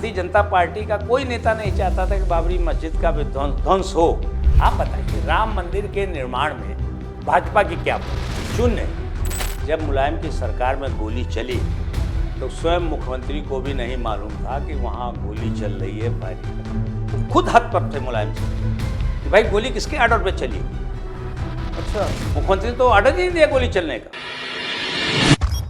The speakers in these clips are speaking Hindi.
भारतीय जनता पार्टी का कोई नेता नहीं चाहता था कि बाबरी मस्जिद का ध्वंस हो। आप बताइए, राम मंदिर के निर्माण में भाजपा की क्या भूमिका? शून्य। जब मुलायम की सरकार में गोली चली तो स्वयं मुख्यमंत्री को भी नहीं मालूम था कि वहाँ गोली चल रही है फायरिंग। खुद हद पर थे मुलायम सिंह कि भाई गोली किसके ऑर्डर पे चली। अच्छा, मुख्यमंत्री तो ऑर्डर नहीं दिया गोली चलने का।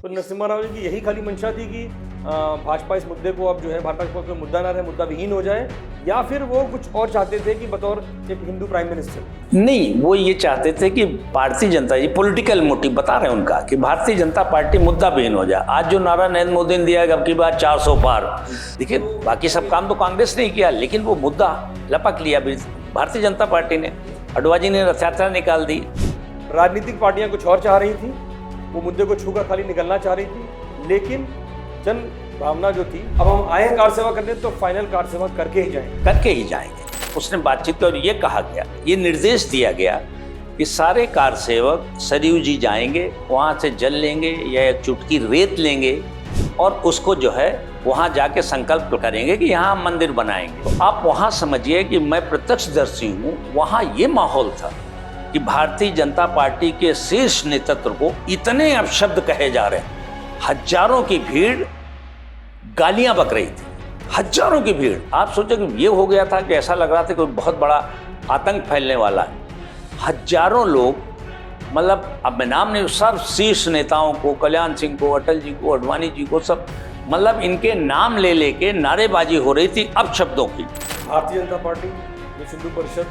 तो नरसिम्हा राव जी की यही खाली मंशा थी कि भाजपा इस मुद्दे को अब जो है भाजपा को मुद्दा ना रहे, मुद्दा विहीन हो जाए, या फिर वो कुछ और चाहते थे कि बतौर एक हिंदू प्राइम मिनिस्टर? नहीं, वो ये चाहते थे कि भारतीय जनता, ये पॉलिटिकल मोटिव बता रहे हैं उनका, कि भारतीय जनता पार्टी मुद्दा विहीन हो जाए। आज जो नारा नरेंद्र मोदी ने दिया है अब की बार 400 पार, देखिए बाकी सब काम तो कांग्रेस ने किया, लेकिन वो मुद्दा लपक लिया भारतीय जनता पार्टी ने। अडवाणी ने रथ यात्रा निकाल दी। राजनीतिक पार्टियां कुछ और चाह रही थी, वो मुद्दे को छूकर खाली निकलना चाह रही थी, लेकिन जन भावना जो थी, अब हम आए कार सेवा करने तो फाइनल कार सेवा करके ही जाएंगे। उसने बातचीत और ये कहा गया, ये निर्देश दिया गया कि सारे कार सेवक सरयू जी जाएंगे, वहाँ से जल लेंगे या एक चुटकी रेत लेंगे और उसको जो है वहाँ जाके संकल्प करेंगे कि यहाँ मंदिर बनाएंगे। तो आप वहाँ समझिए कि मैं प्रत्यक्षदर्शी हूँ, वहाँ ये माहौल था कि भारतीय जनता पार्टी के शीर्ष नेतृत्व को इतने अपशब्द कहे जा रहे हैं। हजारों की भीड़ गालियां बक रही थी, हजारों की भीड़। आप सोचो कि ये हो गया था कि ऐसा लग रहा था कि बहुत बड़ा आतंक फैलने वाला है। हजारों लोग, मतलब अब मैं नाम नहीं, सब शीर्ष नेताओं को, कल्याण सिंह को, अटल जी को, अडवाणी जी को, सब मतलब इनके नाम ले लेके नारेबाजी हो रही थी अपशब्दों की। भारतीय जनता पार्टी, विश्व हिंदू परिषद,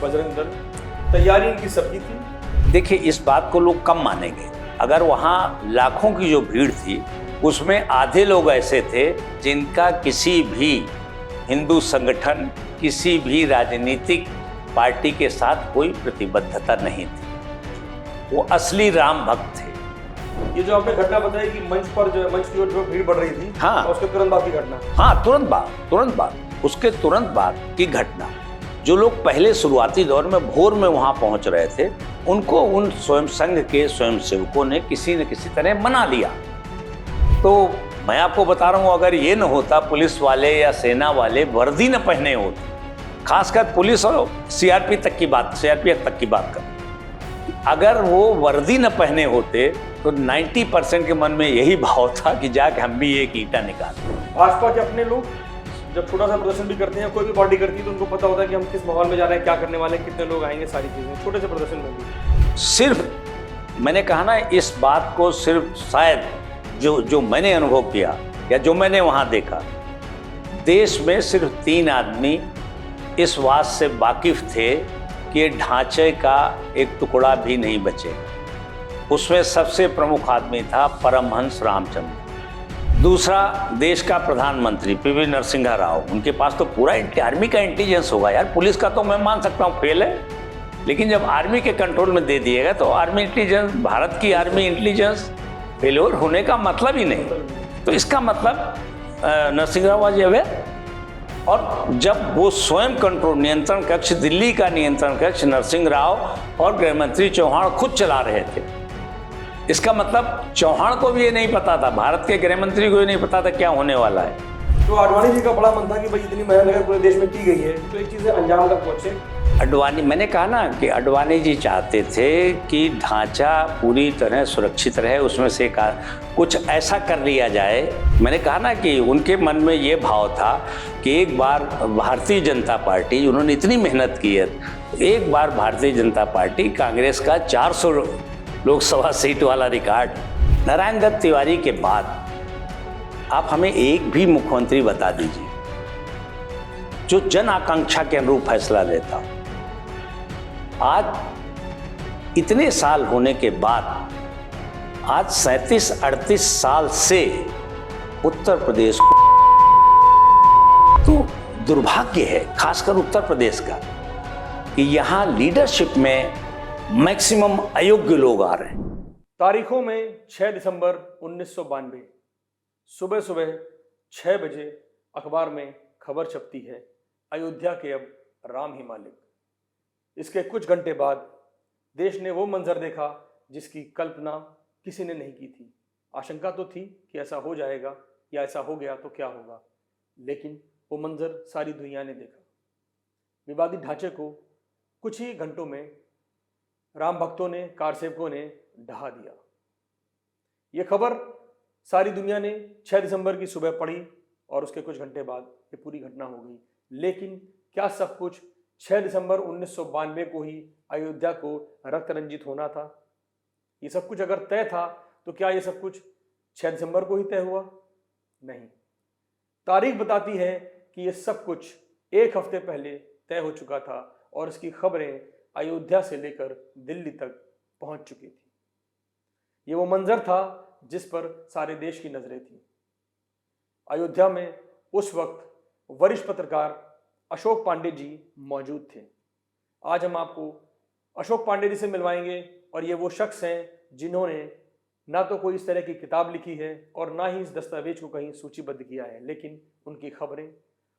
बजरंग दल, तैयारी इनकी सबकी थी। देखिए, इस बात को लोग कम मानेंगे। अगर वहाँ लाखों की जो भीड़ थी उसमें आधे लोग ऐसे थे जिनका किसी भी हिंदू संगठन, किसी भी राजनीतिक पार्टी के साथ कोई प्रतिबद्धता नहीं थी। वो असली राम भक्त थे। ये जो आपने घटना बताई कि मंच पर जो मंच की ओर जो भीड़ बढ़ रही थी, हाँ, उसके तुरंत बाद की घटना। हाँ, तुरंत बाद उसके तुरंत बाद की घटना। जो लोग पहले शुरुआती दौर में भोर में वहां पहुंच रहे थे, उनको उन स्वयं संघ के स्वयंसेवकों ने किसी न किसी तरह मना लिया। तो मैं आपको बता रहा हूं, अगर ये न होता, पुलिस वाले या सेना वाले वर्दी न पहने होते, खासकर पुलिस और सीआरपीएफ तक की बात कर, अगर वो वर्दी न पहने होते तो 90% के मन में यही भाव था कि जाके हम भी एक ईंटा निकालें। भाजपा के अपने लोग जब छोटा सा प्रदर्शन भी करते हैं, कोई भी पार्टी करती है, तो उनको पता होता है कि हम किस माहौल में जा रहे हैं, क्या करने वाले हैं, कितने लोग आएंगे, सारी चीजें छोटे से प्रदर्शन में भी। सिर्फ मैंने कहा ना, इस बात को सिर्फ शायद जो मैंने अनुभव किया या जो मैंने वहां देखा, देश में सिर्फ 3 आदमी इस बात से वाकिफ थे कि ढांचे का एक टुकड़ा भी नहीं बचे। उसमें सबसे प्रमुख आदमी था परमहंस रामचंद्र, दूसरा देश का प्रधानमंत्री पीवी नरसिम्हा राव। उनके पास तो पूरा आर्मी का इंटेलिजेंस होगा यार। पुलिस का तो मैं मान सकता हूँ फेल है, लेकिन जब आर्मी के कंट्रोल में दे दिएगा तो आर्मी इंटेलिजेंस, भारत की आर्मी इंटेलिजेंस फेल्योर होने का मतलब ही नहीं। तो इसका मतलब नरसिम्हा राव वाज अवेयर। और जब वो स्वयं कंट्रोल नियंत्रण कक्ष, दिल्ली का नियंत्रण कक्ष नरसिम्हा राव और गृह मंत्री चौहान खुद चला रहे थे, इसका मतलब चौहान को भी ये नहीं पता था, भारत के गृह मंत्री को ये नहीं पता था क्या होने वाला है। तो अडवाणी जी का बड़ा मन था कि भाई इतनी मेहनत अगर पूरे देश में की गई है तो एक चीजें अंजाम तक पहुंचे। अडवाणी, मैंने कहा ना कि अडवाणी जी चाहते थे कि ढांचा पूरी तरह सुरक्षित रहे, उसमें से कुछ ऐसा कर लिया जाए। मैंने कहा ना कि उनके मन में ये भाव था कि एक बार भारतीय जनता पार्टी, उन्होंने इतनी मेहनत की है, एक बार भारतीय जनता पार्टी कांग्रेस का 400 लोकसभा सीट वाला रिकॉर्ड, नारायण दत्त तिवारी के बाद आप हमें एक भी मुख्यमंत्री बता दीजिए जो जन आकांक्षा के अनुरूप फैसला लेता। आज इतने साल होने के बाद, आज 37-38 साल से उत्तर प्रदेश को, तो दुर्भाग्य है खासकर उत्तर प्रदेश का कि यहाँ लीडरशिप में मैक्सिमम अयोग्य लोग आ रहे हैं। तारीखों में 6 दिसंबर 1992 सुबह सुबह 6 बजे अखबार में खबर छपती है, अयोध्या के अब राम ही मालिक। इसके कुछ घंटे बाद देश ने वो मंजर देखा जिसकी कल्पना किसी ने नहीं की थी। आशंका तो थी कि ऐसा हो जाएगा या ऐसा हो गया तो क्या होगा। लेकिन वो मंजर सारी दुनिया ने देखा। विवादित ढांचे को कुछ ही घंटों में राम भक्तों ने, कार सेवकों ने ढहा दिया। ये खबर सारी दुनिया ने 6 दिसंबर की सुबह पढ़ी और उसके कुछ घंटे बाद ये पूरी घटना हो गई। लेकिन क्या सब कुछ 6 दिसंबर 1992 को ही अयोध्या को रक्त रंजित होना था? ये सब कुछ अगर तय था तो क्या ये सब कुछ 6 दिसंबर को ही तय हुआ? नहीं, तारीख बताती है कि ये सब कुछ एक हफ्ते पहले तय हो चुका था और इसकी खबरें अयोध्या से लेकर दिल्ली तक पहुंच चुकी थी। ये वो मंजर था जिस पर सारे देश की नजरें थी। अयोध्या में उस वक्त वरिष्ठ पत्रकार अशोक पांडे जी मौजूद थे। आज हम आपको अशोक पांडे जी से मिलवाएंगे और ये वो शख्स हैं जिन्होंने ना तो कोई इस तरह की किताब लिखी है और ना ही इस दस्तावेज को कहीं सूचीबद्ध किया है, लेकिन उनकी खबरें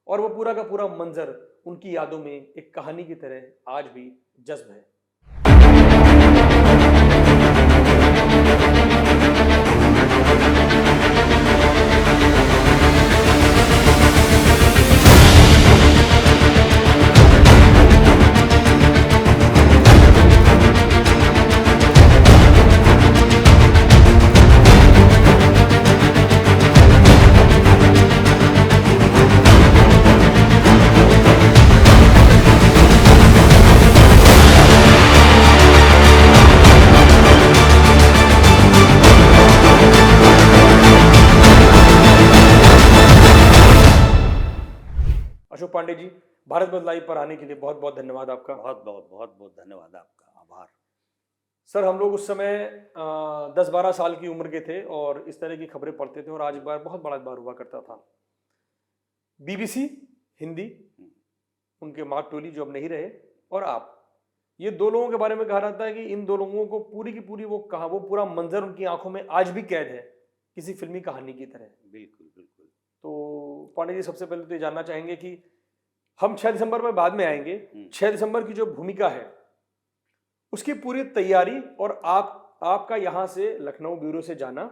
और वो पूरा का पूरा मंजर उनकी यादों में एक कहानी की तरह आज भी जज्ब है। अशोक पांडे जी, भारत बंद लाइव पर आने के लिए बहुत बहुत धन्यवाद आपका। बहुत बहुत धन्यवाद आपका, आभार। सर, हम लोग उस समय 10-12 साल की उम्र के थे और इस तरह की खबरें पढ़ते थे और आज बार बहुत बड़ा अखबार हुआ करता था। बीबीसी हिंदी, उनके मार्क टोली जो अब नहीं रहे, और आप, ये दो लोगों के बारे में कहा जाता है कि इन दो लोगों को पूरी की पूरी वो पूरा मंजर उनकी आंखों में आज भी कैद है, किसी फिल्मी कहानी की तरह। बिल्कुल बिल्कुल। तो पांडे जी, सबसे पहले तो ये जानना चाहेंगे कि हम 6 दिसंबर में बाद में आएंगे, 6 दिसंबर की जो भूमिका है उसकी पूरी तैयारी और आपका यहाँ से लखनऊ ब्यूरो से जाना,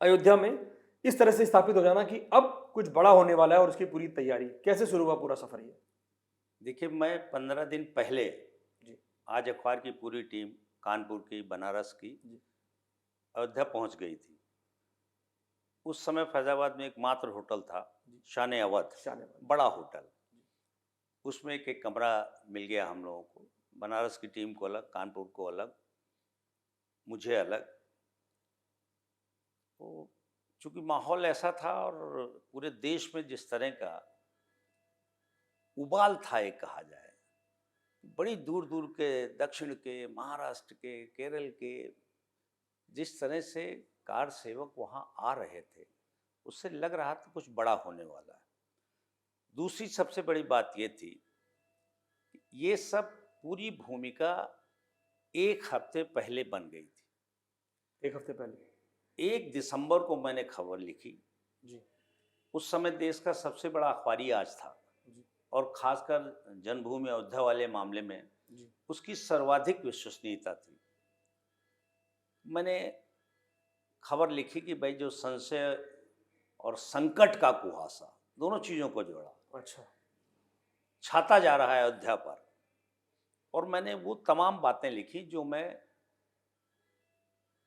अयोध्या में इस तरह से स्थापित हो जाना कि अब कुछ बड़ा होने वाला है और उसकी पूरी तैयारी, कैसे शुरू हुआ पूरा सफर? ये देखिए, मैं 15 दिन पहले जी आज अखबार की पूरी टीम कानपुर की, बनारस की, अयोध्या पहुंच गई थी। उस समय फैजाबाद में एकमात्र होटल था, शान अवध, बड़ा होटल। उसमें एक कमरा मिल गया हम लोगों को, बनारस की टीम को अलग, कानपुर को अलग, मुझे अलग। तो चूंकि माहौल ऐसा था और पूरे देश में जिस तरह का उबाल था, एक कहा जाए, बड़ी दूर दूर के, दक्षिण के, महाराष्ट्र के, केरल के, जिस तरह से कार सेवक वहाँ आ रहे थे, उससे लग रहा था कुछ बड़ा होने वाला है। दूसरी सबसे बड़ी बात ये थी, ये सब पूरी भूमिका एक हफ्ते पहले बन गई थी। एक हफ्ते पहले 1 दिसंबर को मैंने खबर लिखी जी। उस समय देश का सबसे बड़ा अखबारी आज था जी। और खासकर जन्मभूमि अयोध्या वाले मामले में जी। उसकी सर्वाधिक विश्वसनीयता थी। मैंने खबर लिखी कि भाई, जो संशय और संकट का कुहासा, दोनों चीज़ों को जोड़ा, अच्छा, छाता जा रहा है अयोध्या पर। और मैंने वो तमाम बातें लिखी जो मैं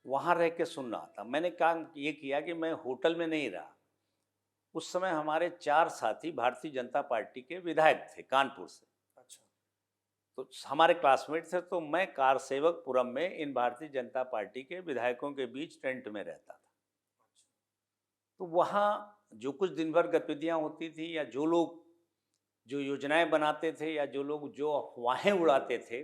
वहाँ रह के सुन रहा था। मैंने काम ये किया कि मैं होटल में नहीं रहा। उस समय हमारे 4 साथी भारतीय जनता पार्टी के विधायक थे कानपुर से। अच्छा, तो हमारे क्लासमेट थे। तो मैं कार सेवकपुरम में इन भारतीय जनता पार्टी के विधायकों के बीच टेंट में रहता था। तो वहाँ जो कुछ दिन भर गतिविधियाँ होती थी, या जो लोग जो योजनाएं बनाते थे, या जो लोग जो अफवाहें उड़ाते थे,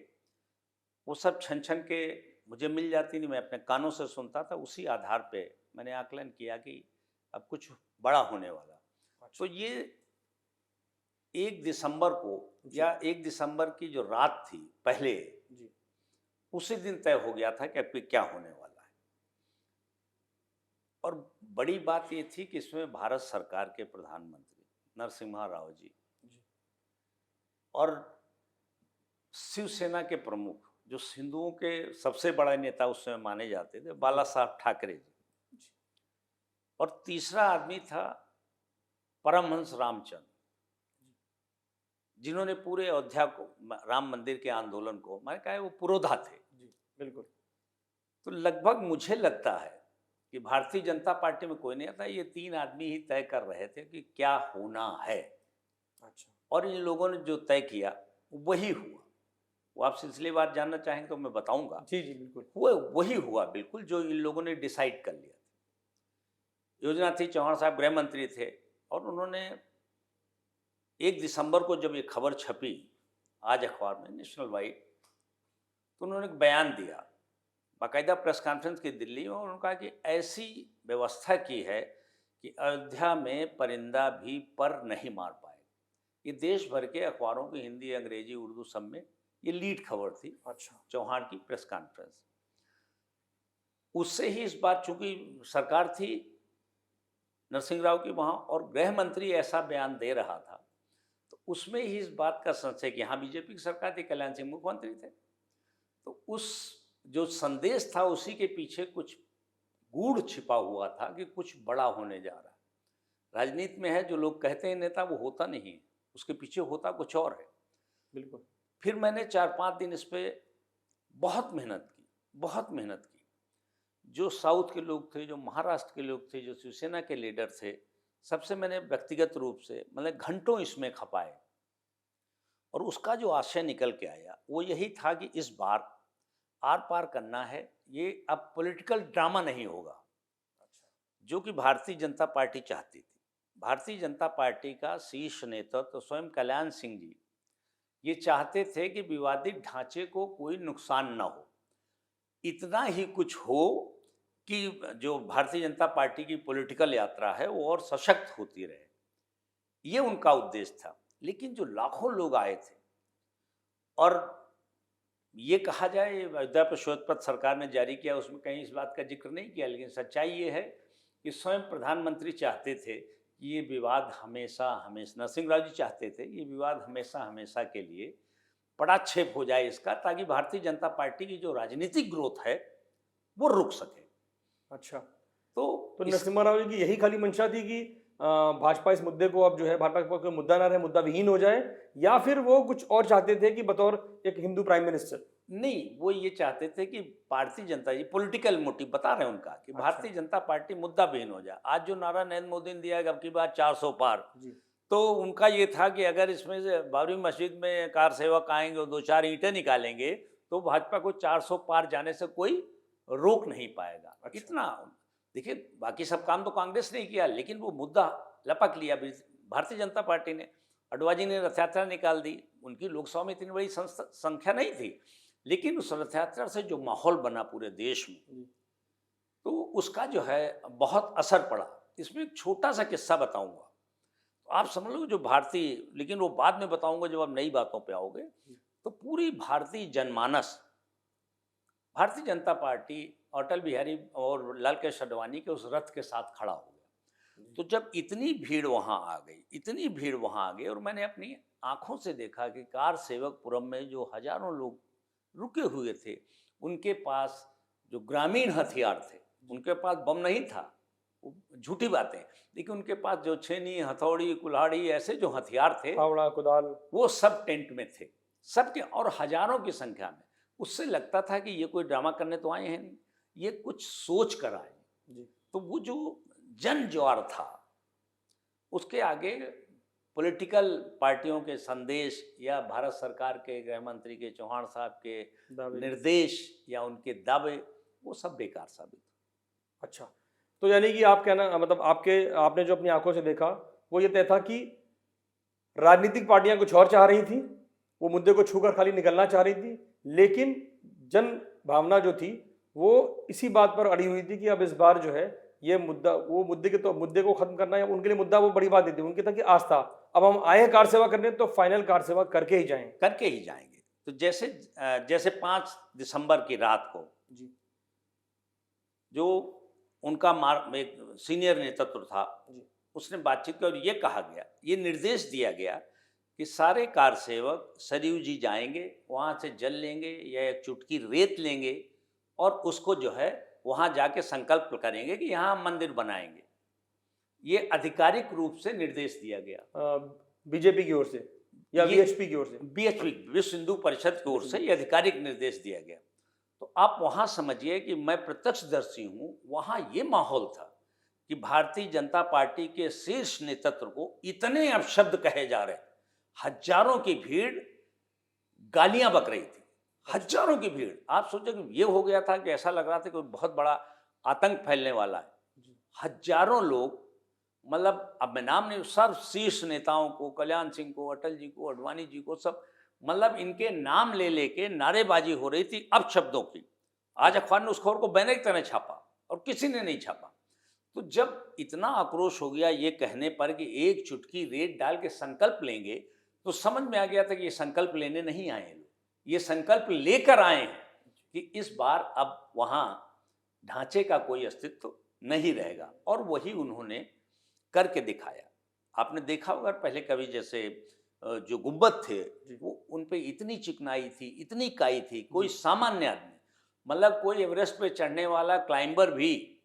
वो सब छन छन के मुझे मिल जाती थी। मैं अपने कानों से सुनता था। उसी आधार पे मैंने आकलन किया कि अब कुछ बड़ा होने वाला। तो ये 1 दिसंबर को, या 1 दिसंबर की जो रात थी पहले जी, उसी दिन तय हो गया था कि अब क्या होने वाला है। और बड़ी बात ये थी कि इसमें भारत सरकार के प्रधानमंत्री नरसिम्हा राव जी और शिवसेना के प्रमुख, जो हिंदुओं के सबसे बड़ा नेता उस समय माने जाते थे, बाला साहब ठाकरे जी, और तीसरा आदमी था परमहंस रामचंद्र, जिन्होंने पूरे अयोध्या को, राम मंदिर के आंदोलन को, मैंने कहा है वो पुरोधा थे। जी बिल्कुल। तो लगभग मुझे लगता है कि भारतीय जनता पार्टी में कोई नहीं आता, ये तीन आदमी ही तय कर रहे थे कि क्या होना है। अच्छा। और इन लोगों ने जो तय किया वही हुआ। वो आप सिलसिलेवार जानना चाहेंगे तो मैं बताऊंगा। जी जी बिल्कुल। वो वही हुआ बिल्कुल जो इन लोगों ने डिसाइड कर लिया। योजना थी, चौहान साहब गृह मंत्री थे और उन्होंने 1 दिसंबर को जब ये खबर छपी आज अखबार में नेशनल वाइड, तो उन्होंने एक बयान दिया, बाकायदा प्रेस कॉन्फ्रेंस की दिल्ली में। उन्होंने कहा कि ऐसी व्यवस्था की है कि अयोध्या में परिंदा भी पर नहीं मार पाए। ये देश भर के अखबारों की हिंदी, अंग्रेजी, उर्दू सब में ये लीड खबर थी। अच्छा। चौहान की प्रेस कॉन्फ्रेंस, उससे ही इस बात, चूंकि सरकार थी नरसिंह राव की वहाँ और गृह मंत्री ऐसा बयान दे रहा था, तो उसमें ही इस बात का संशय कि हाँ बीजेपी की सरकार थी, कल्याण सिंह मुख्यमंत्री थे, तो उस जो संदेश था उसी के पीछे कुछ गूढ़ छिपा हुआ था कि कुछ बड़ा होने जा रहा है। राजनीति में है जो लोग कहते हैं नेता, वो होता नहीं है, उसके पीछे होता कुछ और है। बिल्कुल। फिर मैंने 4-5 दिन इस पर बहुत मेहनत की, बहुत मेहनत की। जो साउथ के लोग थे, जो महाराष्ट्र के लोग थे, जो शिवसेना के लीडर थे, सबसे मैंने व्यक्तिगत रूप से मतलब घंटों इसमें खपाए। और उसका जो आशय निकल के आया वो यही था कि इस बार आर पार करना है, ये अब पॉलिटिकल ड्रामा नहीं होगा। जो कि भारतीय जनता पार्टी चाहती थी। भारतीय जनता पार्टी का शीर्ष नेतृत्व तो स्वयं कल्याण सिंह जी ये चाहते थे कि विवादित ढांचे को कोई नुकसान ना हो, इतना ही कुछ हो कि जो भारतीय जनता पार्टी की पॉलिटिकल यात्रा है वो और सशक्त होती रहे, ये उनका उद्देश्य था। लेकिन जो लाखों लोग आए थे, और ये कहा जाए अयोध्या पर श्वेत पत्र सरकार ने जारी किया, उसमें कहीं इस बात का जिक्र नहीं किया, लेकिन सच्चाई ये है कि स्वयं प्रधानमंत्री चाहते थे कि ये विवाद हमेशा हमेशा, नरसिंह राव जी चाहते थे ये विवाद हमेशा हमेशा के लिए पटाक्षेप हो जाए इसका, ताकि भारतीय जनता पार्टी की जो राजनीतिक ग्रोथ है वो रुक सके। अच्छा। तो नरसिम्हा राव जी की यही खाली मंशा थी कि भाजपा इस मुद्दे को अब जो है भाजपा का मुद्दा ना रहे, मुद्दा विहीन हो जाए, या फिर वो कुछ और चाहते थे कि बतौर एक हिंदू प्राइम मिनिस्टर? नहीं, वो ये चाहते थे कि भारतीय जनता, ये पॉलिटिकल मोटिव बता रहे हैं उनका कि भारतीय जनता पार्टी मुद्दा विहीन हो जाए। आज जो नारा नरेंद्र मोदी ने दिया है अब की बात 400 पार जी। तो उनका ये था कि अगर इसमें से बाबरी मस्जिद में कार सेवक आएंगे और 2-4 ईंटें निकालेंगे तो भाजपा को 400 पार जाने से कोई रोक नहीं पाएगा। अच्छा। इतना देखिए, बाकी सब काम तो कांग्रेस ने किया, लेकिन वो मुद्दा लपक लिया भारतीय जनता पार्टी ने। अडवाणी ने रथ यात्रा निकाल दी, उनकी लोकसभा में इतनी बड़ी संख्या नहीं थी, लेकिन उस रथ यात्रा से जो माहौल बना पूरे देश में, तो उसका जो है बहुत असर पड़ा। इसमें एक छोटा सा किस्सा बताऊंगा तो आप समझ लो जो भारतीय, लेकिन वो बाद में बताऊंगा जब आप नई बातों पे आओगे। तो पूरी भारतीय जनमानस भारतीय जनता पार्टी अटल बिहारी और लाल कृष्ण आडवाणी के उस रथ के साथ खड़ा हो गया। तो जब इतनी भीड़ वहाँ आ गई, इतनी भीड़ वहाँ आ गई, और मैंने अपनी आंखों से देखा कि कार सेवकपुरम में जो हजारों लोग रुके हुए थे, उनके पास जो ग्रामीण हथियार थे, उनके पास बम नहीं था, झूठी बातें, लेकिन उनके पास जो छेनी, हथौड़ी, कुल्हाड़ी, ऐसे जो हथियार थे, फावड़ा, कुदाल, वो सब टेंट में थे सबके, और हजारों की संख्या में। उससे लगता था कि ये कोई ड्रामा करने तो आए हैं नहीं, ये कुछ सोच कर आए जी। तो वो जो जन ज्वार था, उसके आगे पॉलिटिकल पार्टियों के संदेश या भारत सरकार के गृह मंत्री के चौहान साहब के निर्देश या उनके दावे, वो सब बेकार साबित। अच्छा, तो यानी कि आप कहना मतलब आपने जो अपनी आंखों से देखा वो ये तय था कि राजनीतिक पार्टियां कुछ और चाह रही थी, वो मुद्दे को छूकर खाली निकलना चाह रही थी, लेकिन जन भावना जो थी वो इसी बात पर अड़ी हुई थी कि अब इस बार जो है ये मुद्दा, वो मुद्दे को खत्म करना है उनके लिए मुद्दा वो बड़ी बात नहीं थी, उनकी था कि आस्था, अब हम आए कार सेवा करने तो फाइनल कार सेवा करके ही जाएंगे। तो जैसे 5 दिसंबर की रात को जी, जो उनका एक सीनियर नेतृत्व था जी, उसने बातचीत की और ये कहा गया, ये निर्देश दिया गया कि सारे कार सेवक सरयू जी जाएंगे, वहाँ से जल लेंगे या एक चुटकी रेत लेंगे और उसको जो है वहाँ जाके संकल्प करेंगे कि यहाँ हम मंदिर बनाएंगे। ये आधिकारिक रूप से निर्देश दिया गया बीजेपी की ओर से या ये- वीएचपी की ओर से? बीएचपी विश्व हिंदू परिषद की ओर से ये आधिकारिक निर्देश दिया गया। तो आप वहां समझिए कि मैं प्रत्यक्षदर्शी हूं, वहां ये माहौल था कि भारतीय जनता पार्टी के शीर्ष नेतृत्व को इतने अपशब्द कहे जा रहे, हजारों की भीड़ गालियां बक रही थी, हजारों की भीड़। आप सोचो कि ये हो गया था कि ऐसा लग रहा था कि कोई बहुत बड़ा आतंक फैलने वाला है। हजारों लोग, मतलब अब मैं नाम नहीं, सर्व शीर्ष नेताओं को, कल्याण सिंह को, अटल जी को, अडवाणी जी को, सब मतलब इनके नाम ले लेके नारेबाजी हो रही थी अपशब्दों की। आज अखबार ने उस खबर को बैनर की तरह छापा और किसी ने नहीं छापा। तो जब इतना आक्रोश हो गया ये कहने पर कि एक चुटकी रेत डाल के संकल्प लेंगे, तो समझ में आ गया था कि ये संकल्प लेने नहीं आए हैं लोग, ये संकल्प लेकर आए हैं कि इस बार अब वहाँ ढांचे का कोई अस्तित्व नहीं रहेगा। और वही उन्होंने करके दिखाया। आपने देखा होगा पहले कभी जैसे जो गुंबद थे वो उन पे इतनी चिकनाई थी, इतनी काई थी, कोई सामान्य आदमी, मतलब कोई एवरेस्ट पे चढ़ने वाला क्लाइंबर भी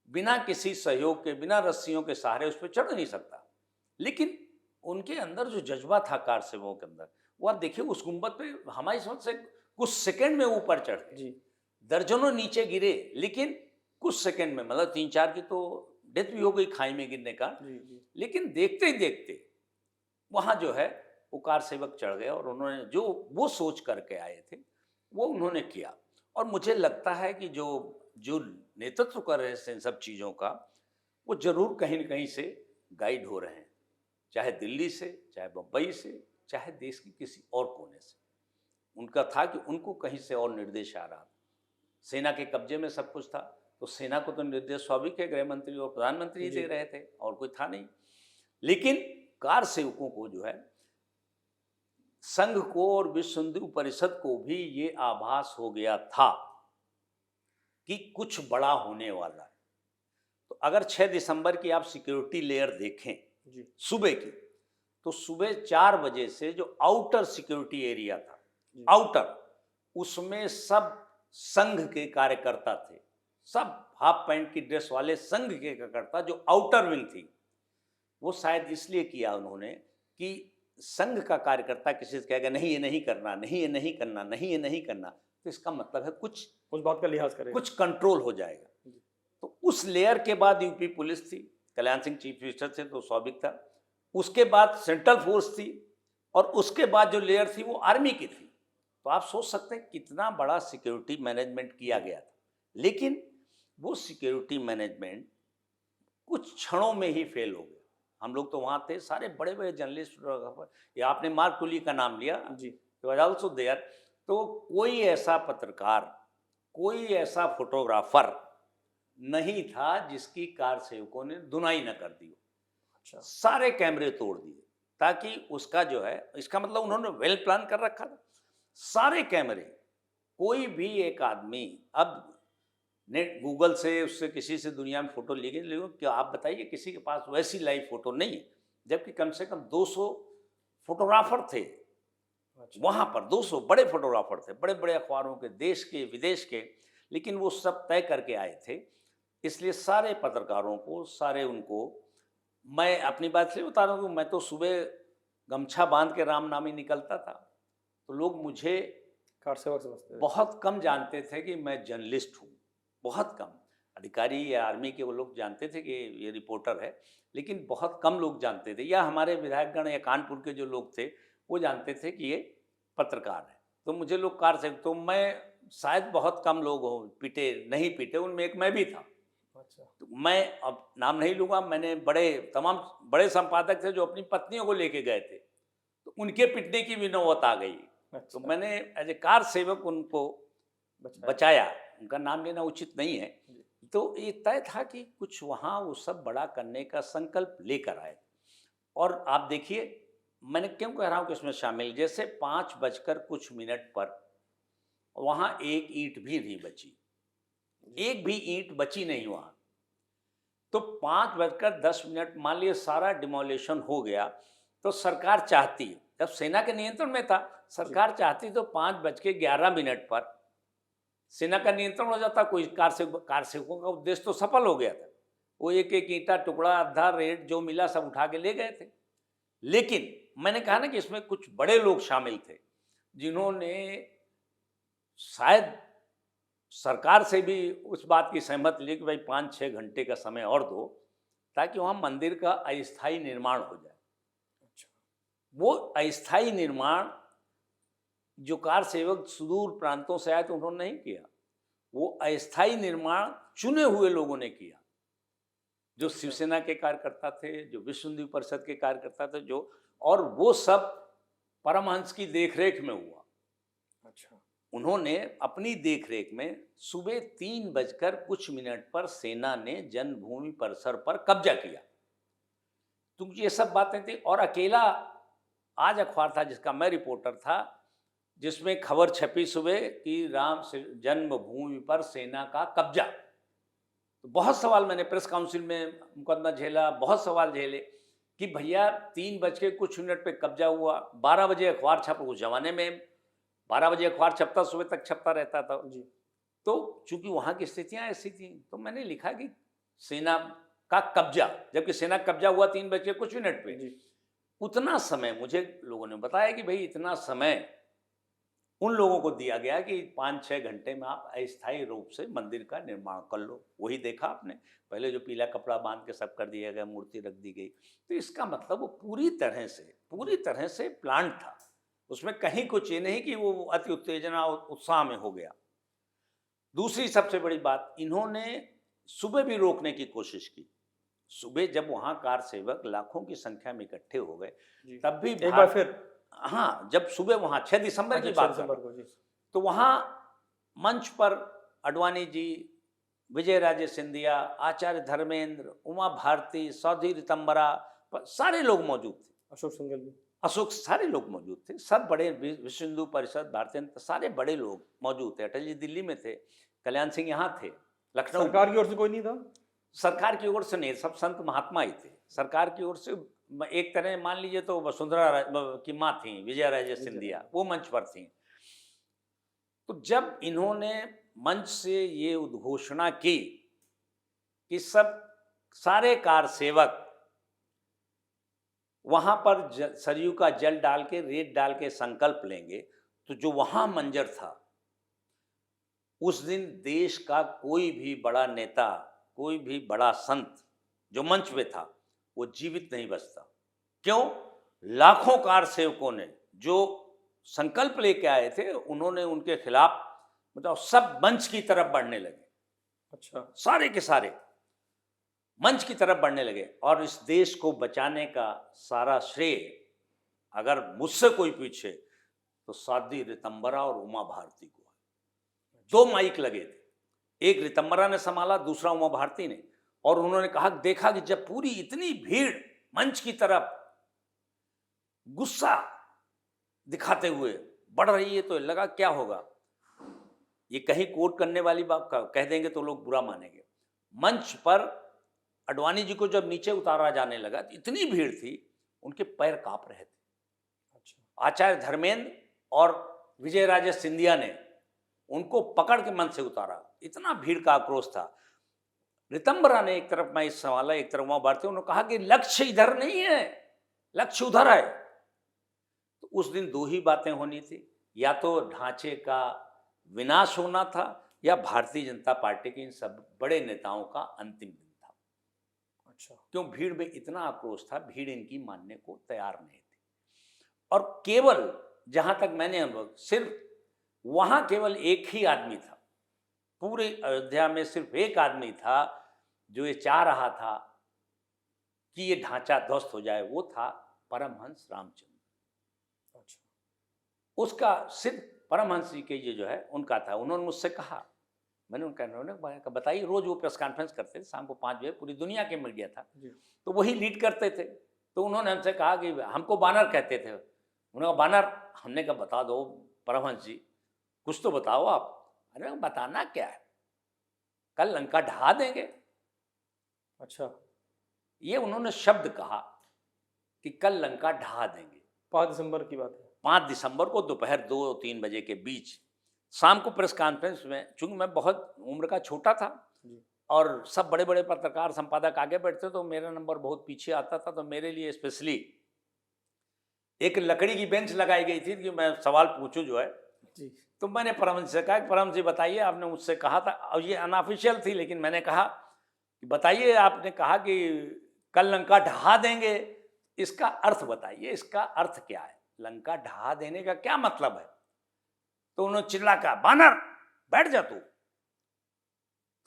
बिना किसी सहयोग के, बिना रस्सियों के सहारे उस पर चढ़ नहीं सकता। लेकिन उनके अंदर जो जज्बा था कार सेवकों के अंदर, वो आप देखिए उस गुंबद पे हमारी समझ से कुछ सेकंड में ऊपर चढ़ गए, दर्जनों नीचे गिरे, लेकिन कुछ सेकंड में, मतलब 3-4 की तो डेथ भी हो गई खाई में गिरने का। लेकिन देखते ही देखते वहां जो है वो कार सेवक चढ़ गए और उन्होंने जो वो सोच करके आए थे वो उन्होंने किया। और मुझे लगता है कि जो जो नेतृत्व कर रहे हैं इन सब चीज़ों का, वो जरूर कहीं न कहीं से गाइड हो रहे हैं, चाहे दिल्ली से, चाहे बम्बई से, चाहे देश के किसी और कोने से। उनका था कि उनको कहीं से और निर्देश आ रहा। सेना के कब्जे में सब कुछ था, तो सेना को तो निर्देश स्वाभाविक है, गृह मंत्री और प्रधानमंत्री दे रहे थे, और कोई था नहीं। लेकिन कार सेवकों को जो है, संघ को और विश्व हिंदू परिषद को भी ये आभास हो गया था कि कुछ बड़ा होने वाला है। तो अगर 6 दिसंबर की आप सिक्योरिटी लेयर देखें सुबह की, तो सुबह 4 बजे से जो आउटर सिक्योरिटी एरिया था, आउटर, उसमें सब संघ के कार्यकर्ता थे, सब हाफ पैंट की ड्रेस वाले संघ के कार्यकर्ता। जो आउटर विंग थी वो शायद इसलिए किया उन्होंने कि संघ का कार्यकर्ता किसी से कहेगा नहीं ये नहीं करना, नहीं ये नहीं करना, नहीं ये नहीं करना, तो इसका मतलब है कुछ उस बात का लिहाज करेगा, कुछ कंट्रोल हो जाएगा। तो उस लेयर के बाद यूपी पुलिस थी, कल्याण सिंह चीफ मिनिस्टर थे तो स्वाभाविक था। उसके बाद सेंट्रल फोर्स थी, और उसके बाद जो लेयर थी वो आर्मी की थी। तो आप सोच सकते हैं कितना बड़ा सिक्योरिटी मैनेजमेंट किया गया था। लेकिन वो सिक्योरिटी मैनेजमेंट कुछ क्षणों में ही फेल हो गया। हम लोग तो वहाँ थे, सारे बड़े बड़े जर्नलिस्ट, या आपने मार्क टुली का नाम लिया जी, तो वाज आल्सो देयर। तो कोई ऐसा पत्रकार, कोई ऐसा फोटोग्राफर नहीं था जिसकी कार सेवकों ने धुनाई न कर दी। अच्छा, सारे कैमरे तोड़ दिए ताकि उसका जो है, इसका मतलब उन्होंने वेल प्लान कर रखा था। सारे कैमरे, कोई भी एक आदमी, अब नेट गूगल से उससे किसी से दुनिया में फोटो ली गई, लेकिन क्या आप बताइए किसी के पास वैसी लाइव फोटो नहीं है, जबकि कम से कम 200 फोटोग्राफर थे वहां पर, 200 बड़े फोटोग्राफर थे, बड़े बड़े अखबारों के, देश के, विदेश के। लेकिन वो सब तय करके आए थे। इसलिए सारे पत्रकारों को, सारे उनको, मैं अपनी बात से बता रहा हूँ, मैं तो सुबह गमछा बांध के राम नामी निकलता था, तो लोग मुझे कार सेवक समझते थे, बहुत कम जानते थे कि मैं जर्नलिस्ट हूँ, बहुत कम। अधिकारी या आर्मी के वो लोग जानते थे कि ये रिपोर्टर है, लेकिन बहुत कम लोग जानते थे, या हमारे विधायकगण या कानपुर के जो लोग थे वो जानते थे कि ये पत्रकार है। तो मुझे लोग कार से, तो मैं शायद बहुत कम लोग हो पीटे, नहीं पीटे, उनमें एक मैं भी था। अच्छा, तो मैं अब नाम नहीं लूँगा, मैंने तमाम बड़े संपादक थे जो अपनी पत्नियों को लेके गए थे, तो उनके पिटने की भी नौबत आ गई। अच्छा। तो मैंने एज ए कार सेवक उनको बचाया। उनका नाम लेना उचित नहीं है। तो ये तय था कि कुछ वहाँ वो सब बड़ा करने का संकल्प लेकर आए। और आप देखिए, मैंने क्यों कह रहा हूँ कि इसमें शामिल, जैसे 5 बजकर कुछ मिनट पर वहाँ एक ईंट भी नहीं बची, एक भी ईंट बची नहीं वहाँ। तो 5 बजकर 10 मिनट, मान लिया सारा डिमोलिशन हो गया, तो सरकार चाहती, जब सेना के नियंत्रण में था, सरकार चाहती तो 5:11 पर सेना का नियंत्रण हो जाता, कोई कार सेवकों का उद्देश्य तो सफल हो गया था। वो एक एक ईंटा टुकड़ा आधा रेट जो मिला सब उठा के ले गए थे। लेकिन मैंने कहा ना कि इसमें कुछ बड़े लोग शामिल थे जिन्होंने शायद सरकार से भी उस बात की सहमति ली कि भाई 5-6 घंटे का समय और दो ताकि वहाँ मंदिर का अस्थायी निर्माण हो जाए। अच्छा। वो अस्थायी निर्माण जो कार सेवक सुदूर प्रांतों से आए तो उन्होंने नहीं किया, वो अस्थायी निर्माण चुने हुए लोगों ने किया, जो शिवसेना के कार्यकर्ता थे, जो विश्व हिंदू परिषद के कार्यकर्ता थे, जो और वो सब परमहंस की देखरेख में हुआ। अच्छा। उन्होंने अपनी देखरेख में सुबह 3:00 पर सेना ने जन्मभूमि परिसर पर कब्जा किया। तो ये सब बातें थी और अकेला आज अखबार था जिसका मैं रिपोर्टर था, जिसमें खबर छपी सुबह कि राम जन्मभूमि पर सेना का कब्जा। तो बहुत सवाल मैंने प्रेस काउंसिल में मुकदमा झेला, बहुत सवाल झेले कि भैया 3:00 पे कब्जा हुआ, 12 बजे अखबार छपा। उस जमाने में 12 बजे अखबार छपता, सुबह तक छपता रहता था जी। तो चूंकि वहाँ की स्थितियाँ ऐसी थी तो मैंने लिखा कि सेना का कब्जा, जबकि सेना कब्जा हुआ 3:00 पे जी। उतना समय मुझे लोगों ने बताया कि भाई इतना समय उन लोगों को दिया गया कि 5-6 घंटे में आप अस्थायी रूप से मंदिर का निर्माण कर लो। वही देखा आपने, पहले जो पीला कपड़ा बांध के सब कर दिया गया, मूर्ति रख दी गई। तो इसका मतलब वो पूरी तरह से प्लान था, उसमें कहीं कुछ ये नहीं कि वो अति उत्तेजना उत्साह में हो गया। दूसरी सबसे बड़ी बात, इन्होंने सुबह भी रोकने की कोशिश की। सुबह जब वहाँ कार सेवक लाखों की संख्या में इकट्ठे हो गए तब भी एक बार फिर, हाँ, जब सुबह वहाँ 6 दिसंबर की बात है, तो वहाँ मंच पर अडवाणी जी, विजय राजे सिंधिया, आचार्य धर्मेंद्र, उमा भारती, सौधरी रितंबरा, सारे लोग मौजूद थे। अशोक सिंघल भी, सारे लोग मौजूद थे। सब बड़े, विश्व हिंदू परिषद, भारतीय, सारे बड़े लोग मौजूद थे। अटल जी दिल्ली में थे, कल्याण सिंह यहाँ थे, लखनऊ। सरकार की ओर से कोई नहीं था? सरकार की ओर से नहीं, सब संत महात्मा ही थे। सरकार की ओर से एक तरह मान लीजिए तो वसुंधरा की माँ थी, विजया राजे सिंधिया, वो मंच पर थी। तो जब इन्होंने मंच से ये उद्घोषणा की कि सारे कार सेवक वहां पर सरयू का जल डाल के, रेत डाल के संकल्प लेंगे, तो जो वहां मंजर था, उस दिन देश का कोई भी बड़ा नेता, कोई भी बड़ा संत जो मंच पे था, वो जीवित नहीं बचता। क्यों? लाखों कार सेवकों ने जो संकल्प लेके आए थे, उन्होंने उनके खिलाफ मतलब सब मंच की तरफ बढ़ने लगे। अच्छा। सारे के सारे मंच की तरफ बढ़ने लगे। और इस देश को बचाने का सारा श्रेय अगर मुझसे कोई पूछे तो सौधरी रितंबरा और उमा भारती को है। 2 माइक लगे थे, एक रितंबरा ने संभाला, दूसरा उमा भारती ने। और उन्होंने कहा, देखा कि जब पूरी इतनी भीड़ मंच की तरफ गुस्सा दिखाते हुए बढ़ रही है तो लगा क्या होगा, ये कहीं कोट करने वाली बात कह देंगे तो लोग बुरा मानेंगे। मंच पर अडवाणी जी को जब नीचे उतारा जाने लगा तो इतनी भीड़ थी, उनके पैर कांप रहे थे। अच्छा। आचार्य धर्मेंद्र और विजय राजे सिंधिया ने उनको पकड़ के मंच से उतारा, इतना भीड़ का आक्रोश था। रितंबरा ने एक तरफ मैं संभाला, एक तरफ वहां भारती, उन्होंने कहा कि लक्ष्य इधर नहीं है, लक्ष्य उधर है। तो उस दिन 2 ही बातें होनी थी, या तो ढांचे का विनाश होना था या भारतीय जनता पार्टी के इन सब बड़े नेताओं का अंतिम दिन था। अच्छा। क्यों? भीड़ में इतना आक्रोश था, भीड़ इनकी मानने को तैयार नहीं थी। और केवल जहां तक मैंने अनुभव, सिर्फ वहां केवल एक ही आदमी था, पूरे अयोध्या में सिर्फ एक आदमी था जो ये चाह रहा था कि ये ढांचा ध्वस्त हो जाए, वो था परमहंस रामचंद्र। अच्छा। उसका सिर्फ परमहंस जी के ये जो है उनका था। उन्होंने मुझसे कहा, मैंने उन्होंने बताइए, रोज वो प्रेस कॉन्फ्रेंस करते थे शाम को 5 बजे, पूरी दुनिया के मीडिया था तो वही लीड करते थे। तो उन्होंने हमसे कहा कि हमको बानर कहते थे। उन्होंने कहा बानर, हमने कहा बता दो परमहंस जी, कुछ तो बताओ आप। अरे बताना क्या है, कल लंका ढहा देंगे। अच्छा। ये उन्होंने शब्द कहा कि कल लंका ढहा देंगे। 5 दिसंबर की बात है। 5 दिसंबर को दोपहर 2-3 बजे के बीच शाम को प्रेस कॉन्फ्रेंस में, चूंकि मैं बहुत उम्र का छोटा था और सब बड़े बड़े पत्रकार संपादक आगे बैठते तो मेरा नंबर बहुत पीछे आता था, तो मेरे लिए स्पेशली एक लकड़ी की बेंच लगाई गई थी कि मैं सवाल पूछूं जो है। जी। तो मैंने परम से कहा कि परम जी बताइए, आपने मुझसे कहा था, और ये अनऑफिशियल थी, लेकिन मैंने कहा कि बताइए, आपने कहा कि कल लंका ढहा देंगे, इसका अर्थ बताइए, इसका अर्थ क्या है, लंका ढहा देने का क्या मतलब है। तो उन्होंने चिल्ला कहा, बानर बैठ जा तू।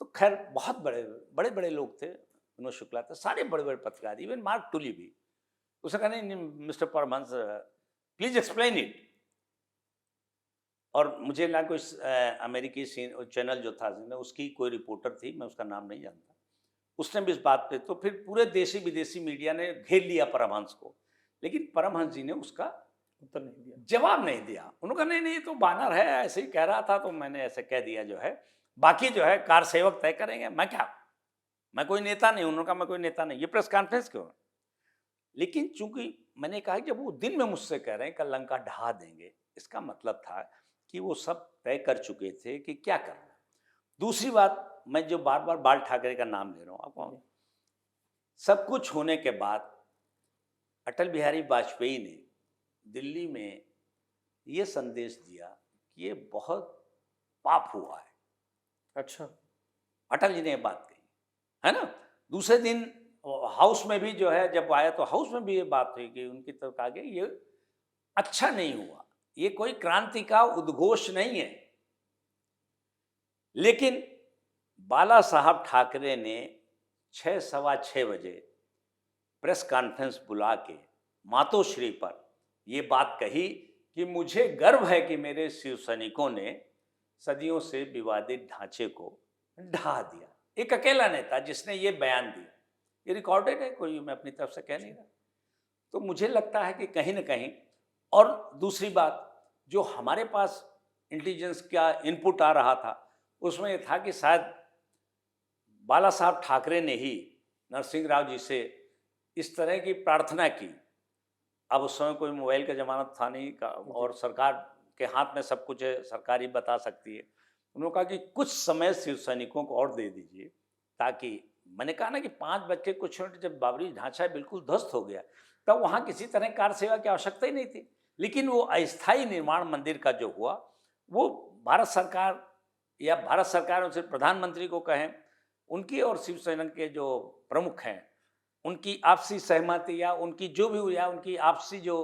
तो खैर बहुत बड़े बड़े बड़े लोग थे, विनोद शुक्ला थे, सारे बड़े बड़े पत्रकार, इवन मार्क टुली भी। उसने कहा नहीं Mister Paramhans, please explain it. और मुझे ना कोई अमेरिकी चैनल जो था उसकी कोई रिपोर्टर थी, मैं उसका नाम नहीं जानता, उसने भी इस बात पे, तो फिर पूरे देशी विदेशी मीडिया ने घेर लिया परमहंस को, लेकिन परमहंस जी ने उसका उत्तर नहीं दिया, जवाब नहीं दिया। उन्होंने कहा नहीं नहीं, तो बानर है, ऐसे ही कह रहा था, तो मैंने ऐसे कह दिया जो है, बाकी जो है कार सेवक तय करेंगे, मैं क्या, मैं कोई नेता नहीं। उन्होंने कहा मैं कोई नेता नहीं, ये प्रेस कॉन्फ्रेंस क्यों है। लेकिन चूंकि मैंने कहा जब वो दिन में मुझसे कह रहे हैं कल लंका ढहा देंगे, इसका मतलब था कि वो सब तय कर चुके थे कि क्या करना। दूसरी बात, मैं जो बार बार बाल ठाकरे का नाम ले रहा हूँ आपको, सब कुछ होने के बाद अटल बिहारी वाजपेयी ने दिल्ली में ये संदेश दिया कि ये बहुत पाप हुआ है। अच्छा, अटल जी ने ये बात कही है ना। दूसरे दिन हाउस में भी जो है जब आया, तो हाउस में भी ये बात हुई कि उनकी तरफ आगे ये अच्छा नहीं हुआ, ये कोई क्रांति का उद्घोष नहीं है। लेकिन बाला साहब ठाकरे ने 6 सवा 6 बजे प्रेस कॉन्फ्रेंस बुला के मातोश्री पर ये बात कही कि मुझे गर्व है कि मेरे शिव सैनिकों ने सदियों से विवादित ढांचे को ढहा दिया। एक अकेला नेता जिसने ये बयान दिया, ये रिकॉर्डेड है, कोई मैं अपनी तरफ से कह नहीं रहा। तो मुझे लगता है कि कहीं ना कहीं, और दूसरी बात, जो हमारे पास इंटेलिजेंस का इनपुट आ रहा था उसमें ये था कि शायद बाला साहब ठाकरे ने ही नरसिंह राव जी से इस तरह की प्रार्थना की। अब उस समय कोई मोबाइल का जमाना था नहीं का, और सरकार के हाथ में सब कुछ है, सरकार ही बता सकती है। उन्होंने कहा कि कुछ समय शिव सैनिकों को और दे दीजिए, ताकि, मैंने कहा ना कि 5 बज के कुछ मिनट जब बाबरी ढांचा बिल्कुल ध्वस्त हो गया, तब वहाँ किसी तरह कार सेवा की आवश्यकता ही नहीं थी। लेकिन वो अस्थायी निर्माण मंदिर का जो हुआ, वो भारत सरकार या भारत सरकार और सिर्फ प्रधानमंत्री को कहें, उनकी और शिवसेना के जो प्रमुख हैं उनकी आपसी सहमति या उनकी जो भी, या उनकी आपसी जो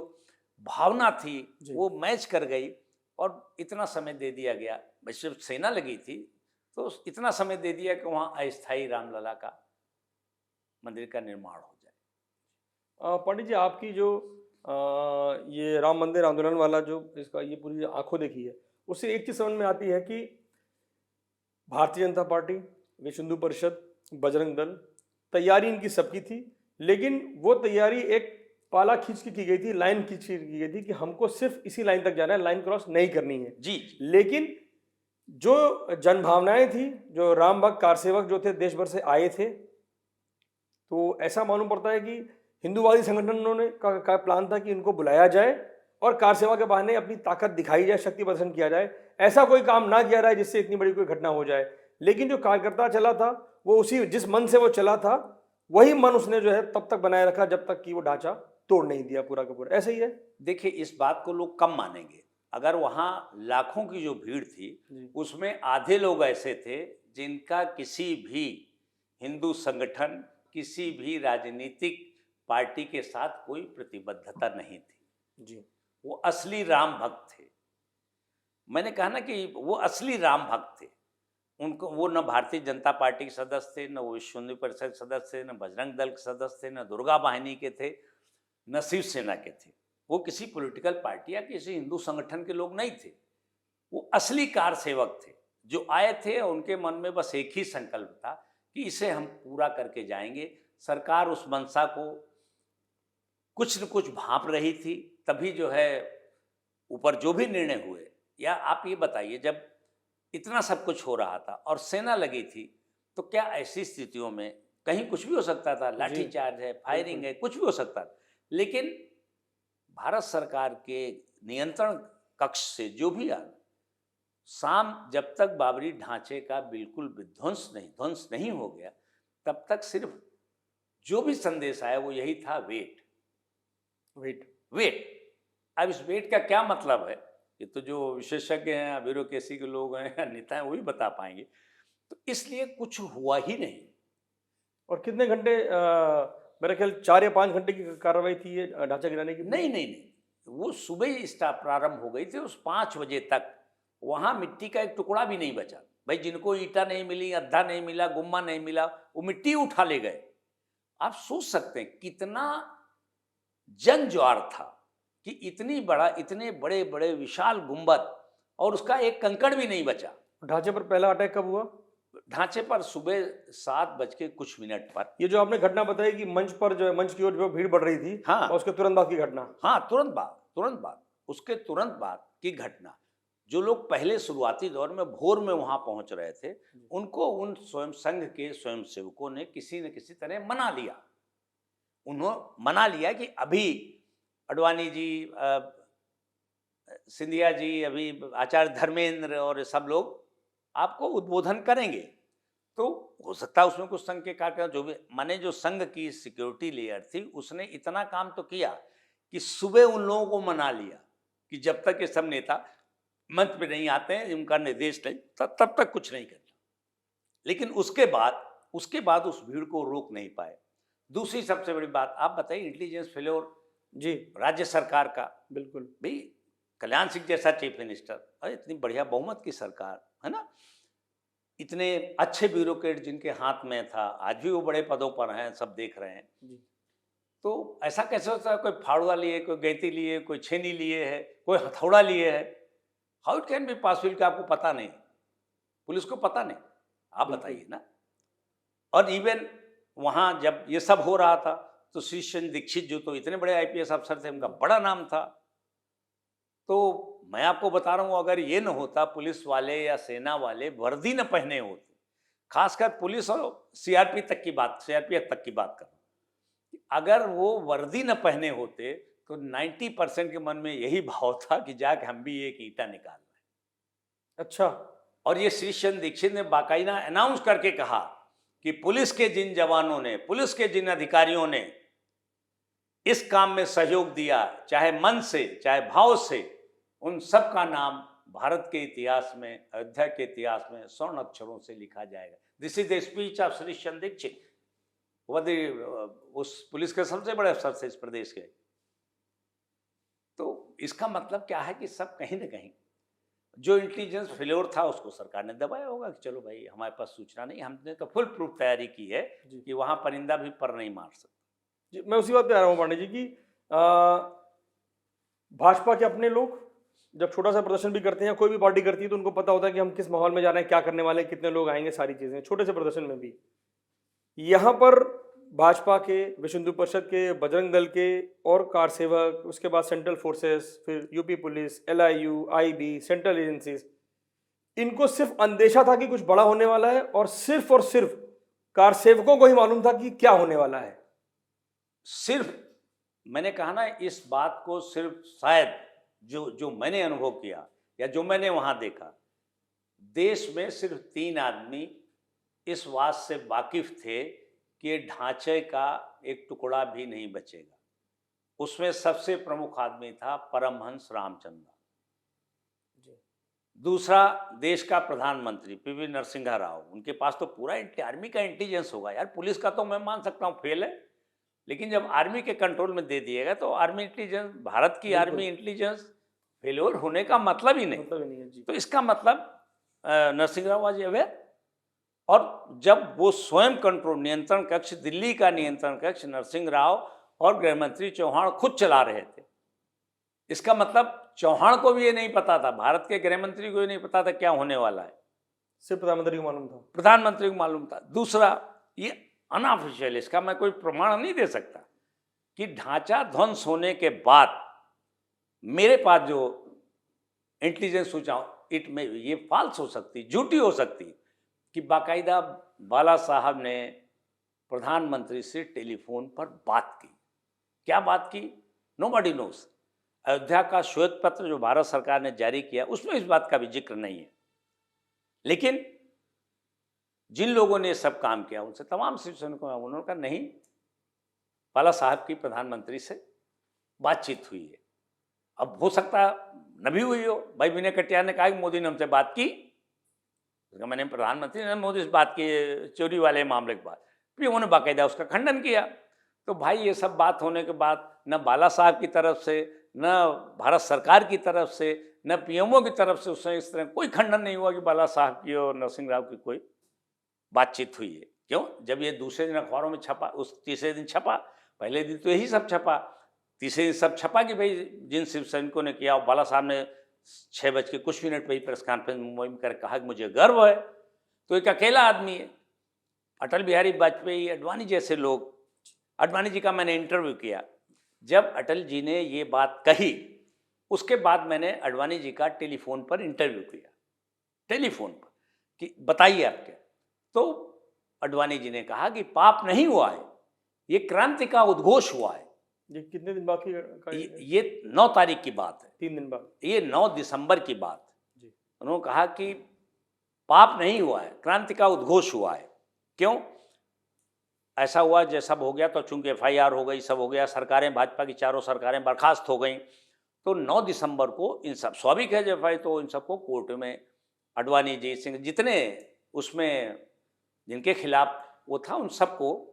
भावना थी वो मैच कर गई, और इतना समय दे दिया गया। वैसे सेना लगी थी तो इतना समय दे दिया कि वहाँ अस्थायी रामलला का मंदिर का निर्माण हो जाए। पंडित जी, आपकी जो ये राम मंदिर आंदोलन वाला जो इसका ये पूरी आंखों देखी है, उससे एक चीज़ समझ में आती है कि भारतीय जनता पार्टी, विश्व हिंदू परिषद, बजरंग दल, तैयारी इनकी सबकी थी, लेकिन वो तैयारी एक पाला खींच के की गई थी, लाइन खींच के की गई थी कि हमको सिर्फ इसी लाइन तक जाना है, लाइन क्रॉस नहीं करनी है जी। लेकिन जो जनभावनाएं थी, जो राम भक्त कारसेवक जो थे देश भर से आए थे, तो ऐसा मालूम पड़ता है कि हिंदूवादी संगठनों ने का प्लान था कि इनको बुलाया जाए और कार सेवा के बहाने अपनी ताकत दिखाई जाए, शक्ति प्रदर्शन किया जाए। ऐसा कोई काम ना किया जाए जिससे इतनी बड़ी कोई घटना हो जाए। लेकिन जो कार्यकर्ता चला था वो उसी जिस मन से वो चला था वही मन उसने जो है तब तक बनाए रखा जब तक कि वो ढांचा तोड़ नहीं दिया पूरा का पूरा। ऐसा ही है। देखिए, इस बात को लोग कम मानेंगे। अगर वहाँ लाखों की जो भीड़ थी उसमें आधे लोग ऐसे थे जिनका किसी भी हिंदू संगठन, किसी भी राजनीतिक पार्टी के साथ कोई प्रतिबद्धता नहीं थी जी। वो असली राम भक्त थे। मैंने कहा ना कि वो असली राम भक्त थे। उनको, वो न भारतीय जनता पार्टी के सदस्य थे, न वो विश्व हिंदू परिषद के सदस्य थे, न बजरंग दल के सदस्य थे, न दुर्गा वाहिनी के थे, न शिवसेना के थे। वो किसी पॉलिटिकल पार्टी या किसी हिंदू संगठन के लोग नहीं थे। वो असली कार सेवक थे जो आए थे और उनके मन में बस एक ही संकल्प था कि इसे हम पूरा करके जाएंगे। सरकार उस मंशा को कुछ न कुछ भांप रही थी, तभी जो है ऊपर जो भी निर्णय हुए। या आप ये बताइए, जब इतना सब कुछ हो रहा था और सेना लगी थी, तो क्या ऐसी स्थितियों में कहीं कुछ भी हो सकता था, लाठीचार्ज है, फायरिंग है, कुछ भी हो सकता था। लेकिन भारत सरकार के नियंत्रण कक्ष से जो भी आ, शाम जब तक बाबरी ढांचे का बिल्कुल ध्वंस नहीं हो गया, तब तक सिर्फ जो भी संदेश आया वो यही था, वेट वेट वेट। अब इस वेट का क्या मतलब है, ये तो जो विशेषज्ञ हैं, ब्यूरोक्रेसी के लोग हैं या नेता हैं, वही बता पाएंगे। तो इसलिए कुछ हुआ ही नहीं। और कितने घंटे, मेरा ख्याल 4 या 5 घंटे की कार्रवाई थी ये ढांचा गिराने की? नहीं, वो सुबह ही स्टार्ट प्रारंभ हो गई थी। उस 5 बजे तक वहां मिट्टी का एक टुकड़ा भी नहीं बचा। भाई जिनको ईटा नहीं मिली, अद्धा नहीं मिला, गुम्मा नहीं मिला, वो मिट्टी उठा ले गए। आप सोच सकते हैं कितना जन ज्वार था कि इतने बड़े बड़े विशाल गुंबद और उसका एक कंकड़ भी नहीं बचा। ढांचे पर पहला अटैक कब हुआ? ढांचे पर सुबह 7:00 पर। ये जो आपने घटना बताई कि मंच पर जो है, मंच की ओर जो भीड़ बढ़ रही थी, हाँ, और उसके तुरंत बाद की घटना? हाँ, तुरंत बाद उसके तुरंत बाद की घटना। जो लोग पहले शुरुआती दौर में भोर में वहां पहुंच रहे थे, उनको उन स्वयं संघ के स्वयंसेवकों ने किसी न किसी तरह मना लिया। उन्होंने मना लिया कि अभी अडवाणी जी, सिंधिया जी, अभी आचार्य धर्मेंद्र और सब लोग आपको उद्बोधन करेंगे। तो हो सकता है उसमें कुछ संघ के कार्यक्रम, जो भी माने, जो संघ की सिक्योरिटी लेयर थी उसने इतना काम तो किया कि सुबह उन लोगों को मना लिया कि जब तक ये सब नेता मंच पे नहीं आते हैं, उनका निर्देश नहीं, तब तक कुछ नहीं करना। लेकिन उसके बाद उस भीड़ को रोक नहीं पाए। दूसरी सबसे बड़ी बात, आप बताइए, इंटेलिजेंस फेल्योर जी राज्य सरकार का। बिल्कुल भाई कल्याण सिंह जैसा चीफ मिनिस्टर, अरे इतनी बढ़िया बहुमत की सरकार है ना, इतने अच्छे ब्यूरोक्रेट जिनके हाथ में था, आज भी वो बड़े पदों पर हैं, सब देख रहे हैं जी। तो ऐसा कैसे होता है, कोई फाड़ुआ लिए, कोई गैती लिए, कोई छेनी लिए है, कोई हथौड़ा लिए है? How it can be possible कि आपको पता नहीं, पुलिस को पता नहीं? आप बताइए ना। और इवन वहाँ जब ये सब हो रहा था तो श्रीशंकर दीक्षित जो तो इतने बड़े आईपीएस अफसर थे, उनका बड़ा नाम था। तो मैं आपको बता रहा हूँ, अगर ये न होता, पुलिस वाले या सेना वाले वर्दी न पहने होते, खासकर पुलिस और सीआरपीएफ तक की बात कर रहा हूँ, अगर वो वर्दी न पहने होते तो 90% के मन में यही भाव था कि जाके हम भी एक ईंटा निकाल लें। अच्छा। और ये श्रीशंकर दीक्षित ने बाकायदा अनाउंस करके कहा कि पुलिस के जिन जवानों ने, पुलिस के जिन अधिकारियों ने इस काम में सहयोग दिया, चाहे मन से चाहे भाव से, उन सब का नाम भारत के इतिहास में, अयोध्या के इतिहास में स्वर्ण अक्षरों से लिखा जाएगा। This is the speech of Shrishankar Dixit, उस पुलिस के सबसे बड़े अफसर थे इस प्रदेश के। तो इसका मतलब क्या है कि सब कहीं ना कहीं जो इंटेलिजेंस फेल्योर था उसको सरकार ने दबाया होगा कि चलो भाई हमारे पास सूचना नहीं, हमने तो फुल प्रूफ तैयारी की है कि वहां परिंदा भी पर नहीं मार सकता। जी, मैं उसी बात पे आ रहा हूँ पांडे जी की, भाजपा के अपने लोग जब छोटा सा प्रदर्शन भी करते हैं, कोई भी पार्टी करती है, तो उनको पता होता है कि हम किस माहौल में जा रहे हैं, क्या करने वाले हैं, कितने लोग आएंगे, सारी चीजें छोटे से प्रदर्शन में भी। यहाँ पर भाजपा के, विश्व हिंदू परिषद के, बजरंग दल के और कार सेवक, उसके बाद सेंट्रल फोर्सेस, फिर UP police, LIU, IB, central agencies, इनको सिर्फ अंदेशा था कि कुछ बड़ा होने वाला है, और सिर्फ कार सेवकों को ही मालूम था कि क्या होने वाला है। सिर्फ मैंने कहा ना, इस बात को सिर्फ शायद जो मैंने अनुभव किया या जो मैंने वहां देखा, देश में सिर्फ 3 आदमी इस बात से वाकिफ थे कि ढांचे का एक टुकड़ा भी नहीं बचेगा। उसमें सबसे प्रमुख आदमी था परमहंस रामचंद्र, दूसरा देश का प्रधानमंत्री PV नरसिम्हा राव। उनके पास तो पूरा आर्मी का इंटेलिजेंस होगा यार, पुलिस का तो मैं मान सकता हूँ फेल है, लेकिन जब आर्मी के कंट्रोल में दे दिएगा तो आर्मी इंटेलिजेंस, भारत की आर्मी इंटेलिजेंस फेल्योर होने का मतलब ही नहीं है जी। तो इसका मतलब नरसिम्हा राव वाज अवेयर, और जब वो स्वयं कंट्रोल नियंत्रण कक्ष, दिल्ली का नियंत्रण कक्ष नरसिम्हा राव और गृह मंत्री चौहान खुद चला रहे थे, इसका मतलब चौहान को भी ये नहीं पता था, भारत के गृह मंत्री को ये नहीं पता था क्या होने वाला है, सिर्फ प्रधानमंत्री को मालूम था। प्रधानमंत्री को मालूम था। दूसरा, ये अनऑफिशियल, इसका मैं कोई प्रमाण नहीं दे सकता कि ढांचा ध्वंस होने के बाद मेरे पास जो इंटेलिजेंस सूचना, इट में ये फाल्स हो सकती, झूठी हो सकती, कि बाकायदा बाला साहब ने प्रधानमंत्री से टेलीफोन पर बात की। क्या बात की? Nobody nose. अयोध्या का श्वेत पत्र जो भारत सरकार ने जारी किया, उसमें इस बात का भी जिक्र नहीं है। लेकिन जिन लोगों ने सब काम किया उनसे तमाम शिवसैनिकों को उन्होंने कहा नहीं, बाला साहब की प्रधानमंत्री से बातचीत हुई है। अब हो सकता न भी हुई हो। भाई विनय कटियार ने कहा कि मोदी ने हमसे बात की, मैंने प्रधानमंत्री ने मोदी से बात की चोरी वाले मामले के बाद, फिर उन्होंने बाकायदा उसका खंडन किया। तो भाई ये सब बात होने के बाद न बाला साहब की तरफ से, न भारत सरकार की तरफ से, न पीएमओ की तरफ से उसमें इस तरह कोई खंडन नहीं हुआ कि बाला साहब की और नरसिंह राव की कोई बातचीत हुई है। क्यों? जब ये दूसरे दिन अखबारों में छपा, उस तीसरे दिन छपा, पहले दिन तो यही सब छपा, तीसरे दिन सब छपा कि भाई जिन शिव सैनिकों ने किया, बाला साहब ने 6:00 पर ही प्रेस कॉन्फ्रेंस मुंबई में कर कहा कि मुझे गर्व है। तो एक अकेला आदमी है। अटल बिहारी वाजपेयी, अडवाणी जैसे लोग, अडवाणी जी का मैंने इंटरव्यू किया। जब अटल जी ने ये बात कही, उसके बाद मैंने अडवाणी जी का टेलीफोन पर इंटरव्यू किया, टेलीफोन पर, कि बताइए आप क्या। तो अडवाणी जी ने कहा कि पाप नहीं हुआ है, ये क्रांति का उद्घोष हुआ है। ये कितने दिन बाकी? ये 9 तारीख की बात है, 3 दिन बाद, ये 9 दिसंबर की बात जी। उन्होंने कहा कि पाप नहीं हुआ है, क्रांति का उद्घोष हुआ है। क्यों? ऐसा हुआ जैसा हो गया, तो चूंकि FIR हो गई, सब हो गया, सरकारें, भाजपा की चारों सरकारें बर्खास्त हो गई, तो 9 दिसंबर को इन सब, स्वाभाविक है जब भाई, तो इन सबको कोर्ट में अडवाणी जी, सिंह, जितने उसमें जिनके खिलाफ वो था, उन सबको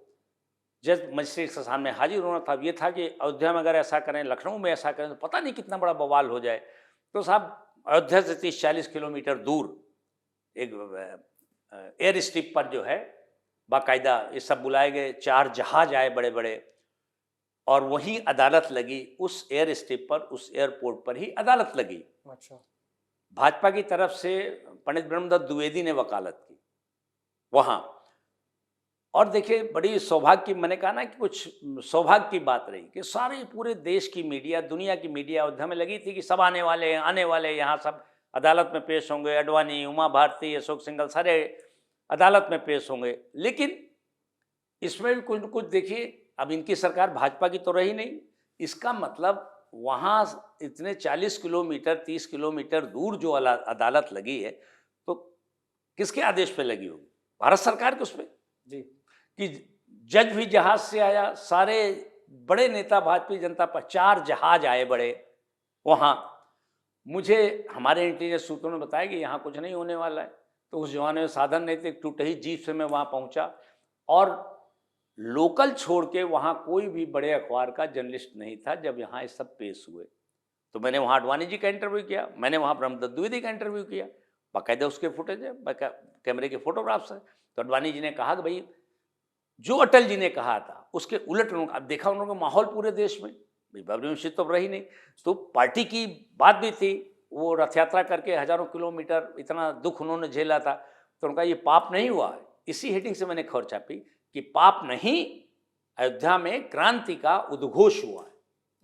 जज मजिस्ट्रेट के सामने हाजिर होना था। ये था कि अयोध्या में अगर ऐसा करें, लखनऊ में ऐसा करें, तो पता नहीं कितना बड़ा बवाल हो जाए। तो साहब अयोध्या से 30-40 किलोमीटर दूर एक एयर स्ट्रिप पर जो है बाकायदा ये सब बुलाए गए, 4 जहाज आए बड़े बड़े, और वहीं अदालत लगी, उस एयर स्ट्रिप पर, उस एयरपोर्ट पर ही अदालत लगी। अच्छा। भाजपा की तरफ से पंडित ब्रह्मदत्त द्विवेदी ने वकालत की वहाँ। और देखिए बड़ी सौभाग्य की, मैंने कहा ना कि कुछ सौभाग्य की बात रही कि सारे पूरे देश की मीडिया, दुनिया की मीडिया अयोध्या में लगी थी कि सब आने वाले यहाँ सब अदालत में पेश होंगे, अडवाणी, उमा भारती, अशोक सिंघल, सारे अदालत में पेश होंगे। लेकिन इसमें भी कुछ न कुछ देखिए, अब इनकी सरकार भाजपा की तो रही नहीं, इसका मतलब वहाँ इतने 40 किलोमीटर 30 किलोमीटर दूर जो अदालत लगी है, तो किसके आदेश पे लगी होगी? भारत सरकार के उस पर जी, कि जज भी जहाज से आया, सारे बड़े नेता भारतीय जनता पर, 4 जहाज आए बड़े वहाँ। मुझे हमारे इंटेलिजेंस सूत्रों ने बताया कि यहाँ कुछ नहीं होने वाला है। तो उस जमाने में साधन नहीं थे, टूटी जीप से मैं वहाँ पहुँचा, और लोकल छोड़ के वहाँ कोई भी बड़े अखबार का जर्नलिस्ट नहीं था जब यहाँ ये सब पेश हुए। तो मैंने वहाँ अडवाणी जी का इंटरव्यू किया, मैंने वहाँ ब्रह्मदत्त द्विवेदी का इंटरव्यू किया, बाकायदा उसके फुटेज है, कैमरे के फोटोग्राफ्स हैं। तो अडवाणी जी ने कहा कि भाई जो अटल जी ने कहा था उसके उलट उन्होंने, अब देखा उन्होंने माहौल पूरे देश में, बाबरी मस्जिद तो रही नहीं, तो पार्टी की बात भी थी, वो रथ यात्रा करके हजारों किलोमीटर इतना दुख उन्होंने झेला था। तो उनका ये पाप नहीं हुआ है। इसी हेडिंग से मैंने खबर छापी कि पाप नहीं, अयोध्या में क्रांति का उद्घोष हुआ है।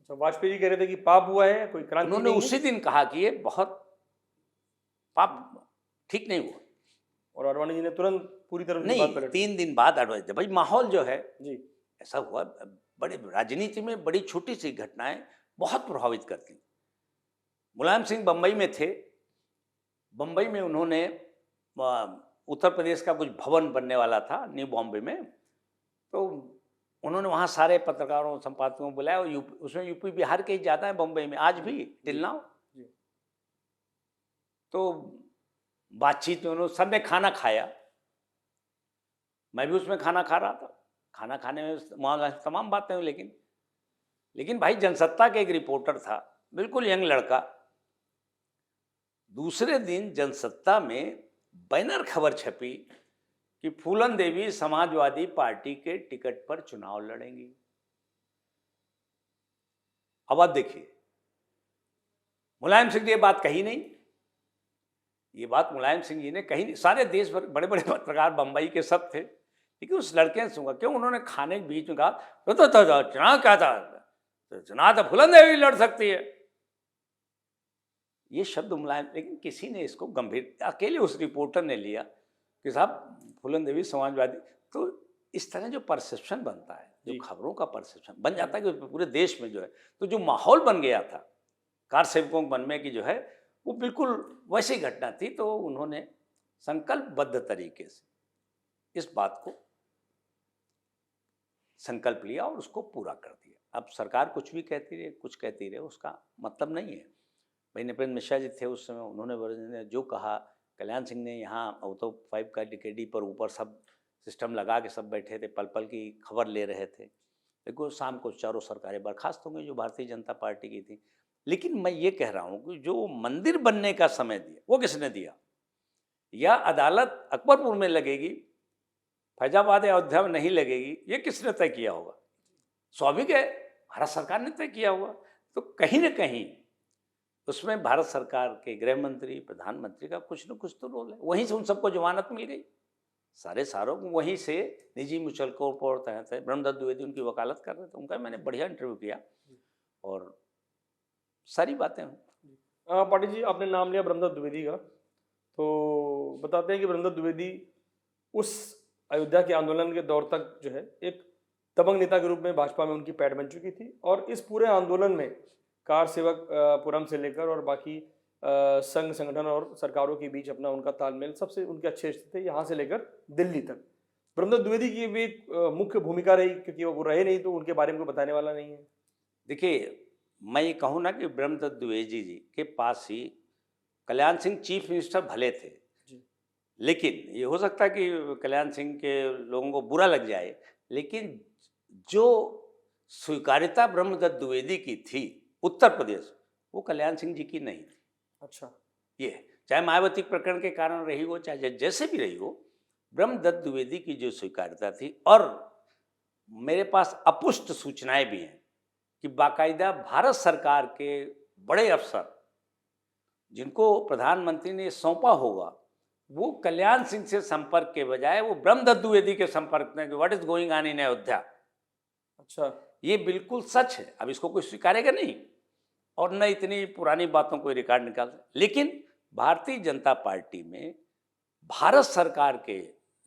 तो वाजपेयी जी कह रहे थे कि पाप हुआ है, कोई क्रांति उन्होंने नहीं उसी दिन कहा कि ये बहुत पाप, ठीक नहीं हुआ। और अडवाणी जी ने तुरंत पूरी तरह से नहीं, बात पलट दी। 3 दिन बाद अडवाणी, भाई माहौल जो है जी, ऐसा हुआ, बड़े राजनीति में बड़ी छोटी सी घटनाएं बहुत प्रभावित करती हैं। मुलायम सिंह बम्बई में थे, बम्बई में उन्होंने उत्तर प्रदेश का कुछ भवन बनने वाला था न्यू बॉम्बे में, तो उन्होंने वहाँ सारे पत्रकारों, संपादकों को बुलाया, और उसमें यूपी बिहार के ही ज़्यादा है बम्बई में आज भी, टिल नाउ। तो बातचीत में उन्होंने, सब ने खाना खाया, मैं भी उसमें खाना खा रहा था। खाना खाने में वहाँ तमाम बातें हुई, लेकिन भाई जनसत्ता के एक रिपोर्टर था, बिल्कुल यंग लड़का, दूसरे दिन जनसत्ता में बैनर खबर छपी कि फूलन देवी समाजवादी पार्टी के टिकट पर चुनाव लड़ेंगी। अब आप देखिए, मुलायम सिंह ने ये बात कही नहीं, ये बात मुलायम सिंह जी ने कही नहीं, सारे देश भर बड़े बड़े पत्रकार बंबई के सब थे, लेकिन उस लड़के ने सुना। क्यों? उन्होंने खाने के बीच में कहा तो चुनाव क्या था, तो चुनाव तो फूलन देवी लड़ सकती है, ये शब्द मुलायम, लेकिन किसी ने इसको गंभीर, अकेले उस रिपोर्टर ने लिया कि साहब फूलन देवी समाजवादी। तो इस तरह जो परसेप्शन बनता है, जो खबरों का परसेप्शन बन जाता है कि पूरे देश में जो है, तो जो माहौल बन गया था कार सेवकों के मन में कि जो है वो बिल्कुल वैसी घटना थी, तो उन्होंने संकल्पबद्ध तरीके से इस बात को संकल्प लिया और उसको पूरा कर दिया। अब सरकार कुछ भी कहती रहे, कुछ कहती रहे, उसका मतलब नहीं है। भाई नृपेंद्र मिश्रा जी थे उस समय, उन्होंने जो कहा, कल्याण सिंह ने यहाँ तो 5 का डिकेडी पर ऊपर सब सिस्टम लगा के सब बैठे थे, पल पल की खबर ले रहे थे। देखो शाम को चारों सरकारें बर्खास्त हो गई जो भारतीय जनता पार्टी की थी। लेकिन मैं ये कह रहा हूँ कि जो मंदिर बनने का समय दिया वो किसने दिया? या अदालत अकबरपुर में लगेगी, फैजाबाद या अयोध्या में नहीं लगेगी, ये किसने तय किया होगा? स्वाभाविक है भारत सरकार ने तय किया होगा। तो कहीं ना कहीं उसमें भारत सरकार के गृह मंत्री, प्रधानमंत्री का कुछ न कुछ तो रोल है। वहीं से उन सबको जमानत मिल गई, सारों को वहीं से निजी म्यूचुअल कोर्पोरेट थे। ब्रह्मदत्त द्विवेदी उनकी वकालत कर रहे थे, उनका मैंने बढ़िया इंटरव्यू किया और सारी बातें हुई। पाटिल जी, आपने नाम लिया ब्रह्मदत्त द्विवेदी का, तो बताते हैं कि ब्रह्मदत्त द्विवेदी उस अयोध्या के आंदोलन के दौर तक जो है एक दबंग नेता के रूप में भाजपा में उनकी पैठ बन चुकी थी, और इस पूरे आंदोलन में कार सेवक पुरम से लेकर और बाकी संघ संगठन और सरकारों के बीच अपना उनका तालमेल सबसे उनके अच्छे थे, यहाँ से लेकर दिल्ली तक। ब्रह्मदत्त द्विवेदी की भी एक मुख्य भूमिका रही, क्योंकि वो रहे नहीं तो उनके बारे में कोई बताने वाला नहीं है। देखिए, मैं ये कहूँ ना कि ब्रह्मदत्त द्विवेदी जी के पास ही कल्याण सिंह चीफ मिनिस्टर भले थे जी, लेकिन ये हो सकता है कि कल्याण सिंह के लोगों को बुरा लग जाए, लेकिन जो स्वीकार्यता ब्रह्मदत्त द्विवेदी की थी उत्तर प्रदेश, वो कल्याण सिंह जी की नहीं थी। अच्छा, ये चाहे मायावती प्रकरण के कारण रही हो, चाहे जैसे भी रही हो, ब्रह्मदत्त द्विवेदी की जो स्वीकार्यता थी, और मेरे पास अपुष्ट सूचनाएं भी हैं कि बाकायदा भारत सरकार के बड़े अफसर जिनको प्रधानमंत्री ने सौंपा होगा, वो कल्याण सिंह से संपर्क के बजाय वो ब्रह्मदत्त द्विवेदी के संपर्क में, what is going on in Ayodhya. अच्छा, ये बिल्कुल सच है। अब इसको कोई स्वीकारेगा नहीं और न इतनी पुरानी बातों को रिकॉर्ड निकाल। लेकिन भारतीय जनता पार्टी में भारत सरकार के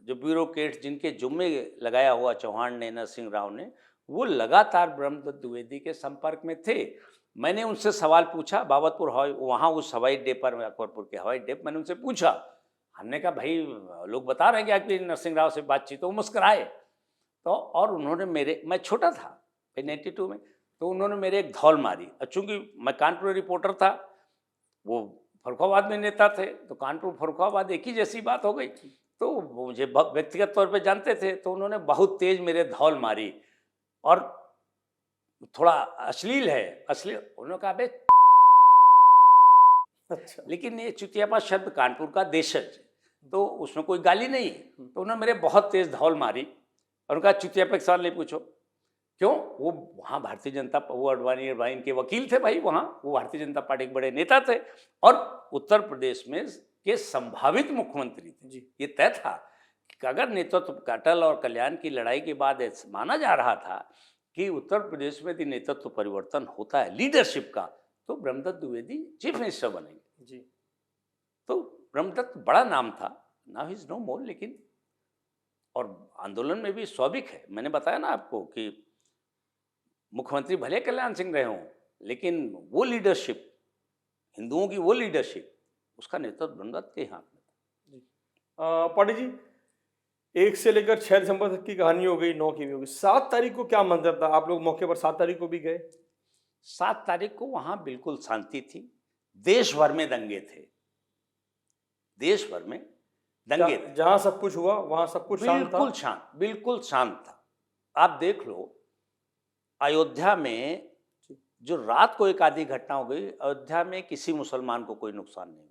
जो ब्यूरोक्रेट जिनके जुम्मे लगाया हुआ चौहान ने, नरसिंह राव ने, वो लगातार ब्रह्मदत्त द्विवेदी के संपर्क में थे। मैंने उनसे सवाल पूछा, बाबतपुर हवाई, वहाँ उस हवाई अड्डे पर, अकबरपुर के हवाई अड्डे, मैंने उनसे पूछा, हमने कहा भाई लोग बता रहे हैं कि आपकी नरसिंह राव से बातचीत, तो वो मुस्कराए। तो और उन्होंने मैं छोटा था 92 में, तो उन्होंने मेरे एक धौल मारी। चूँकि मैं कानपुर रिपोर्टर था, वो फर्रुखाबाद में नेता थे, तो कानपुर फर्रुखाबाद एक ही जैसी बात हो गई। तो वो मुझे व्यक्तिगत तौर पे जानते थे, तो उन्होंने बहुत तेज मेरे धौल मारी और थोड़ा अश्लील है, उन्होंने कहा बे। अच्छा, लेकिन ये चुतियापा शब्द कानपुर का देशज, तो उसमें कोई गाली नहीं है। तो उन्होंने मेरे बहुत तेज धौल मारी और उनका चुतियापा के सवाल नहीं पूछो। क्यों? वो वहाँ भारतीय जनता, वो अडवाणी के वकील थे भाई, वहाँ वो भारतीय जनता पार्टी के बड़े नेता थे और उत्तर प्रदेश में के संभावित मुख्यमंत्री थे जी। ये तय था कि अगर नेतृत्व अटल और कल्याण की लड़ाई के बाद माना जा रहा था कि उत्तर प्रदेश में यदि नेतृत्व परिवर्तन होता है लीडरशिप का, तो ब्रह्मदत्त द्विवेदी चीफ मिनिस्टर बनेंगे जी। तो ब्रह्मदत्त बड़ा नाम था, नाउ ही इज नो मोर। लेकिन और आंदोलन में भी स्वाभाविक है, मैंने बताया ना आपको कि मुख्यमंत्री भले कल्याण सिंह रहे हों, लेकिन वो लीडरशिप, हिंदुओं की वो लीडरशिप, उसका नेतृत्व ब्रह्मदत्त के हाथ में था। पाटिल जी, 1 से लेकर 6 दिसंबर तक की कहानी हो गई, 9 की भी हो गई। 7 तारीख को क्या मंजर था? आप लोग मौके पर 7 तारीख को भी गए? 7 तारीख को वहाँ बिल्कुल शांति थी, देश भर में दंगे थे, देश भर में दंगे थे। जहाँ सब कुछ हुआ वहाँ सब कुछ शांत था? बिल्कुल शांत, बिल्कुल शांत था। आप देख लो, अयोध्या में जो रात को एक आधी घटना हो गई, अयोध्या में किसी मुसलमान को कोई नुकसान नहीं हुआ।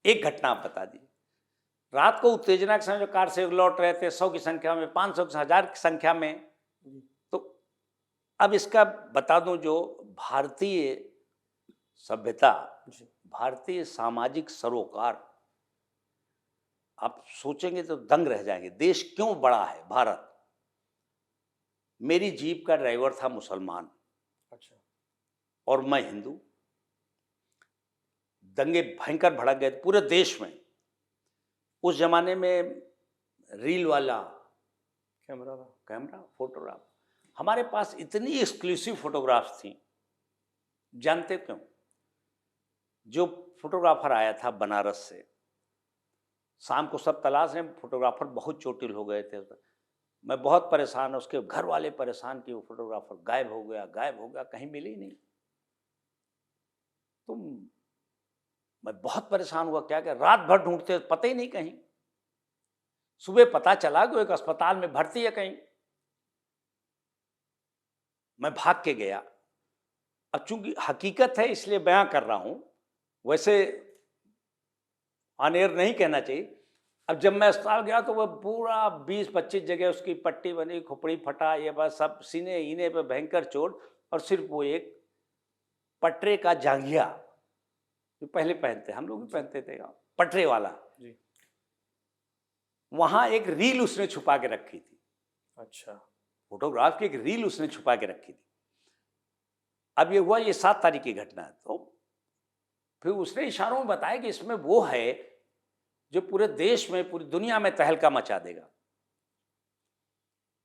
एक घटना आप बता दी, रात को उत्तेजना के समय जो कार से लौट रहे थे 100 की संख्या में, 500 1000 की संख्या में। तो अब इसका बता दूं, जो भारतीय सभ्यता, भारतीय सामाजिक सरोकार, आप सोचेंगे तो दंग रह जाएंगे। देश क्यों बड़ा है भारत। मेरी जीप का ड्राइवर था मुसलमान, अच्छा, और मैं हिंदू। दंगे भयंकर भड़क गए पूरे देश में। उस जमाने में रील वाला कैमरा फोटोग्राफ, हमारे पास इतनी एक्सक्लूसिव फोटोग्राफ्स थी, जानते क्यों? जो फोटोग्राफर आया था बनारस से, शाम को सब तलाश रहे, फोटोग्राफर बहुत चोटिल हो गए थे। मैं बहुत परेशान, उसके घर वाले परेशान कि वो फोटोग्राफर गायब हो गया, कहीं मिल ही नहीं। तो मैं बहुत परेशान हुआ, क्या रात भर ढूंढते, पता ही नहीं कहीं। सुबह पता चला कि एक अस्पताल में भर्ती है कहीं। मैं भाग के गया। अब चूंकि हकीकत है इसलिए बयां कर रहा हूं, वैसे ऑन एयर नहीं कहना चाहिए। अब जब मैं अस्पताल गया तो वह पूरा 20-25 जगह उसकी पट्टी बनी, खोपड़ी फटा, ये बस सब सीने ईने पे भयंकर चोट, और सिर्फ वो एक पटरे का जांघिया जो पहले पहनते, हम लोग भी पहनते थे, पटरे वाला जी। वहां एक रील उसने छुपा के रखी थी। अच्छा, फोटोग्राफ की एक रील उसने छुपा के रखी थी। अब ये हुआ, ये 7 तारीख की घटना है। तो फिर उसने इशारों में बताया कि इसमें वो है जो पूरे देश में, पूरी दुनिया में तहलका मचा देगा।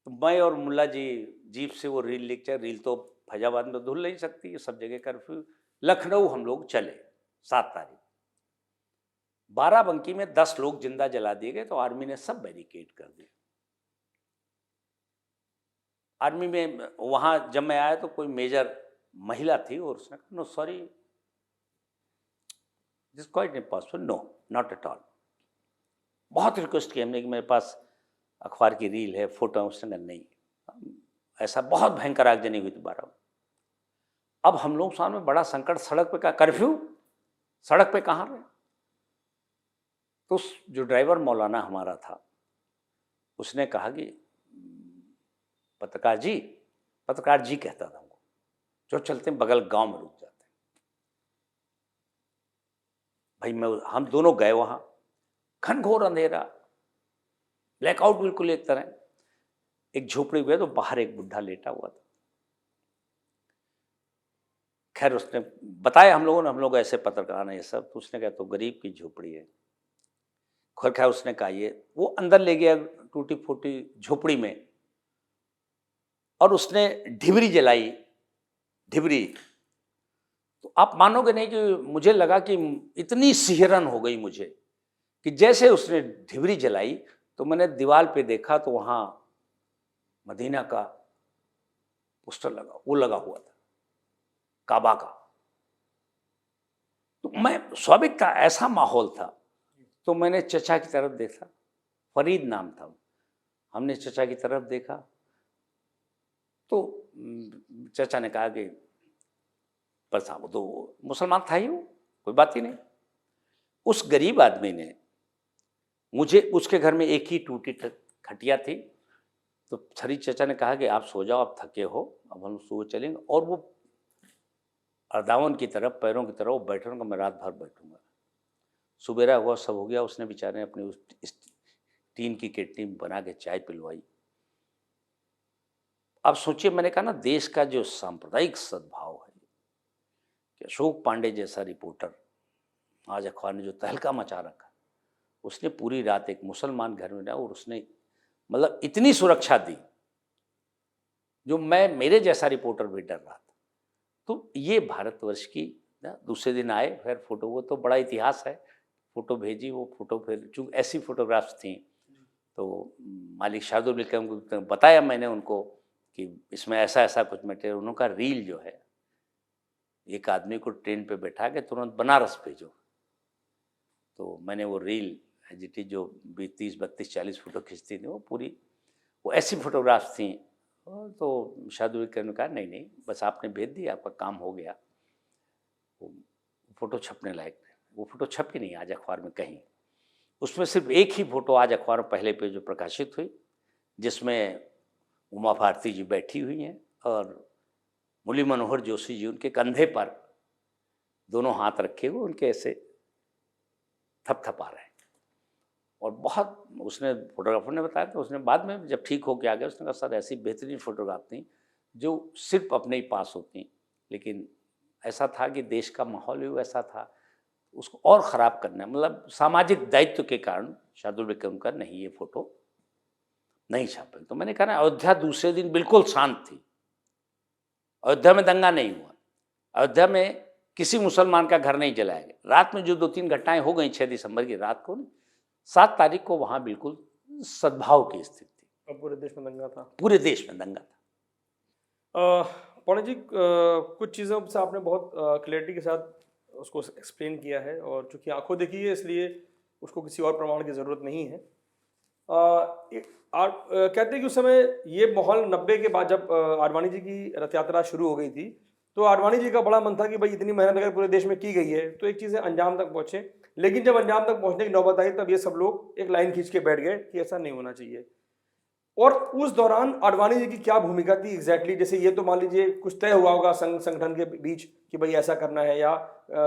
तो मैं और मुल्ला जी जीप से वो रील लेके, रील तो फैजाबाद में धुल नहीं सकती, सब जगह कर्फ्यू। लखनऊ हम लोग चले 7 तारीख। बाराबंकी में 10 लोग जिंदा जला दिए गए, तो आर्मी ने सब बैरिकेड कर दिए। आर्मी में वहां जब मैं आया तो कोई मेजर महिला थी, और उसने कहा no sorry, this quite impossible, no not at all. बहुत रिक्वेस्ट की हमने कि मेरे पास अखबार की रील है, फोटो है। उसने कहा नहीं, ऐसा बहुत भयंकर आगजनी हुई दोबारा। अब हम लोग सामने बड़ा संकट, सड़क पे का कर्फ्यू, सड़क पे कहाँ रहे। तो जो ड्राइवर मौलाना हमारा था, उसने कहा कि पत्रकार जी कहता था हमको, जो चलते हैं बगल गांव में रुक जाते हैं। भाई हम दोनों गए वहां, घनघोर अंधेरा, ब्लैकआउट बिल्कुल एक तरह। एक झोपड़ी हुए तो बाहर एक बुढ़ा लेटा हुआ था। खैर उसने बताया हम लोग ऐसे पत्रकार हैं ये सब। तो उसने कहा तो गरीब की झोपड़ी है। खैर उसने कहा ये, वो अंदर ले गया टूटी फूटी झोपड़ी में, और उसने ढिबरी जलाई, ढिबरी। तो आप मानोगे नहीं कि मुझे लगा कि इतनी सिहरन हो गई मुझे कि जैसे उसने ढिबरी जलाई तो मैंने दीवार पे देखा तो वहां मदीना का पोस्टर लगा हुआ था, काबा का। तो मैं स्वाभाविक था, ऐसा माहौल था। तो मैंने चचा की तरफ देखा, फरीद नाम था। हमने चचा की तरफ देखा तो चचा ने कहा कि पर साहब तो मुसलमान था ही, वो कोई बात ही नहीं। उस गरीब आदमी ने मुझे, उसके घर में एक ही टूटी खटिया थी, तो छरी चचा ने कहा कि आप सो जाओ, आप थके हो, अब हम सुबह चलेंगे। और वो अर्दावन की तरफ, पैरों की तरफ बैठने को, मैं रात भर बैठूंगा। सुबेरा हुआ, सब हो गया। उसने बेचारे अपनी उस टीन की केटली बना के चाय पिलवाई। अब सोचिए, मैंने कहा ना, देश का जो सांप्रदायिक सद्भाव है कि अशोक पांडे जैसा रिपोर्टर आज अखबार ने जो तहलका मचा रखा, उसने पूरी रात एक मुसलमान घर में रहा और उसने मतलब इतनी सुरक्षा दी जो मेरे जैसा रिपोर्टर भी डर रहा था। तो ये भारतवर्ष की, दूसरे दिन आए फिर फोटो, वो तो बड़ा इतिहास है। फोटो भेजी, वो फोटो फिर चूँकि ऐसी फोटोग्राफ्स थी तो मालिक शार्दुल को बताया मैंने उनको कि इसमें ऐसा ऐसा कुछ मटेरियल। उनका रील जो है, एक आदमी को ट्रेन पे बैठा के तुरंत बनारस भेजो। तो मैंने वो रील एजिटी जो 30, 32, 40 फोटो खींचती थी, वो पूरी वो ऐसी फोटोग्राफ्स थी। तो शार्दुल ने कहा नहीं बस आपने भेज दी, आपका काम हो गया। वो फोटो छपने लायक, वो फोटो छपी नहीं आज अखबार में कहीं। उसमें सिर्फ एक ही फोटो आज अखबार में पहले पेज जो प्रकाशित हुई, जिसमें उमा भारती जी बैठी हुई हैं और मुरली मनोहर जोशी जी उनके कंधे पर दोनों हाथ रखे हुए उनके ऐसे थपथपा रहे हैं। और बहुत उसने, फोटोग्राफर ने बताया, तो उसने बाद में जब ठीक होके आ गया, उसने कहा सर ऐसी बेहतरीन फोटोग्राफ थी जो सिर्फ अपने ही पास होती, लेकिन ऐसा था कि देश का माहौल भी वैसा था, उसको और ख़राब करना, मतलब सामाजिक दायित्व के कारण शार्दुल विक्रम का नहीं, ये फोटो नहीं छापे। तो मैंने कहा ना, अयोध्या दूसरे दिन बिल्कुल शांत थी। अयोध्या में दंगा नहीं हुआ, अयोध्या में किसी मुसलमान का घर नहीं जलाया गया। रात में जो 2-3 घटनाएं हो गई 6 दिसंबर की रात को, 7 तारीख को वहाँ बिल्कुल सद्भाव की स्थिति थी, अब पूरे देश में दंगा था। पूरे देश में दंगा था। पौड़े जी, कुछ चीज़ों से आपने बहुत क्लैरिटी के साथ उसको एक्सप्लेन किया है, और चूंकि आंखों देखी है इसलिए उसको किसी और प्रमाण की ज़रूरत नहीं है। कहते हैं कि उस समय ये माहौल 90 के बाद जब आडवाणी जी की रथ यात्रा शुरू हो गई थी, तो आडवाणी जी का बड़ा मन था कि भाई इतनी मेहनत अगर पूरे देश में की गई है तो एक चीज़ें अंजाम तक पहुँचे। लेकिन जब अंजाम तक पहुँचने की नौबत आई तब ये सब लोग एक लाइन खींच के बैठ गए कि ऐसा नहीं होना चाहिए। और उस दौरान आडवाणी जी की क्या भूमिका थी एग्जैक्टली? जैसे ये तो मान लीजिए कुछ तय हुआ होगा संगठन के बीच कि भाई ऐसा करना है या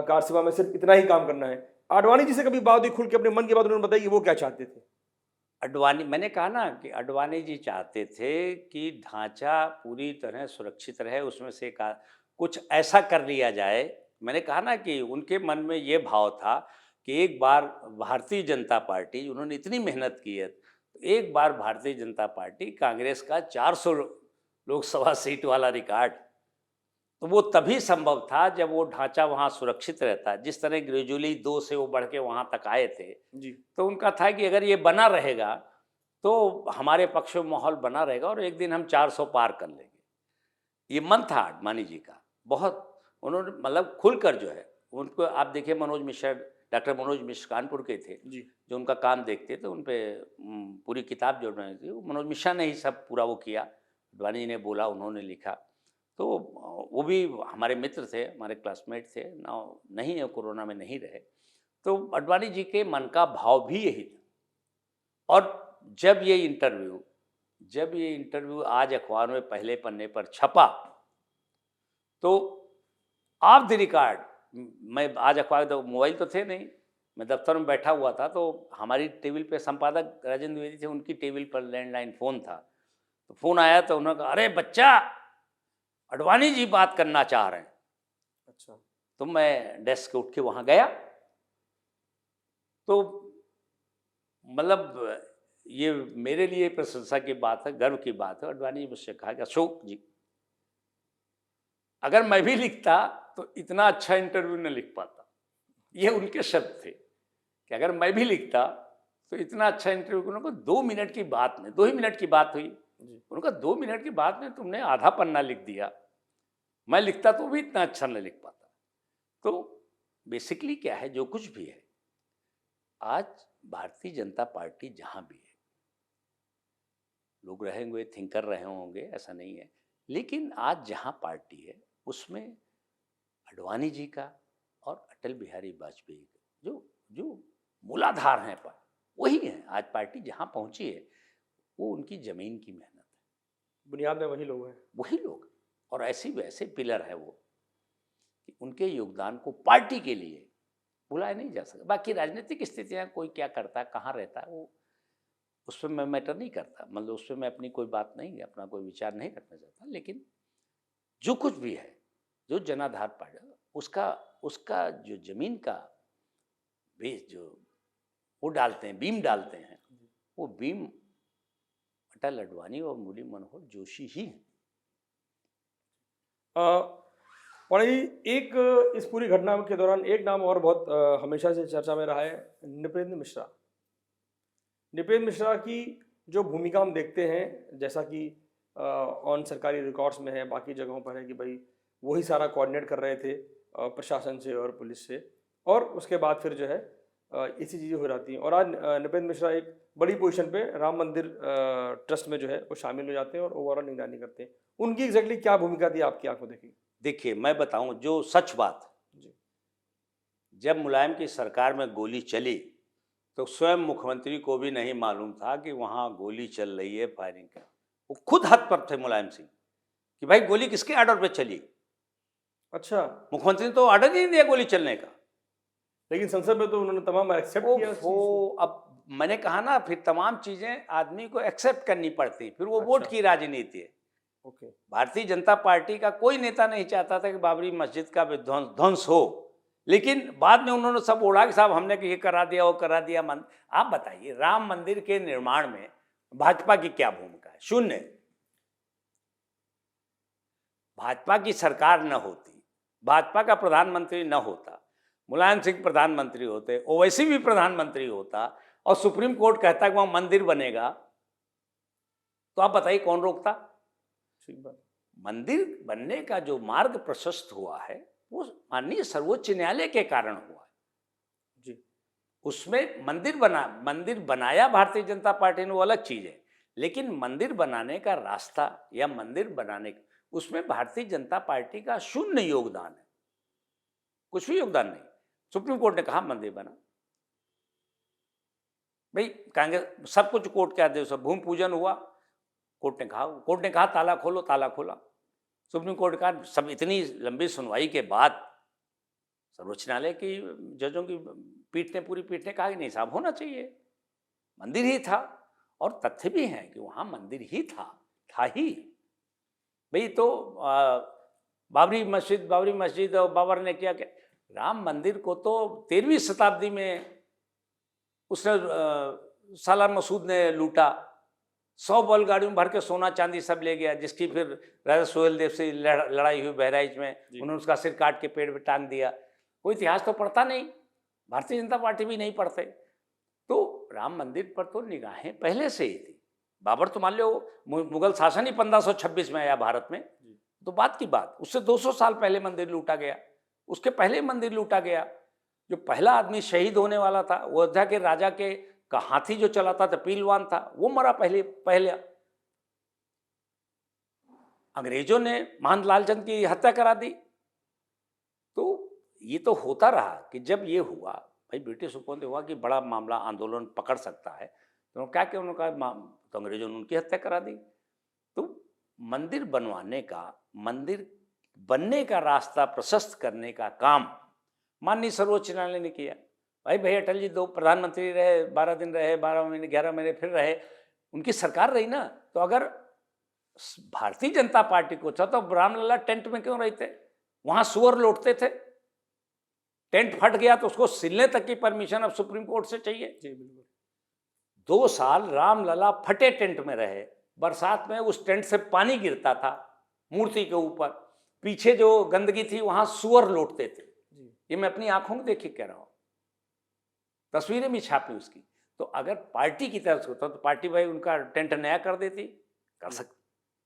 कार सेवा में सिर्फ इतना ही काम करना है। आडवाणी जी से कभी बात हुई खुल के, अपने मन की बात उन्होंने बताई कि वो क्या चाहते थे? अडवाणी, मैंने कहा ना कि अडवाणी जी चाहते थे कि ढांचा पूरी तरह सुरक्षित रहे, उसमें से कुछ ऐसा कर लिया जाए। मैंने कहा ना कि उनके मन में ये भाव था कि एक बार भारतीय जनता पार्टी, उन्होंने इतनी मेहनत की है, तो एक बार भारतीय जनता पार्टी कांग्रेस का 400 लोकसभा सीट वाला रिकॉर्ड, तो वो तभी संभव था जब वो ढांचा वहाँ सुरक्षित रहता। जिस तरह ग्रेजुअली 2 से वो बढ़ के वहाँ तक आए थे जी। तो उनका था कि अगर ये बना रहेगा तो हमारे पक्ष में माहौल बना रहेगा और एक दिन हम 400 पार कर लेंगे। ये मन था आडवाणी जी का बहुत। उन्होंने मतलब खुलकर जो है उनको, आप देखिए मनोज मिश्रा, डॉक्टर मनोज मिश्र कानपुर के थे जी। जो उनका काम देखते थे, उन पर पूरी किताब जो बनाई थी वो मनोज मिश्रा ने ही सब पूरा वो किया। आडवाणी जी ने बोला, उन्होंने लिखा। तो वो भी हमारे मित्र थे, हमारे क्लासमेट थे ना, नहीं है, कोरोना में नहीं रहे। तो आडवाणी जी के मन का भाव भी यही था। और जब ये इंटरव्यू आज अखबार में पहले पन्ने पर छपा तो ऑफ द रिकॉर्ड, मैं आज अखबार, तो मोबाइल तो थे नहीं, मैं दफ्तर में बैठा हुआ था, तो हमारी टेबल पे संपादक राजेंद्र द्विवेदी थे, उनकी टेबल पर लैंडलाइन फ़ोन था। तो फ़ोन आया तो उन्होंने कहा, अरे बच्चा, आडवाणी जी बात करना चाह रहे हैं। अच्छा। तो मैं डेस्क से उठ के वहाँ गया। तो मतलब ये मेरे लिए प्रशंसा की बात है, गर्व की बात है। आडवाणी जी मुझसे कहा कि अशोक जी, अगर मैं भी लिखता तो इतना अच्छा इंटरव्यू न लिख पाता। ये उनके शब्द थे कि अगर मैं भी लिखता तो इतना अच्छा इंटरव्यू। उन्होंने 2 मिनट की बात में, 2 ही मिनट की बात हुई, उन्होंने 2 मिनट की बात में तुमने आधा पन्ना लिख दिया, मैं लिखता तो भी इतना अच्छा न लिख पाता। तो बेसिकली क्या है, जो कुछ भी है, आज भारतीय जनता पार्टी जहाँ भी है, लोग रहेंगे, थिंकर रहे होंगे, ऐसा नहीं है, लेकिन आज जहाँ पार्टी है उसमें आडवाणी जी का और अटल बिहारी वाजपेयी का जो मूलाधार हैं, पर वही है। आज पार्टी जहाँ पहुँची है वो उनकी ज़मीन की मेहनत है, बुनियाद में वही लोग हैं, वही लोग, और ऐसे वैसे पिलर है वो कि उनके योगदान को पार्टी के लिए भुलाया नहीं जा सकता। बाकी राजनीतिक स्थितियाँ कोई क्या करता है, कहाँ रहता है, वो उस पर मैं मैटर नहीं करता, मतलब उस पर मैं अपनी कोई बात नहीं, अपना कोई विचार नहीं रखना चाहता। लेकिन जो कुछ भी है, जो जनाधार पार्टी, उसका जो जमीन का बेस जो वो डालते हैं, बीम डालते हैं, वो बीम अटल आडवाणी और मुरली मनोहर जोशी ही हैं। और एक इस पूरी घटना के दौरान एक नाम और बहुत हमेशा से चर्चा में रहा है, नृपेंद्र मिश्रा। नृपेंद्र मिश्रा की जो भूमिका हम देखते हैं, जैसा कि ऑन सरकारी रिकॉर्ड्स में है, बाकी जगहों पर है कि भाई वही सारा कोऑर्डिनेट कर रहे थे प्रशासन से और पुलिस से, और उसके बाद फिर जो है ऐसी चीज़ें हो जाती हैं। और आज नृपेंद्र मिश्रा एक बड़ी पोजीशन पे राम मंदिर ट्रस्ट में जो है वो शामिल हो जाते हैं और ओवरऑल निगरानी करते हैं। उनकी एग्जैक्टली क्या भूमिका थी आपकी आंखों देखी? देखिए, मैं बताऊं जो सच बात, जब मुलायम की सरकार में गोली चली तो स्वयं मुख्यमंत्री को भी नहीं मालूम था कि वहाँ गोली चल रही है, फायरिंग का। वो खुद हद पर थे मुलायम सिंह कि भाई गोली किसके ऑर्डर पे चली। अच्छा। मुख्यमंत्री ने तो ऑर्डर नहीं दिया गोली चलने का, लेकिन संसद में तो उन्होंने तमाम एक्सेप्ट किया। वो अब मैंने कहा ना, फिर तमाम चीज़ें आदमी को एक्सेप्ट करनी पड़ती, फिर वो वोट की राजनीति है। ओके। भारतीय जनता पार्टी का कोई नेता नहीं चाहता था कि बाबरी मस्जिद का ध्वंस हो, लेकिन बाद में उन्होंने सब ओढ़ा कि साहब हमने ये करा दिया, वो करा दिया। आप बताइए, राम मंदिर के निर्माण में भाजपा की क्या भूमिका है? शून्य। भाजपा की सरकार न होती, भाजपा का प्रधानमंत्री न होता, मुलायम सिंह प्रधानमंत्री होते, ओवैसी भी प्रधानमंत्री होता, और सुप्रीम कोर्ट कहता है कि वहां मंदिर बनेगा, तो आप बताइए कौन रोकता? ठीक बात। मंदिर बनने का जो मार्ग प्रशस्त हुआ है वो माननीय सर्वोच्च न्यायालय के कारण हुआ है जी। उसमें मंदिर बनाया भारतीय जनता पार्टी ने, वो अलग चीज है, लेकिन मंदिर बनाने का रास्ता या मंदिर बनाने उसमें भारतीय जनता पार्टी का शून्य योगदान है, कुछ भी योगदान नहीं। सुप्रीम कोर्ट ने कहा मंदिर बना, भाई कांग्रेस सब कुछ कोर्ट के आदेश, भूमि पूजन हुआ, कोर्ट ने कहा ताला खोलो, ताला खोला। सुप्रीम कोर्ट का सब इतनी लंबी सुनवाई के बाद सर्वोच्च न्यायालय की जजों की पूरी पीठ ने कहा कि नहीं साहब, होना चाहिए, मंदिर ही था। और तथ्य भी है कि वहां मंदिर ही था ही। भाई तो बाबरी मस्जिद और बाबर ने किया क्या? राम मंदिर को तो 13वीं शताब्दी में उसने सालार मसूद ने लूटा, 100 बैलगाड़ियों में भर के सोना चांदी सब ले गया, जिसकी फिर राजा सोहेल देव से लड़ाई हुई बहराइच में, उन्होंने उसका सिर काट के पेड़ पे टांग दिया। कोई इतिहास तो पढ़ता नहीं, भारतीय जनता पार्टी भी नहीं पढ़ते। तो राम मंदिर पर तो निगाहें पहले से ही थी। बाबर तो मान लो मुगल शासन ही 1526 में आया भारत में, तो बात की बात, उससे 200 साल पहले मंदिर लूटा गया, उसके पहले मंदिर लूटा गया। जो पहला आदमी शहीद होने वाला था वो अयोध्या के राजा का हाथी जो चलाता था पीलवान था, वो मरा पहले। अंग्रेजों ने महंत लालचंद की हत्या करा दी। तो ये तो होता रहा कि जब ये हुआ, भाई ब्रिटिश हुकूमत हुआ कि बड़ा मामला आंदोलन पकड़ सकता है, तो क्या क्या उन्होंने कहा, तो अंग्रेजों ने उनकी हत्या करा दी। तो मंदिर बनने का रास्ता प्रशस्त करने का काम माननीय सर्वोच्च न्यायालय ने किया। भाई अटल जी 2 प्रधानमंत्री रहे, 12 दिन रहे, 12 महीने 11 महीने फिर रहे, उनकी सरकार रही ना। तो अगर भारतीय जनता पार्टी को था तो रामलला टेंट में क्यों रहते? वहां सुअर लौटते थे, टेंट फट गया तो उसको सिलने तक की परमिशन अब सुप्रीम कोर्ट से चाहिए। जी बिल्कुल। 2 साल रामलला फटे टेंट में रहे, बरसात में उस टेंट से पानी गिरता था मूर्ति के ऊपर, पीछे जो गंदगी थी वहां सुअर लौटते थे। ये मैं अपनी आंखों में देख के कह रहा हूं, तस्वीरें भी छापी उसकी। तो अगर पार्टी की तरफ से होता तो पार्टी भाई उनका टेंट नया कर देती,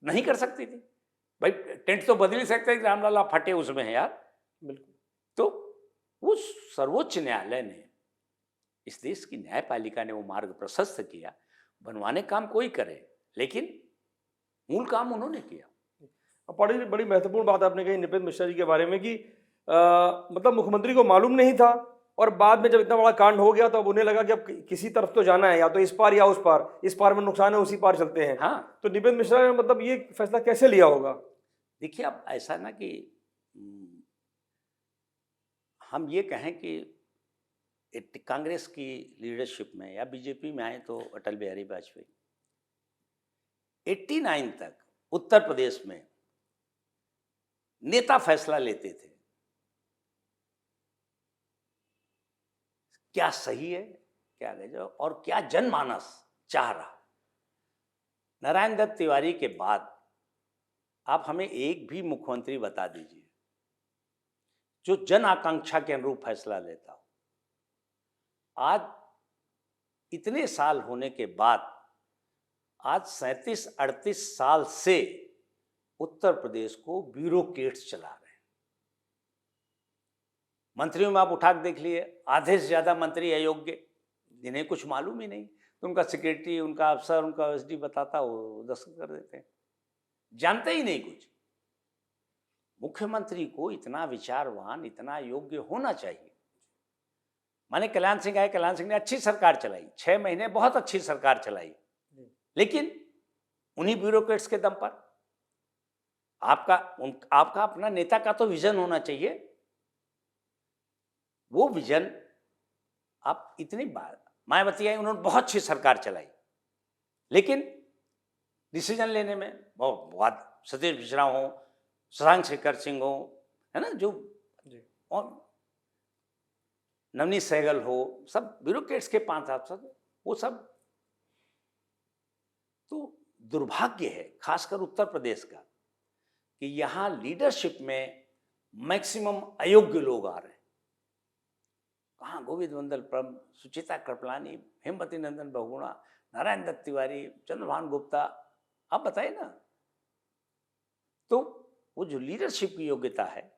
नहीं कर सकती थी। भाई टेंट तो बदल ही सकते, रामलला फटे उसमें है यार। बिल्कुल। तो उस सर्वोच्च न्यायालय ने, इस देश की न्यायपालिका ने वो मार्ग प्रशस्त किया। बनवाने काम कोई करे, लेकिन मूल काम उन्होंने किया। बड़ी महत्वपूर्ण बात आपने कही नृपेंद्र मिश्रा जी के बारे में कि मतलब मुख्यमंत्री को मालूम नहीं था, और बाद में जब इतना बड़ा कांड हो गया तो अब उन्हें लगा कि अब किसी तरफ तो जाना है, या तो इस पार या उस पार, इस पार में नुकसान है उसी पार चलते हैं। हाँ, तो नृपेंद्र मिश्रा ने मतलब ये फैसला कैसे लिया होगा? देखिए अब ऐसा ना कि हम ये कहें कि कांग्रेस की लीडरशिप में या बीजेपी में आए तो अटल बिहारी वाजपेयी 89 तक उत्तर प्रदेश में नेता फैसला लेते थे, क्या सही है क्या गलत, और क्या जनमानस चाह रहा। नारायण दत्त तिवारी के बाद आप हमें एक भी मुख्यमंत्री बता दीजिए जो जन आकांक्षा के अनुरूप फैसला लेता हो। आज इतने साल होने के बाद, आज 37-38 साल से उत्तर प्रदेश को ब्यूरोक्रेट्स चला रहे हैं। मंत्रियों में आप उठा के देख लिए, आधे से ज्यादा मंत्री अयोग्य, जिन्हें कुछ मालूम ही नहीं, तो उनका सेक्रेटरी, उनका अफसर, उनका एसडी बताता, वो दस्तखत कर देते हैं, जानते ही नहीं कुछ। मुख्यमंत्री को इतना विचारवान, इतना योग्य होना चाहिए। माने कल्याण सिंह आए, कल्याण सिंह ने अच्छी सरकार चलाई, 6 महीने बहुत अच्छी सरकार चलाई, लेकिन उन्हीं ब्यूरोक्रेट्स के दम पर। आपका अपना नेता का तो विजन होना चाहिए। वो विजन आप इतनी बार मायावती आई, उन्होंने बहुत अच्छी सरकार चलाई, लेकिन डिसीजन लेने में बहुत सतीश मिश्रा हो, शशांक शेखर सिंह हो, है ना, जो और नवनीत सहगल हो, सब ब्यूरोक्रेट्स के 5 अफसर, वो सब। तो दुर्भाग्य है खासकर उत्तर प्रदेश का कि यहां लीडरशिप में मैक्सिमम अयोग्य लोग आ रहे हैं। कहाँ गोविंद वंदन परम, सुचिता कृपलानी, हेमवती नंदन बहुगुणा, नारायण दत्त तिवारी, चंद्रभान गुप्ता, आप बताइए ना। तो वो जो लीडरशिप की योग्यता है,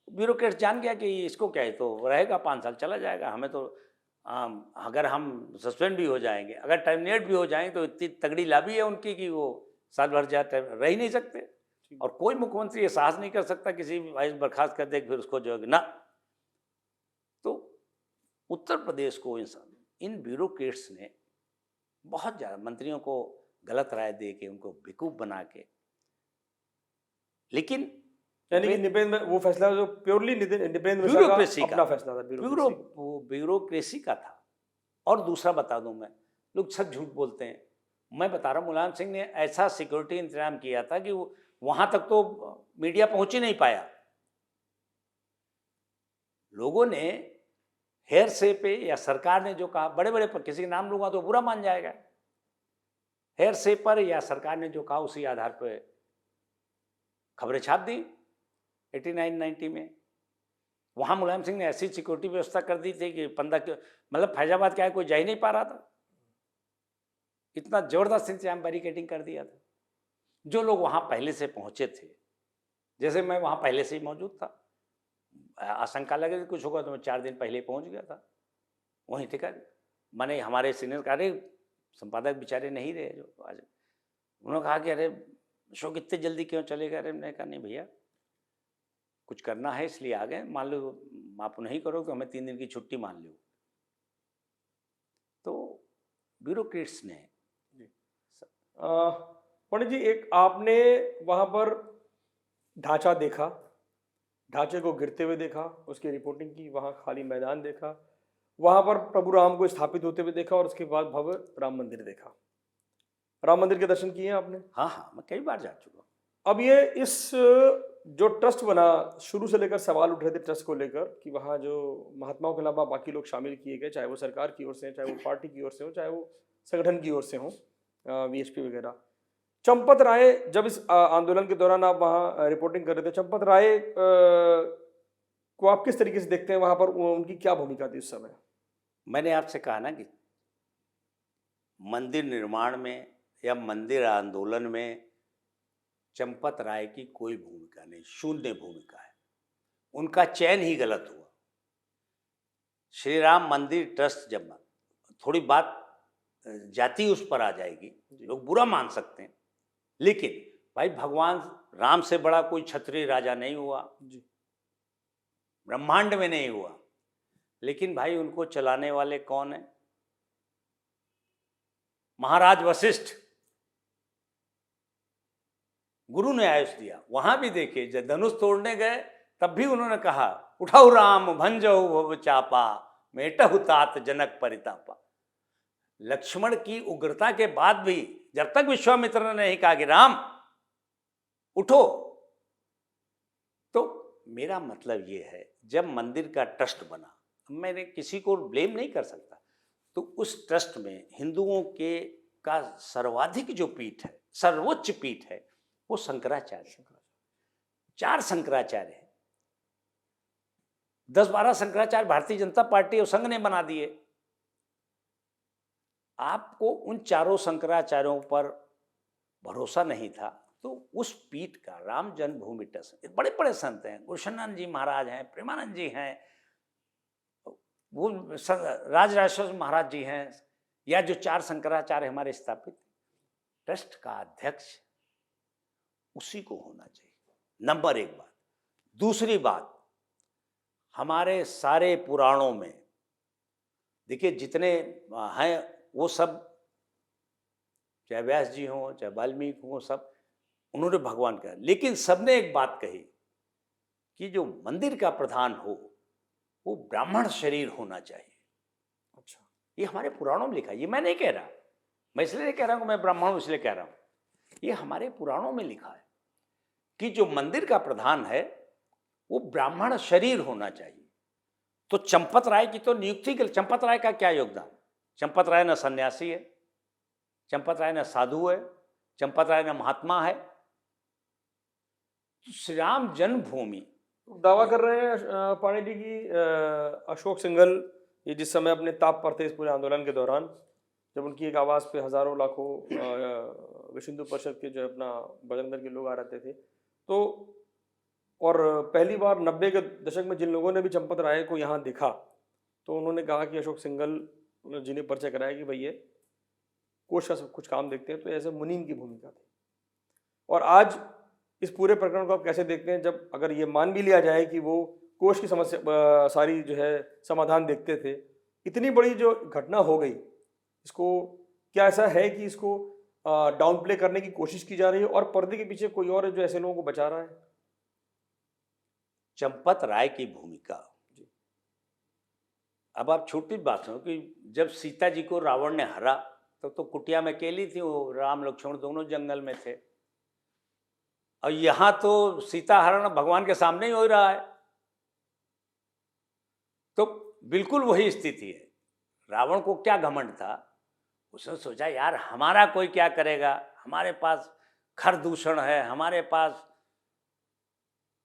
ब्यूरोक्रेट जान गया कि इसको क्या है, तो रहेगा 5 साल चला जाएगा, हमें तो अगर हम सस्पेंड भी हो जाएंगे, अगर टर्मिनेट भी हो जाएंगे, तो इतनी तगड़ी लाभी है उनकी कि वो साल भर रह ही नहीं सकते। और कोई मुख्यमंत्री ये साहस नहीं कर सकता किसी वाइस बर्खास्त कर दे फिर उसको जो है ना। तो उत्तर प्रदेश को इन ब्यूरोक्रेट्स ने बहुत ज़्यादा मंत्रियों को गलत राय दे के, उनको बेवकूफ बना के, लेकिन यानी कि निपेंद्र वो फैसला जो प्योरली निपेंद्र मिश्रा ब्यूरोक्रेसी का का अपना फैसला था, ब्यूरोक्रेसी का था। और दूसरा बता दूं मैं, लोग सब झूठ बोलते हैं, मैं बता रहा हूँ मुलायम सिंह ने ऐसा सिक्योरिटी इंतजाम किया था कि वो वहां तक तो मीडिया पहुंच ही नहीं पाया। लोगों ने हेयरसे पे या सरकार ने जो कहा, बड़े बड़े पर किसी का नाम लूंगा तो बुरा मान जाएगा, हेयरसे पर या सरकार ने जो कहा उसी आधार पर खबरें छाप दी 89-90 में। वहां मुलायम सिंह ने ऐसी सिक्योरिटी व्यवस्था कर दी थी कि 15 मतलब फैजाबाद क्या है, कोई जा ही नहीं पा रहा था, इतना जबरदस्त इंतजाम बैरिकेडिंग कर दिया था। जो लोग वहां पहले से पहुंचे थे, जैसे मैं वहां पहले से ही मौजूद था, आशंका लगे कुछ होगा तो मैं 4 दिन पहले पहुंच गया था वहीं टिका। मैंने हमारे सीनियर कार्य संपादक बेचारे नहीं रहे जो आज, उन्होंने कहा कि अरे अशोक इतने जल्दी क्यों चले गए। अरे मैंने कहा नहीं भैया, कुछ करना है इसलिए आ गए, मान लो आप नहीं करो तो हमें 3 दिन की छुट्टी मान लो। तो ब्यूरोक्रेट्स ने पंडित जी, एक आपने वहां पर ढांचा देखा, ढांचे को गिरते हुए देखा, उसकी रिपोर्टिंग की, वहां खाली मैदान देखा, वहां पर प्रभु राम को स्थापित होते हुए देखा, और उसके बाद भव्य राम मंदिर देखा। राम मंदिर के दर्शन किए हैं आपने? हाँ हाँ, मैं कई बार जा चुका। अब ये इस जो ट्रस्ट बना, शुरू से लेकर सवाल उठ रहे थे ट्रस्ट को लेकर कि वहाँ जो महात्माओं के अलावा बाकी लोग शामिल किए गए, चाहे वो सरकार की ओर से, चाहे वो पार्टी की ओर से हो, चाहे वो संगठन की ओर से हो, वीएचपी वगैरह। चंपत राय, जब इस आंदोलन के दौरान आप वहाँ रिपोर्टिंग कर रहे थे, चंपत राय को आप किस तरीके से देखते हैं? वहाँ पर उनकी क्या भूमिका थी उस समय? मैंने आपसे कहा ना कि मंदिर निर्माण में या मंदिर आंदोलन में चंपत राय की कोई भूमिका नहीं, शून्य भूमिका है, उनका चयन ही गलत हुआ। श्री राम मंदिर ट्रस्ट, जब थोड़ी बात जाति उस पर आ जाएगी, लोग बुरा मान सकते हैं, लेकिन भाई भगवान राम से बड़ा कोई क्षत्रिय राजा नहीं हुआ जी, ब्रह्मांड में नहीं हुआ। लेकिन भाई उनको चलाने वाले कौन है? महाराज वशिष्ठ, गुरु ने आयुष दिया। वहां भी देखिए, जब धनुष तोड़ने गए तब भी उन्होंने कहा, उठाऊ राम भंजऊ भव चापा, मेटहु तात जनक परितापा। लक्ष्मण की उग्रता के बाद भी जब तक विश्वामित्र ने नहीं कहा कि राम उठो, तो मेरा मतलब ये है, जब मंदिर का ट्रस्ट बना, मैंने किसी को ब्लेम नहीं कर सकता, तो उस ट्रस्ट में हिंदुओं के का सर्वाधिक जो पीठ है, सर्वोच्च पीठ है, वो शंकराचार्य। 4 शंकराचार्य हैं, 10-12 शंकराचार्य भारतीय जनता पार्टी और संघ ने बना दिए। आपको उन 4 शंकराचार्यों पर भरोसा नहीं था, तो उस पीठ का राम जन्मभूमि ट्रस्ट, बड़े बड़े संत हैं, गुरुशनानंद जी महाराज हैं, प्रेमानंद जी हैं, वो राजराजेश्वर महाराज जी हैं, या जो 4 शंकराचार्य हमारे स्थापित, ट्रस्ट का अध्यक्ष उसी को होना चाहिए। नंबर 1 बात। दूसरी बात, हमारे सारे पुराणों में देखिए जितने हैं, वो सब, चाहे व्यास जी हों, चाहे वाल्मीकि हों, सब उन्होंने भगवान का, लेकिन सबने एक बात कही कि जो मंदिर का प्रधान हो वो ब्राह्मण शरीर होना चाहिए। अच्छा, ये हमारे पुराणों में लिखा है, ये मैं नहीं कह रहा, मैं इसलिए नहीं कह रहा हूँ मैं ब्राह्मण हूँ इसलिए कह रहा हूँ, ये हमारे पुराणों में लिखा है कि जो मंदिर का प्रधान है वो ब्राह्मण शरीर होना चाहिए। तो चंपत राय की तो नियुक्ति के लिए, चंपत राय का क्या योगदान? चंपत राय न सन्यासी है, चंपत राय न साधु है, चंपत राय न महात्मा है। तो श्री राम जन्मभूमि दावा कर रहे हैं पांडे जी की अशोक सिंघल ये जिस समय अपने ताप पर थे इस पूरे आंदोलन के दौरान, जब उनकी एक आवाज़ पे हज़ारों लाखों विश्व हिंदू परिषद के जो अपना बजरंग दल के लोग आ रहते थे, तो और पहली बार 90 के दशक में जिन लोगों ने भी चंपत राय को यहाँ देखा, तो उन्होंने कहा कि अशोक सिंघल जी ने परिचय कराया कि भाई ये कोश का सब कुछ काम देखते हैं, तो ऐसे मुनीम की भूमिका थी। और आज इस पूरे प्रकरण को आप कैसे देखते हैं, जब अगर ये मान भी लिया जाए कि वो कोश की समस्या सारी जो है समाधान देखते थे, इतनी बड़ी जो घटना हो गई, इसको क्या ऐसा है कि इसको डाउन प्ले करने की कोशिश की जा रही है और पर्दे के पीछे कोई और है जो ऐसे लोगों को बचा रहा है? चंपत राय की भूमिका, अब आप छोटी बात सुनो कि जब सीता जी को रावण ने हरा तो कुटिया में अकेली थी, वो राम लक्ष्मण दोनों जंगल में थे, और यहां तो सीता हरण भगवान के सामने ही हो रहा है, तो बिल्कुल वही स्थिति है। रावण को क्या घमंड था, उसने सोचा यार हमारा कोई क्या करेगा, हमारे पास खरदूषण है, हमारे पास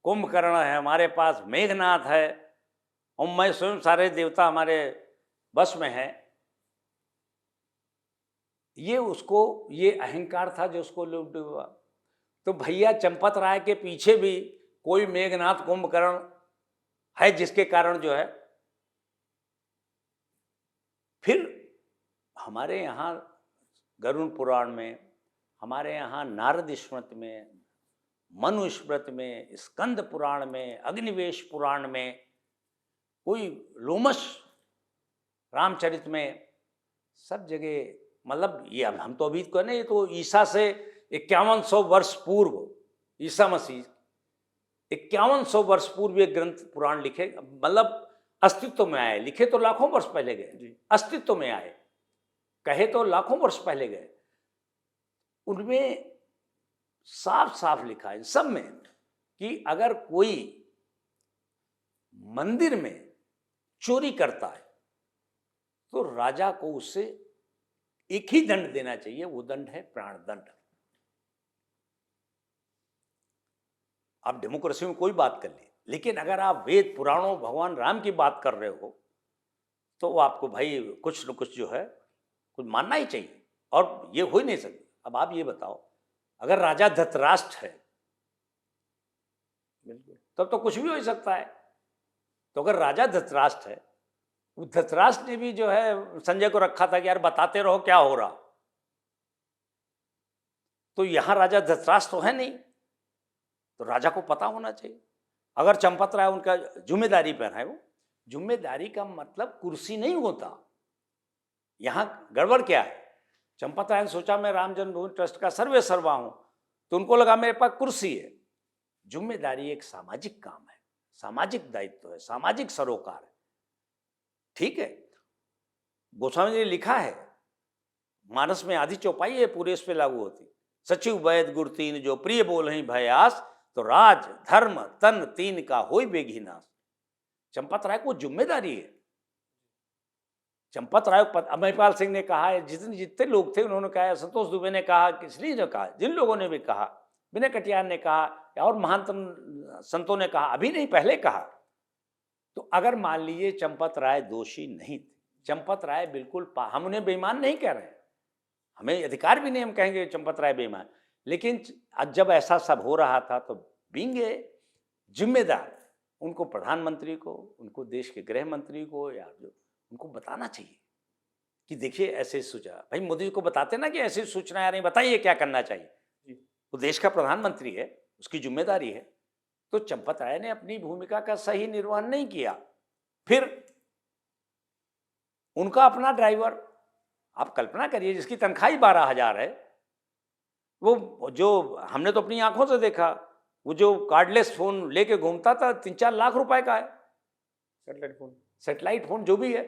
कुंभकर्ण है, हमारे पास मेघनाथ है, और मैं स्वयं सारे देवता हमारे बस में है। ये उसको ये अहंकार था जो उसको लूट डुबा। तो भैया चंपत राय के पीछे भी कोई मेघनाथ कुंभकर्ण है जिसके कारण जो है, फिर हमारे यहाँ गरुड़ पुराण में, हमारे यहाँ नारद स्मृति में, मनु स्मृति में, स्कंद पुराण में, अग्निवेश पुराण में, कोई लोमश रामचरित में, सब जगह, मतलब ये अब हम तो अभी को नहीं, ये तो ईसा से 5100 वर्ष पूर्व, ईसा मसीह 5100 वर्ष पूर्व ये ग्रंथ पुराण लिखे, मतलब अस्तित्व में आए। लिखे तो लाखों वर्ष पहले गए, अस्तित्व में आए, कहे तो लाखों वर्ष पहले गए। उनमें साफ साफ लिखा है सब में कि अगर कोई मंदिर में चोरी करता है तो राजा को उससे एक ही दंड देना चाहिए, वो दंड है प्राण दंड। आप डेमोक्रेसी में कोई बात कर ले, लेकिन अगर आप वेद पुराणों भगवान राम की बात कर रहे हो तो आपको भाई कुछ न कुछ जो है कुछ मानना ही चाहिए, और ये हो ही नहीं सकती। अब आप ये बताओ, अगर राजा धृतराष्ट्र है तब तो कुछ भी हो सकता है। तो अगर राजा धृतराष्ट्र है, धृतराष्ट्र ने भी जो है संजय को रखा था कि यार बताते रहो क्या हो रहा, तो यहां राजा धृतराष्ट्र तो है नहीं, तो राजा को पता होना चाहिए। अगर चंपत राय उनका जिम्मेदारी पर है, वो जिम्मेदारी का मतलब कुर्सी नहीं होता। यहां गड़बड़ क्या है, चंपत राय ने सोचा मैं राम जन्मभूमि ट्रस्ट का सर्वे सर्वा हूं, तो उनको लगा मेरे पास कुर्सी है। जिम्मेदारी एक सामाजिक काम है, सामाजिक दायित्व है, सामाजिक सरोकार है, ठीक है। गोस्वामी जी ने लिखा है, मानस में आधी चौपाई है पूरे इस पे लागू होती, सचिव वैद गुर तीन जो प्रिय बोल ही भयास, तो राज धर्म तन तीन का होई बेगी नाश। चंपत राय को जिम्मेदारी है। चंपत राय को अमरपाल सिंह ने कहा है, जितने लोग थे उन्होंने कहा, संतोष दुबे ने कहा, इसलिए जो कहा, जिन लोगों ने भी कहा, विनय कटियार ने कहा और महान संतों ने कहा, अभी नहीं पहले कहा। तो अगर मान लीजिए चंपत राय दोषी नहीं थे, चंपत राय बिल्कुल, हम उन्हें बेईमान नहीं कह रहे, हमें अधिकार भी नहीं हम कहेंगे चंपत राय बेईमान, लेकिन जब ऐसा सब हो रहा था तो बींगे जिम्मेदार उनको प्रधानमंत्री को, उनको देश के गृह मंत्री को, या जो उनको बताना चाहिए कि देखिए ऐसे सूचना, भाई मोदी जी को बताते ना कि ऐसी सूचना आ रही, बताइए क्या करना चाहिए। वो देश का प्रधानमंत्री है, उसकी जिम्मेदारी है। तो चंपत राय ने अपनी भूमिका का सही निर्वहन नहीं किया। फिर उनका अपना ड्राइवर, आप कल्पना करिए, जिसकी तनख्वाह ही 12,000 है, वो जो हमने तो अपनी आंखों से देखा, वो जो कार्डलेस फोन लेके घूमता था 3-4 लाख रुपए का है, सेटेलाइट फोन जो भी है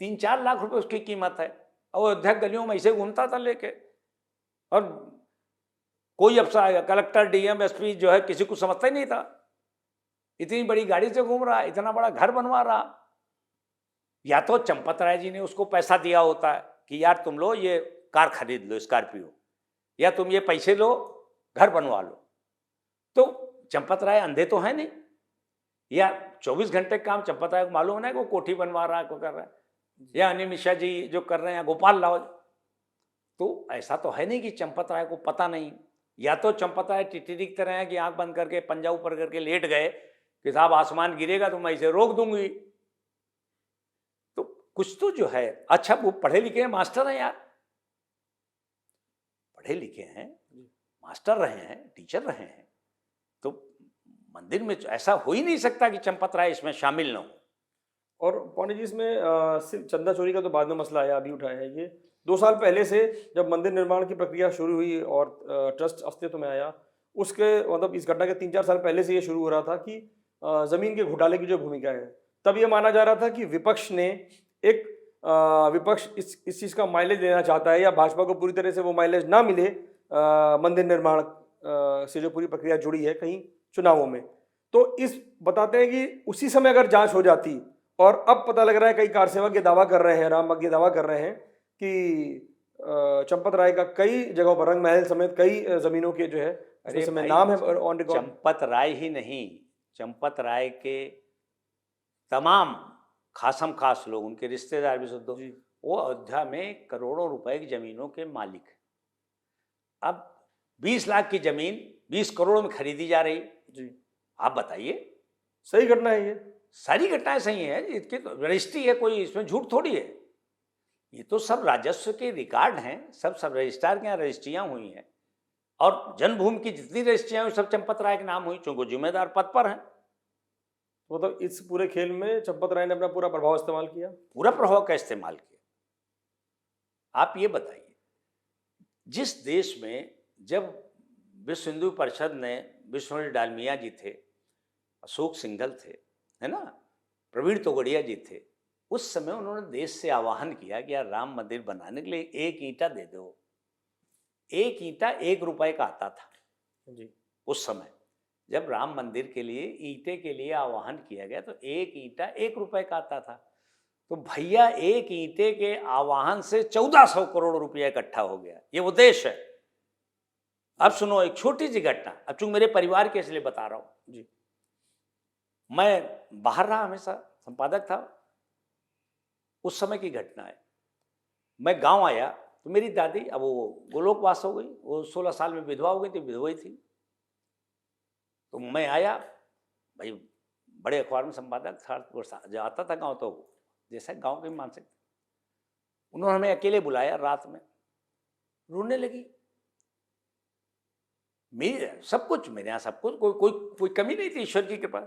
3-4 लाख रुपए उसकी कीमत है, और अयोध्या गलियों में ऐसे घूमता था लेके, और कोई अफसर कलेक्टर डीएम एसपी जो है किसी को समझता ही नहीं था, इतनी बड़ी गाड़ी से घूम रहा, इतना बड़ा घर बनवा रहा। या तो चंपत राय जी ने उसको पैसा दिया होता है कि यार तुम लो ये कार खरीद लो स्कॉर्पियो, या तुम ये पैसे लो घर बनवा लो। तो चंपत राय अंधे तो है नहीं, या 24 घंटे काम चंपत राय को मालूम है ना कि वो कोठी बनवा रहा है, को कर रहा है, या अनिल मिश्रा जी जो कर रहे हैं, गोपाल राव। तो ऐसा तो है नहीं कि चंपत राय को पता नहीं। या तो चंपत राय टिटरी की तरह है कि आंख बंद करके पंजा ऊपर करके लेट गए कि साहब आसमान गिरेगा तो मैं इसे रोक दूंगी। तो कुछ तो जो है, अच्छा वो पढ़े लिखे हैं, मास्टर हैं यार, पढ़े लिखे हैं, मास्टर रहे हैं, टीचर रहे हैं, तो मंदिर में ऐसा हो ही नहीं सकता कि चंपत राय इसमें शामिल ना हो। और पौने जी इसमें सिर्फ चंदा चोरी का तो बाद में मसला आया, अभी उठाया है ये 2 साल पहले से जब मंदिर निर्माण की प्रक्रिया शुरू हुई और ट्रस्ट अस्तित्व में आया, उसके मतलब इस घटना के 3-4 साल पहले से ये शुरू हो रहा था कि जमीन के घोटाले की जो भूमिका है, तब ये माना जा रहा था कि विपक्ष ने एक विपक्ष इस चीज़ का माइलेज लेना चाहता है या भाजपा को पूरी तरह से वो माइलेज ना मिले मंदिर निर्माण से जो पूरी प्रक्रिया जुड़ी है कहीं चुनावों में। तो इस बताते हैं कि उसी समय अगर जांच हो जाती, और अब पता लग रहा है कई कारसेवक ये दावा कर रहे हैं, राम भक्त ये दावा कर रहे हैं कि चंपत राय का कई जगहों पर रंग महल समेत कई जमीनों के जो है अरे इसमें भाई, नाम है ऑन रिकॉर्ड। चंपत राय ही नहीं, चंपत राय के तमाम खासम खास लोग, उनके रिश्तेदार भी सुन, जी वो अयोध्या में करोड़ों रुपए की जमीनों के मालिक हैं। अब 20 लाख की जमीन 20 करोड़ में खरीदी जा रही। जी आप बताइए, सही घटना है ये। सारी घटनाएं सही हैं, इसकी तो रजिस्ट्री है, कोई इसमें झूठ थोड़ी है। ये तो सब राजस्व के रिकॉर्ड हैं, सब रजिस्ट्रार के यहाँ रजिस्ट्रियाँ हुई हैं, और जन्मभूमि की जितनी रजिस्ट्रियाँ हुई सब चंपत राय के नाम हुई, चूंकि जिम्मेदार पद पर हैं। मतलब इस पूरे खेल में चंपत राय ने अपना पूरा प्रभाव इस्तेमाल किया। पूरा प्रभाव का इस्तेमाल किया। आप ये बताइए, जिस देश में जब विश्व हिंदू परिषद ने, विश्वनाथ डालमिया जी थे, अशोक सिंघल थे, है ना, प्रवीण तोगड़िया जी थे, उस समय उन्होंने देश से आह्वान किया कि यार राम मंदिर बनाने के लिए एक ईंटा दे दो। एक ईंटा 1 रुपए का आता था जी। उस समय जब राम मंदिर के लिए ईंटे के लिए आह्वान किया गया, तो एक ईंटा 1 रुपए का आता था। तो भैया एक ईंटे के आह्वान से 1400 करोड़ रुपया इकट्ठा हो गया। ये वो देश है। अब सुनो एक छोटी सी घटना, अब चूंकि मेरे परिवार के इसलिए बता रहा हूं जी। मैं बाहर रहा, हमेशा संपादक था, उस समय की घटना है। मैं गांव आया तो मेरी दादी, अब वो गोलोकवास हो गई, वो 16 साल में विधवा हो गई थी, विधवा ही थी। तो मैं आया, भाई बड़े अखबार में संपादक था, जब आता था गांव तो जैसा गांव के मानसिक, उन्होंने हमें अकेले बुलाया रात में, रोने लगी। मेरे सब कुछ, मेरे यहाँ सब कुछ, कोई कमी नहीं थी, ईश्वर की कृपा।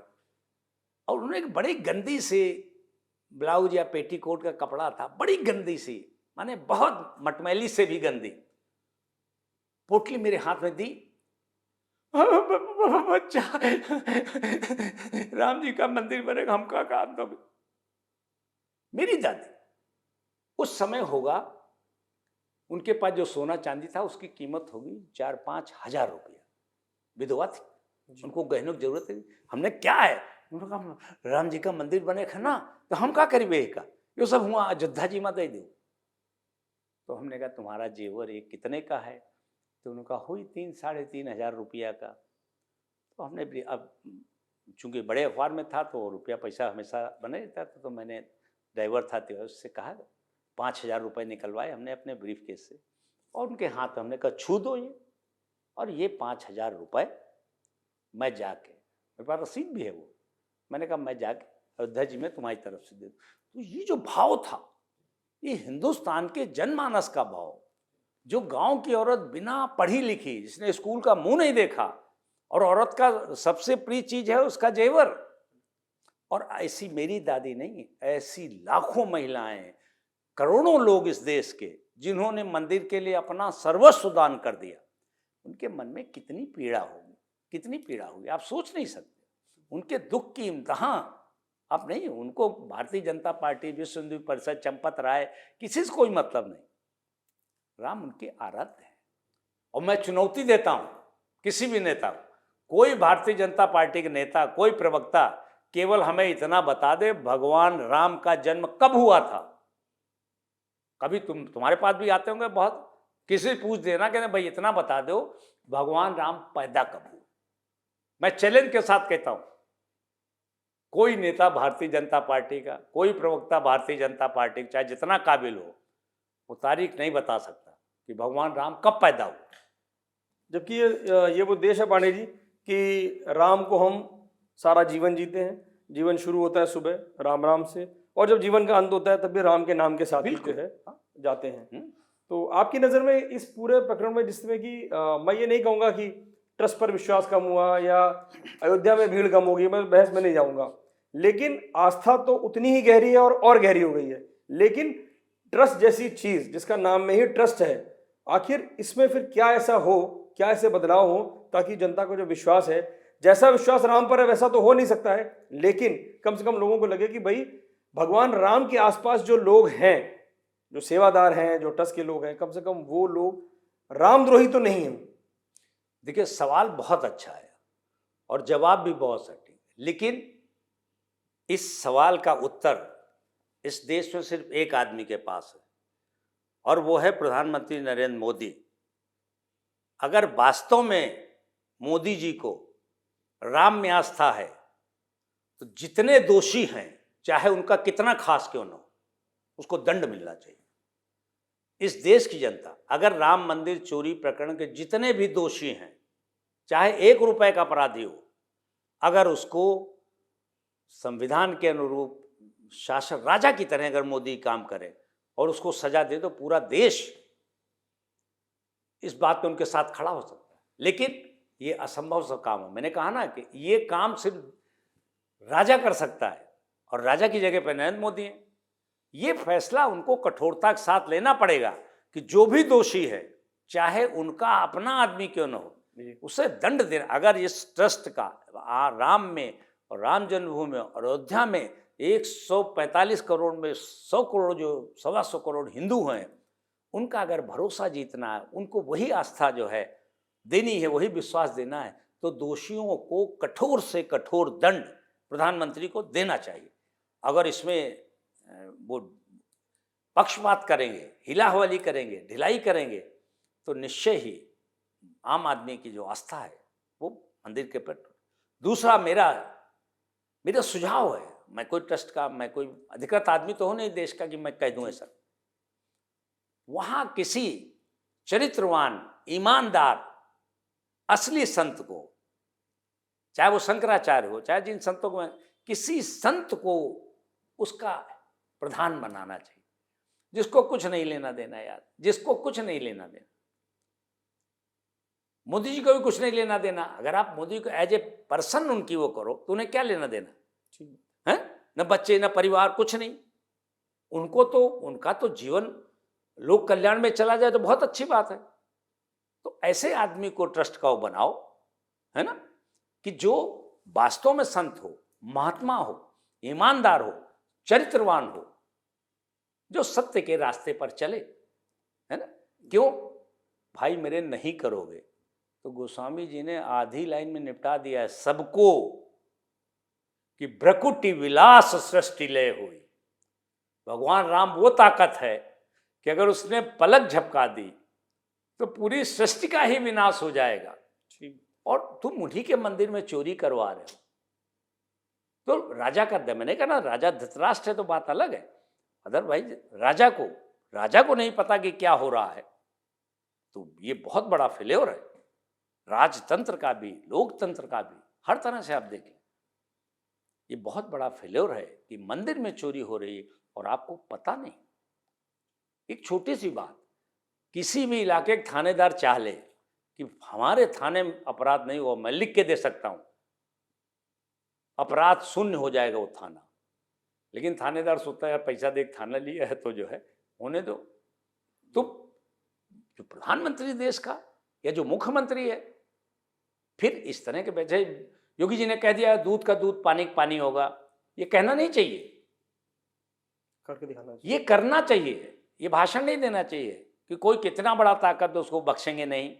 और उन्होंने एक बड़ी गंदी सी ब्लाउज या पेटीकोट का कपड़ा था, बड़ी गंदी सी, माने बहुत मटमैली से भी गंदी, पोटली मेरे हाथ में दी। बच्चा, राम जी का मंदिर बनेगा, हम का काम तो। मेरी दादी उस समय होगा, उनके पास जो सोना चांदी था उसकी कीमत होगी 4-5 हजार रुपया। विधवा थी, उनको गहनों की जरूरत थी। हमने क्या है, उन्होंने कहा राम जी का मंदिर बनेगा ना, तो हम क्या करेंगे का, ये सब हुआ अयोध्या जी में दे दो। तो हमने कहा तुम्हारा जेवर ये कितने का है? तो उन्होंने कहा हुई 3-3.5 हजार रुपया का। तो हमने, अब चूंकि बड़े अखबार में था तो रुपया पैसा हमेशा बने रहता था, तो मैंने ड्राइवर था तो उससे कहा 5,000 रुपये निकलवाए हमने अपने ब्रीफ केस से, और उनके हाथ हमने कहा छू दो ये, और ये 5,000 रुपये मैं जाके, मेरे पास रसीद भी है वो, मैंने कहा मैं जाके अयोध्या जी में तुम्हारी तरफ से दे दूँ। तो ये जो भाव था, ये हिंदुस्तान के जनमानस का भाव, जो गांव की औरत बिना पढ़ी लिखी, जिसने स्कूल का मुंह नहीं देखा, और औरत का सबसे प्रिय चीज है उसका जेवर। और ऐसी मेरी दादी नहीं, ऐसी लाखों महिलाएं, करोड़ों लोग इस देश के, जिन्होंने मंदिर के लिए अपना सर्वस्व दान कर दिया, उनके मन में कितनी पीड़ा होगी, कितनी पीड़ा होगी, आप सोच नहीं सकते। उनके दुख की इम्तहां आप नहीं, उनको भारतीय जनता पार्टी, विश्व हिंदू परिषद, चंपत राय, किसी से कोई मतलब नहीं। राम उनके आराध्य है। और मैं चुनौती देता हूं किसी भी नेता को, कोई भारतीय जनता पार्टी के नेता, कोई प्रवक्ता केवल हमें इतना बता दे भगवान राम का जन्म कब हुआ था। कभी तुम्हारे पास भी आते होंगे बहुत, किसी से पूछ देना, कहते भाई इतना बता दो भगवान राम पैदा कब हुए। मैं चैलेंज के साथ कहता हूं, कोई नेता भारतीय जनता पार्टी का, कोई प्रवक्ता भारतीय जनता पार्टी का, चाहे जितना काबिल हो, वो तारीख नहीं बता सकता कि भगवान राम कब पैदा हुए। जबकि ये वो देश है पांडे जी कि राम को हम सारा जीवन जीते हैं। जीवन शुरू होता है सुबह राम राम से, और जब जीवन का अंत होता है तब भी राम के नाम के साथ ही जो है जाते हैं। तो आपकी नज़र में इस पूरे प्रकरण में, जिसमें कि मैं ये नहीं कहूँगा कि ट्रस्ट पर विश्वास कम हुआ या अयोध्या में भीड़ कम होगी, मैं बहस में नहीं जाऊँगा, लेकिन आस्था तो उतनी ही गहरी है और गहरी हो गई है। लेकिन ट्रस्ट जैसी चीज़, जिसका नाम में ही ट्रस्ट है, आखिर इसमें फिर क्या ऐसा हो, क्या ऐसे बदलाव हो ताकि जनता को जो विश्वास है, जैसा विश्वास राम पर है वैसा तो हो नहीं सकता है, लेकिन कम से कम लोगों को लगे कि भाई भगवान राम के आसपास जो लोग हैं, जो सेवादार हैं, जो ट्रस्ट के लोग हैं, कम से कम वो लोग रामद्रोही तो नहीं हैं। देखिए, सवाल बहुत अच्छा है और जवाब भी बहुत सटीक, लेकिन इस सवाल का उत्तर इस देश में सिर्फ एक आदमी के पास है, और वो है प्रधानमंत्री नरेंद्र मोदी। अगर वास्तव में मोदी जी को राम में आस्था है, तो जितने दोषी हैं, चाहे उनका कितना खास क्यों न हो, उसको दंड मिलना चाहिए। इस देश की जनता अगर राम मंदिर चोरी प्रकरण के जितने भी दोषी हैं, चाहे 1 रुपए का अपराधी हो, अगर उसको संविधान के अनुरूप शासन राजा की तरह अगर मोदी काम करे और उसको सजा दे, तो पूरा देश इस बात पे उनके साथ खड़ा हो सकता है। लेकिन ये असंभव सा काम है। मैंने कहा ना कि ये काम सिर्फ राजा कर सकता है, और राजा की जगह पर नरेंद्र मोदी हैं। ये फैसला उनको कठोरता के साथ लेना पड़ेगा कि जो भी दोषी है, चाहे उनका अपना आदमी क्यों न हो, उसे दंड देना। अगर इस ट्रस्ट का राम में और राम जन्मभूमि और अयोध्या में 145 करोड़ में 100 करोड़, जो 125 करोड़ हिंदू हैं, उनका अगर भरोसा जीतना है, उनको वही आस्था जो है देनी है, वही विश्वास देना है, तो दोषियों को कठोर से कठोर दंड प्रधानमंत्री को देना चाहिए। अगर इसमें वो पक्षपात करेंगे, हिलाहवाली करेंगे, ढिलाई करेंगे, तो निश्चय ही आम आदमी की जो आस्था है वो मंदिर के प्रति। दूसरा मेरा सुझाव है, मैं कोई ट्रस्ट का, मैं कोई अधिकृत आदमी तो हूं नहीं देश का कि मैं कह दूं ऐसा। वहां किसी चरित्रवान, ईमानदार, असली संत को, चाहे वो शंकराचार्य हो, चाहे जिन संतों को, किसी संत को उसका प्रधान बनाना चाहिए, जिसको कुछ नहीं लेना देना यार, जिसको कुछ नहीं लेना देना। मोदी जी को भी कुछ नहीं लेना देना। अगर आप मोदी को एज ए पर्सन उनकी वो करो, तो उन्हें क्या लेना देना है? न बच्चे, न परिवार, कुछ नहीं। उनको तो, उनका तो जीवन लोक कल्याण में चला जाए तो बहुत अच्छी बात है। तो ऐसे आदमी को ट्रस्ट का वो बनाओ, है ना, कि जो वास्तव में संत हो, महात्मा हो, ईमानदार हो, चरित्रवान हो, जो सत्य के रास्ते पर चले, है ना। क्यों भाई मेरे नहीं करोगे, तो गोस्वामी जी ने आधी लाइन में निपटा दिया है सबको कि भ्रकुटी विलास सृष्टि लय हुई। भगवान राम वो ताकत है कि अगर उसने पलक झपका दी तो पूरी सृष्टि का ही विनाश हो जाएगा। और तुम उन्हीं के मंदिर में चोरी करवा रहे हो। तो राजा का, मैंने कहा ना, राजा धृतराष्ट्र है तो बात अलग है। अदरवाइज राजा को नहीं पता कि क्या हो रहा है, तो ये बहुत बड़ा फेल्योर है राजतंत्र का भी, लोकतंत्र का भी, हर तरह से आप देखें ये बहुत बड़ा फेल्योर है कि मंदिर में चोरी हो रही है और आपको पता नहीं। एक छोटी सी बात, किसी भी इलाके के थानेदार चाह ले कि हमारे थाने में अपराध नहीं हुआ, मैं लिख के दे सकता हूं, अपराध शून्य हो जाएगा वो थाना। लेकिन थानेदार सोचता है यार पैसा दे थाना लिया है तो जो है होने दो। तो जो प्रधानमंत्री देश का या जो मुख्यमंत्री है, फिर इस तरह के बैठे, योगी जी ने कह दिया दूध का दूध, पानी का पानी होगा, ये कहना नहीं चाहिए, करके दिखाना चाहिए। ये करना चाहिए, ये भाषण नहीं देना चाहिए कि कोई कितना बड़ा ताकत है उसको बख्शेंगे नहीं।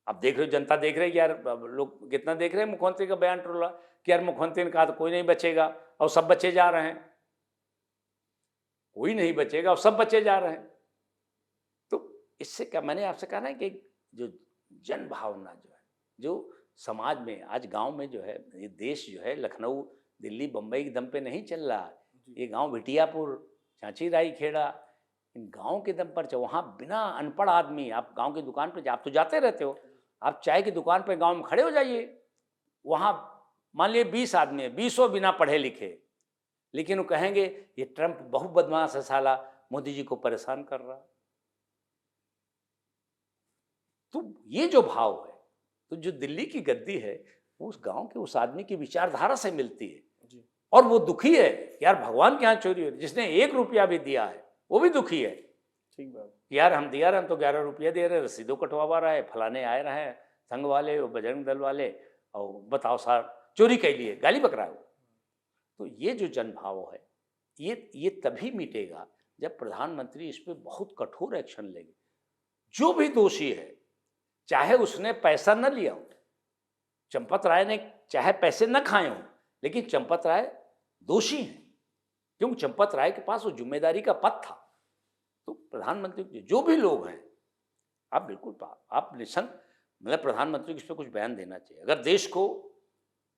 अब देख रहे हो, जनता देख रही है यार, लोग कितना देख रहे हैं मुख्यमंत्री का बयान टोला कि यार मुख्यमंत्री ने कहा तो कोई नहीं बचेगा, और सब बचे जा रहे हैं, कोई नहीं बचेगा और सब बचे जा रहे हैं। तो इससे क्या, मैंने आपसे कहा ना कि जो जन भावना जो है, जो समाज में आज गांव में जो है, ये देश जो है, लखनऊ दिल्ली बम्बई के दम पे नहीं चल रहा। ये गांव बिटियापुर, चांची राई खेड़ा, इन गांव के दम पर वहाँ बिना अनपढ़ आदमी, आप गांव की दुकान पे आप तो जाते रहते हो, आप चाय की दुकान पे गांव में खड़े हो जाइए, वहाँ मान लिए 20 आदमी है, 20 बिना पढ़े लिखे, लेकिन वो कहेंगे ये ट्रंप बहुत बदमाश है साला, मोदी जी को परेशान कर रहा। तो ये जो भाव है, तो जो दिल्ली की गद्दी है वो उस गांव के उस आदमी की विचारधारा से मिलती है जी। और वो दुखी है यार, भगवान के यहाँ चोरी हो रही, जिसने 1 रुपया भी दिया है वो भी दुखी है। ठीक बात यार, हम दिया रहे, हम तो 11 रुपया दे रहे, रसीदों कटवा रहे, फलाने आए रहे हैं संघ वाले और बजरंग दल वाले, और बताओ सर चोरी के लिए गाली बक रहा है। तो ये जो जनभाव है ये तभी मिटेगा जब प्रधानमंत्री इस पर बहुत कठोर एक्शन लेंगे। जो भी दोषी है, चाहे उसने पैसा न लिया हो, चंपत राय ने चाहे पैसे न खाए हो, लेकिन चंपत राय दोषी हैं, क्योंकि चंपत राय के पास वो जिम्मेदारी का पद था। तो प्रधानमंत्री जो भी लोग हैं, आप बिल्कुल आप निसंग, मतलब प्रधानमंत्री को इस पर कुछ बयान देना चाहिए। अगर देश को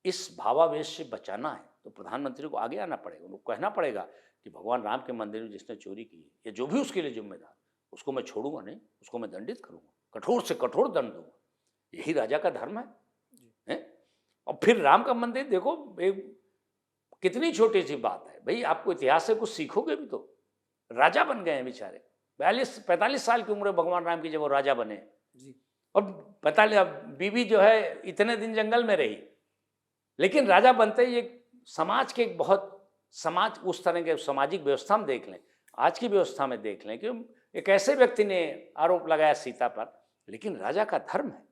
इस भावावेश से बचाना है तो प्रधानमंत्री को आगे आना पड़ेगा, उनको कहना पड़ेगा कि भगवान राम के मंदिर में जिसने चोरी की है या जो भी उसके लिए जिम्मेदार, उसको मैं छोड़ूंगा नहीं, उसको मैं दंडित करूंगा, कठोर से कठोर दंड दूंगा। यही राजा का धर्म है? और फिर राम का मंदिर देखो, कितनी छोटी सी बात है भाई, आपको इतिहास से कुछ सीखोगे भी तो। राजा बन गए हैं बेचारे, 45 साल की उम्र भगवान राम की जब वो राजा बने जी। और 45 बीवी जो है इतने दिन जंगल में रही, लेकिन राजा बनते ही एक समाज के समाज उस तरह के सामाजिक व्यवस्था में देख लें, आज की व्यवस्था में देख लें कि एक ऐसे व्यक्ति ने आरोप लगाया सीता पर, लेकिन राजा का धर्म है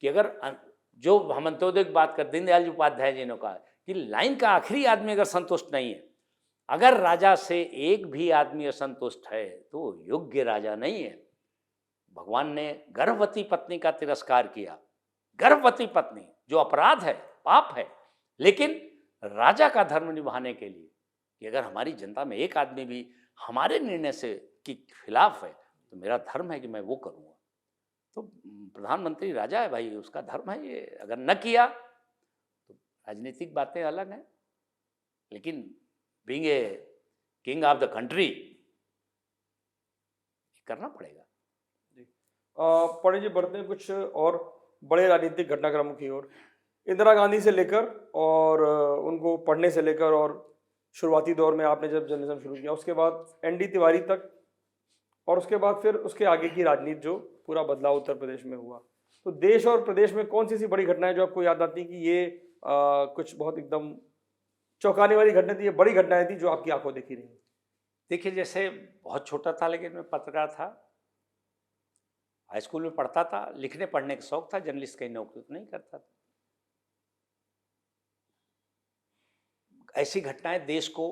कि अगर जो हम अंत्योदय की बात कर, दीनदयाल जी उपाध्याय जी ने कहा कि लाइन का आखिरी आदमी अगर संतुष्ट नहीं है, अगर राजा से एक भी आदमी असंतुष्ट है तो योग्य राजा नहीं है। भगवान ने गर्भवती पत्नी का तिरस्कार किया, गर्भवती पत्नी जो अपराध है, पाप है, लेकिन राजा का धर्म निभाने के लिए कि अगर हमारी जनता में एक आदमी भी हमारे निर्णय से के खिलाफ है तो मेरा धर्म है कि मैं वो करूँगा। तो प्रधानमंत्री राजा है भाई, उसका धर्म है ये, अगर न किया तो राजनीतिक बातें अलग हैं, लेकिन being a king of the country करना पड़ेगा। पंडित जी, बढ़ते हैं कुछ और बड़े राजनीतिक घटनाक्रमों की ओर। इंदिरा गांधी से लेकर और उनको पढ़ने से लेकर और शुरुआती दौर में आपने जब जर्नलिज्म शुरू किया, उसके बाद एनडी तिवारी तक, और उसके बाद फिर उसके आगे की राजनीति जो पूरा बदलाव उत्तर प्रदेश में हुआ, तो देश और प्रदेश में कौन सी ऐसी बड़ी घटनाएं जो आपको याद आती कि ये कुछ बहुत एकदम चौंकाने वाली घटना थी, ये बड़ी घटनाएं थी जो आपकी आंखों देखी रही? देखिए, जैसे बहुत छोटा था लेकिन मैं पत्रकार था, हाई स्कूल में पढ़ता था, लिखने पढ़ने का शौक था, जर्नलिस्ट कहीं नौकरी तो नहीं करता था। ऐसी घटनाएं देश को,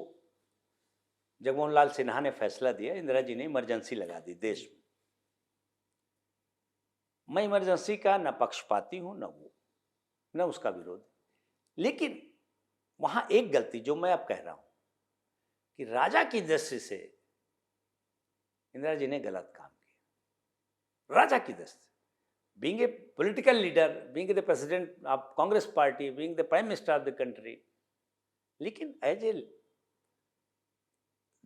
जगमोहन लाल सिन्हा ने फैसला दिया, इंदिरा जी ने इमरजेंसी लगा दी देश में। मैं इमरजेंसी का न पक्षपाती हूं, न उसका विरोध, लेकिन वहां एक गलती जो मैं अब कह रहा हूं कि राजा की दृष्टि से इंदिरा जी ने गलत काम किया। राजा की दृष्टि, being a political leader, being the president of Congress party, being the prime minister of the country, लेकिन एज ए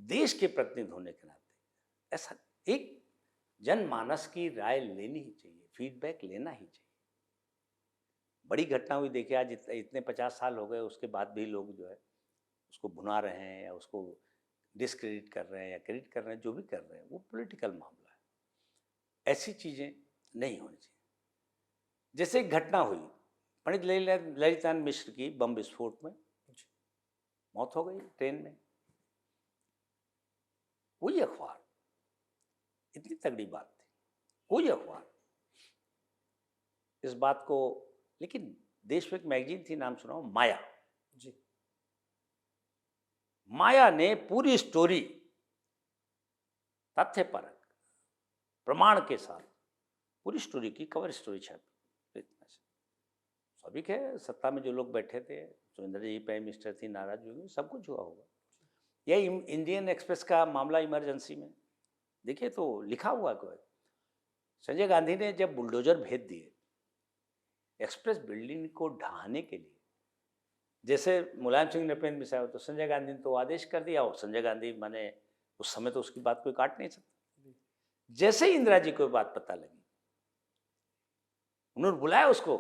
देश के प्रतिनिधि होने के नाते ऐसा एक जनमानस की राय लेनी ही चाहिए, फीडबैक लेना ही चाहिए। बड़ी घटना हुई, देखिए आज इतने 50 साल हो गए, उसके बाद भी लोग जो है उसको भुना रहे हैं या उसको डिस्क्रेडिट कर रहे हैं या क्रेडिट कर रहे हैं, जो भी कर रहे हैं वो पॉलिटिकल मामला है। ऐसी चीज़ें नहीं होनी चाहिए। जैसे एक घटना हुई पंडित ललितानंद मिश्र की बम विस्फोट में मौत हो गई ट्रेन में, कोई अखबार, इतनी तगड़ी बात थी, कोई अखबार इस बात को, लेकिन देश में एक मैगजीन थी, नाम सुना हो, माया जी, माया ने पूरी स्टोरी तथ्यपरक प्रमाण के साथ पूरी स्टोरी की कवर स्टोरी छापी। स्वाभाविक है, सत्ता में जो लोग बैठे थे, सुरेंद्र जी प्राइम मिनिस्टर थी, नाराज हुए, सब कुछ हुआ होगा। यह इंडियन एक्सप्रेस का मामला इमरजेंसी में देखिए तो लिखा हुआ कोई, संजय गांधी ने जब बुलडोजर भेज दिए एक्सप्रेस बिल्डिंग को ढहाने के लिए, जैसे मुलायम सिंह ने पेन मिसाइल तो संजय गांधी ने तो आदेश कर दिया, और संजय गांधी माने उस समय तो उसकी बात कोई काट नहीं सकता। जैसे ही इंदिरा जी को बात पता लगी, उन्होंने बुलाया उसको,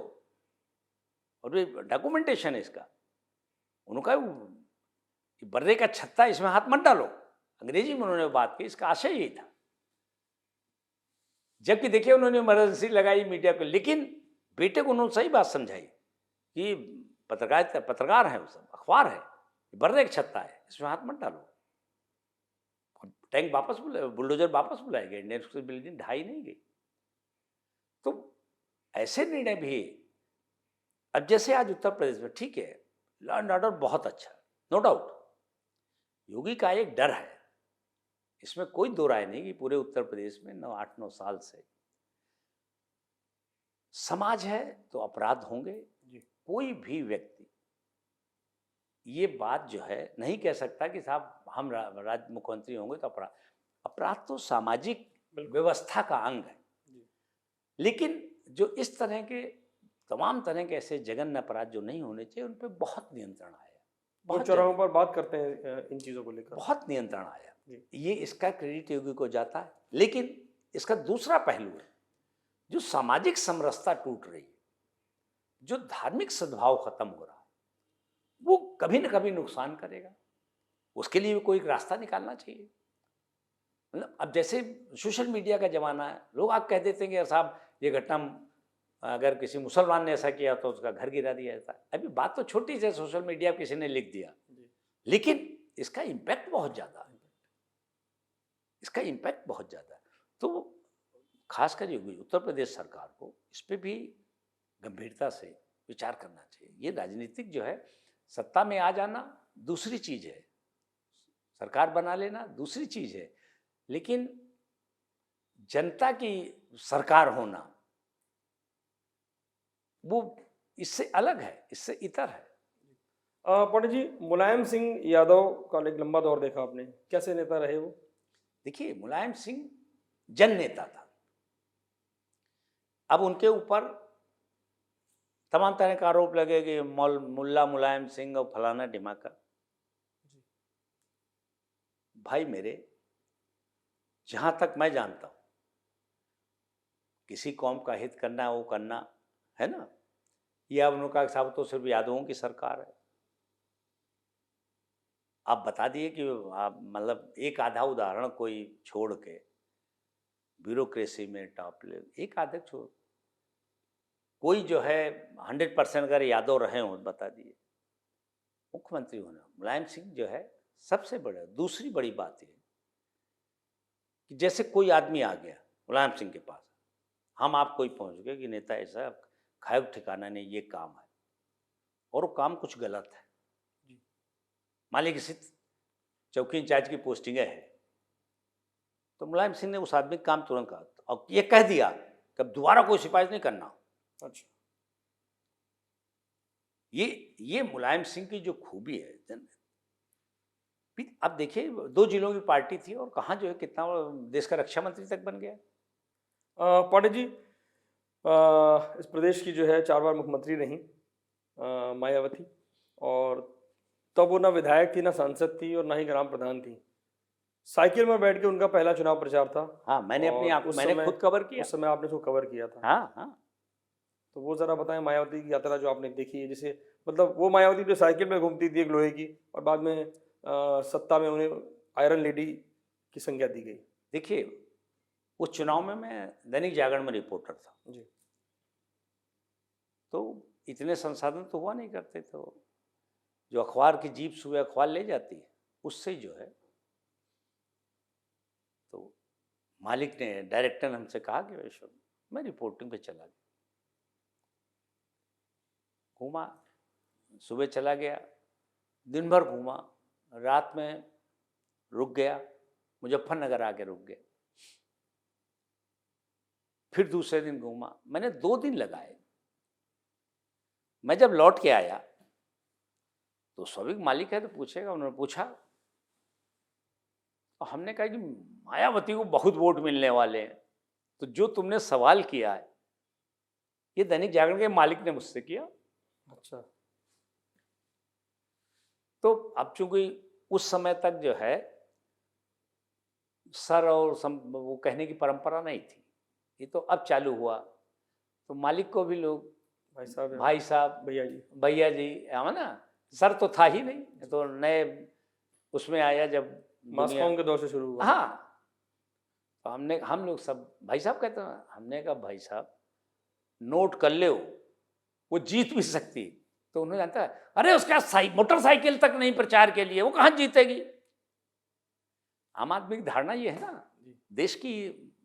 और ये डॉक्यूमेंटेशन है इसका। उन्होंने कहा बर्रे का छत्ता, इसमें हाथ मत डालो। अंग्रेजी में उन्होंने बात की, इसका आशय यही था। जबकि देखिए उन्होंने इमरजेंसी लगाई मीडिया पे, लेकिन बेटे को उन्होंने सही बात समझाई कि पत्रकार है, उस अखबार है, बर्रे का छत्ता है, इसमें हाथ मत डालो। टैंक वापस बुलाया, बुलडोजर वापस बुलाया गया, इंडियन एक्सप्रेस बिल्डिंग ढाई नहीं गई। तो ऐसे निर्णय भी, अब जैसे आज उत्तर प्रदेश में ठीक है, लॉ एंड ऑर्डर बहुत अच्छा, नो डाउट। योगी का एक डर है, इसमें कोई दो राय नहीं कि पूरे उत्तर प्रदेश में 8-9 साल से समाज है तो अपराध होंगे। कोई भी व्यक्ति ये बात जो है नहीं कह सकता कि साहब हम राज्य मुख्यमंत्री होंगे तो अपराध तो सामाजिक व्यवस्था का अंग है। लेकिन जो इस तरह के तमाम तरह के ऐसे जघन्य अपराध जो नहीं होने चाहिए, उन पर बहुत नियंत्रण आया, बहुत चौराहों पर बात करते हैं इन चीज़ों को लेकर, बहुत नियंत्रण आया। ये इसका क्रेडिट योगी को जाता है। लेकिन इसका दूसरा पहलू है, जो सामाजिक समरसता टूट रही है, जो धार्मिक सद्भाव खत्म हो रहा है, वो कभी न कभी नुकसान करेगा। उसके लिए कोई एक रास्ता निकालना चाहिए। मतलब अब जैसे सोशल मीडिया का जमाना है, लोग आप कह देते हैं कि साहब ये घटना अगर किसी मुसलमान ने ऐसा किया तो उसका घर गिरा दिया जाता है। अभी बात तो छोटी सी, सोशल मीडिया किसी ने लिख दिया, लेकिन इसका इम्पैक्ट बहुत ज़्यादा है, इसका इम्पैक्ट बहुत ज़्यादा है। तो खासकर योगी उत्तर प्रदेश सरकार को इस पर भी गंभीरता से विचार करना चाहिए। ये राजनीतिक जो है, सत्ता में आ जाना दूसरी चीज़ है, सरकार बना लेना दूसरी चीज़ है, लेकिन जनता की सरकार होना वो इससे अलग है, इससे इतर है। पंडित जी, मुलायम सिंह यादव का एक लंबा दौर देखा आपने, कैसे नेता रहे वो? देखिए, मुलायम सिंह जन नेता था। अब उनके ऊपर तमाम तरह का आरोप लगे कि मुल्ला मुलायम सिंह और फलाना ढिमाका। भाई मेरे, जहां तक मैं जानता हूं, किसी कौम का हित करना वो करना है ना, ये अब उन्होंने कहा साहब तो सिर्फ यादवों की सरकार है। आप बता दिए कि आप मतलब एक आधा उदाहरण कोई छोड़ के, ब्यूरोक्रेसी में टॉप लेवल एक आधा छोड़, कोई जो है 100% अगर यादव रहे हो बता दिए। मुख्यमंत्री होना मुलायम सिंह जो है सबसे बड़ा। दूसरी बड़ी बात है कि जैसे कोई आदमी आ गया मुलायम सिंह के पास, हम आप कोई पहुंच गए कि नेता ऐसा खायब ठिकाना नहीं, ये काम है, और वो काम कुछ गलत है, मान लीजिए किसी चौकी इंचार्ज की पोस्टिंग है, तो मुलायम सिंह ने उस आदमी का काम तुरंत कहा और ये कह दिया कि अब दोबारा कोई सिफारिश नहीं करना। अच्छा, ये मुलायम सिंह की जो खूबी है। अब देखिए 2 जिलों की पार्टी थी और कहाँ जो है कितना देश का रक्षा मंत्री तक बन गया। पंडित जी, इस प्रदेश की जो है 4 बार मुख्यमंत्री रही मायावती, और तब वो ना विधायक थी, ना सांसद थी, और ना ही ग्राम प्रधान थी। साइकिल में बैठ के उनका पहला चुनाव प्रचार था। हाँ, मैंने अपनी मैंने खुद कवर किया। उस समय आपने उसको कवर किया था। हाँ हाँ। तो वो जरा बताएं, मायावती की यात्रा जो आपने देखी है, जैसे मतलब वो मायावती जो साइकिल में घूमती थी एक लोहे की, और बाद में सत्ता में उन्हें आयरन लेडी की संज्ञा दी गई। देखिए, उस चुनाव में मैं दैनिक जागरण में रिपोर्टर था जी, तो इतने संसाधन तो हुआ नहीं करते, तो जो अखबार की जीप सुबह अखबार ले जाती है उससे जो है, तो मालिक ने, डायरेक्टर ने हमसे कहा कि वैश्व मैं रिपोर्टिंग पे चला गया, घूमा, सुबह चला गया, दिन भर घूमा, रात में रुक गया, मुजफ्फरनगर आके रुक गया, फिर दूसरे दिन घूमा। मैंने 2 दिन लगाए। मैं जब लौट के आया तो स्वाभाविक मालिक है तो पूछेगा, उन्होंने पूछा, और हमने कहा कि मायावती को बहुत वोट मिलने वाले हैं, तो जो तुमने सवाल किया है ये दैनिक जागरण के मालिक ने मुझसे किया। अच्छा, तो अब चूंकि उस समय तक जो है सर और वो कहने की परंपरा नहीं थी, ये तो अब चालू हुआ। तो मालिक को भी लोग भाई साहब भैया जी है ना, सर तो था ही नहीं, तो नए उसमें आया जब मास्कों के दौर से शुरू हुआ। हाँ, तो हम लोग सब भाई साहब कहते हैं। हमने कहा भाई साहब नोट कर ले, वो जीत भी सकती। तो उन्होंने जानता है, अरे उसका मोटरसाइकिल तक नहीं प्रचार के लिए, वो कहाँ जीतेगी। आम आदमी की धारणा ये है ना, देश की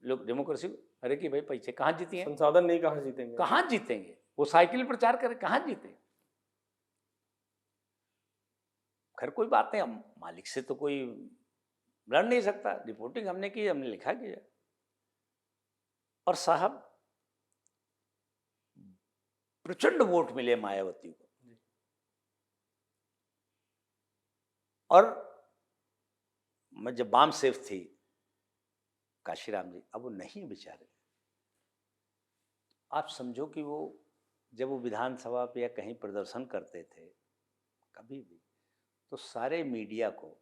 लोग डेमोक्रेसी, अरे कि भाई पैसे कहाँ जीती हैं, संसाधन नहीं, कहाँ जीतेंगे, कहाँ जीतेंगे, वो साइकिल प्रचार करे कहाँ जीते। खैर कोई बात नहीं, हम मालिक से तो कोई लड़ नहीं सकता, रिपोर्टिंग हमने की, हमने लिखा किया। और साहब प्रचंड वोट मिले मायावती को। और मैं जब बाम सेफ थी काशीराम जी, अब वो नहीं बेचारे। आप समझो कि वो जब वो विधानसभा पे या कहीं प्रदर्शन करते थे कभी भी, तो सारे मीडिया को,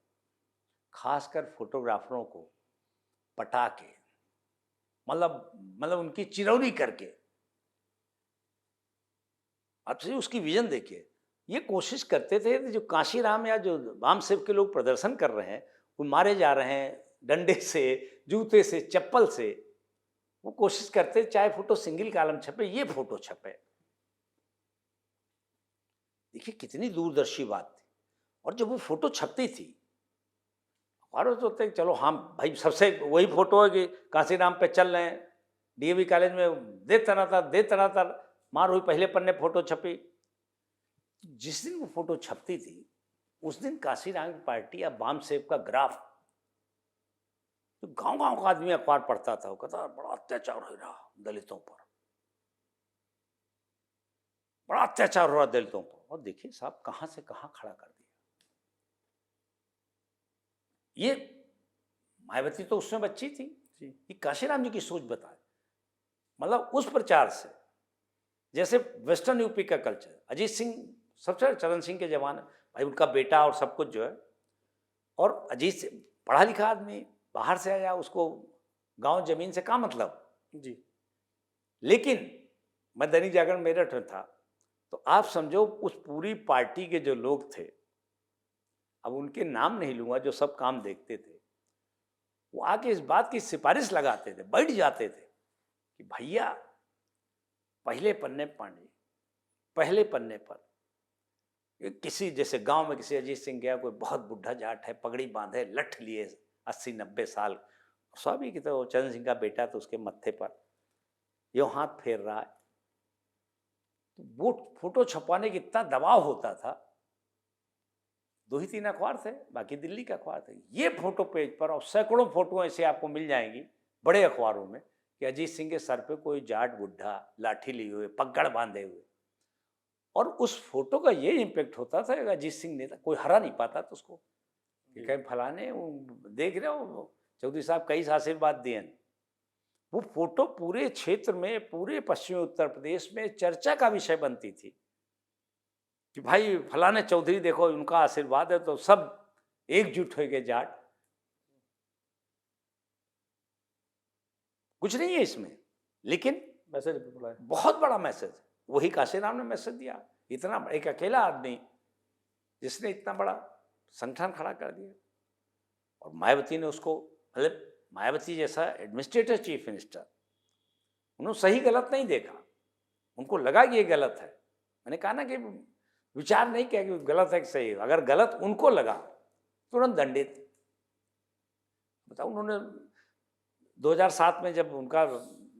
खासकर फोटोग्राफरों को पटा के, मतलब उनकी चिरौरी करके, आप उसकी विजन देखिए, ये कोशिश करते थे जो काशीराम या जो बाम सेव के लोग प्रदर्शन कर रहे हैं वो मारे जा रहे हैं डंडे से, जूते से, चप्पल से। वो कोशिश करते चाहे फोटो सिंगल कॉलम छपे, ये फोटो छपे। देखिए कितनी दूरदर्शी बात थी। और जब वो फोटो छपती थी, अखबारों तो होते चलो हम भाई सबसे वही फोटो है कि काशीराम पे चल रहे हैं, डीएवी कॉलेज में दे तनातर मार हुई, पहले पन्ने फोटो छपी। जिस दिन वो फोटो छपती थी उस दिन काशीराम की पार्टी या बाम सेव का ग्राफ, तो गांव का आदमी अखबार पढ़ता था, वो कहता बड़ा अत्याचार हो रहा दलितों पर, बड़ा अत्याचार हो रहा दलितों पर। और देखिए साहब कहां से कहां खड़ा कर दिया। ये मायावती तो उसमें बच्ची थी, ये काशीराम जी की सोच बताए। मतलब उस प्रचार से, जैसे वेस्टर्न यूपी का कल्चर, अजीत सिंह सबसे चरण सिंह के जमाने, भाई उनका बेटा और सब कुछ जो है, और अजीत सिंह पढ़ा लिखा आदमी, बाहर से आया, उसको गांव जमीन से क्या मतलब जी। लेकिन मैं दैनिक जागरण मेरठ में था, तो आप समझो उस पूरी पार्टी के जो लोग थे, अब उनके नाम नहीं लूंगा, जो सब काम देखते थे, वो आके इस बात की सिफारिश लगाते थे, बैठ जाते थे कि भैया पहले पन्ने पांडे, पहले पन्ने पर किसी जैसे गांव में किसी अजीत सिंह गया, कोई बहुत बुढ़ा जाट है, पगड़ी बांधे, लठ लिए, 80-90 साल, स्वाभाविक की तो चरण सिंह का बेटा, तो उसके मत्थे पर यो हाथ फेर रहा है। तो वो फोटो छपवाने की इतना दबाव होता था। 2 ही 3 अखबार थे, बाकी दिल्ली के अखबार थे। ये फोटो पेज पर और सैकड़ों फोटो ऐसे आपको मिल जाएंगी बड़े अखबारों में कि अजीत सिंह के सर पे कोई जाट बुढ़ा लाठी लिए हुए, पगड़ बांधे हुए। और उस फोटो का ये इम्पैक्ट होता था, अजीत सिंह नेता कोई हरा नहीं पाता था उसको, कहीं फलाने देख रहे हो चौधरी साहब कई आशीर्वाद दिए। वो फोटो पूरे क्षेत्र में, पूरे पश्चिमी उत्तर प्रदेश में चर्चा का विषय बनती थी कि भाई फलाने चौधरी देखो, उनका आशीर्वाद है, तो सब एकजुट हो गए जाट। कुछ नहीं है इसमें, लेकिन मैसेज बहुत बड़ा मैसेज वही काशीराम ने मैसेज दिया। इतना एक अकेला आदमी जिसने इतना बड़ा संगठन खड़ा कर दिया। और मायावती ने उसको, मतलब मायावती जैसा एडमिनिस्ट्रेटिव चीफ मिनिस्टर, उन्होंने सही गलत नहीं देखा, उनको लगा कि ये गलत है। मैंने कहा ना कि विचार नहीं किया कि गलत है कि सही है। अगर गलत उनको लगा तुरंत दंडित। बताओ, उन्होंने 2007 में जब उनका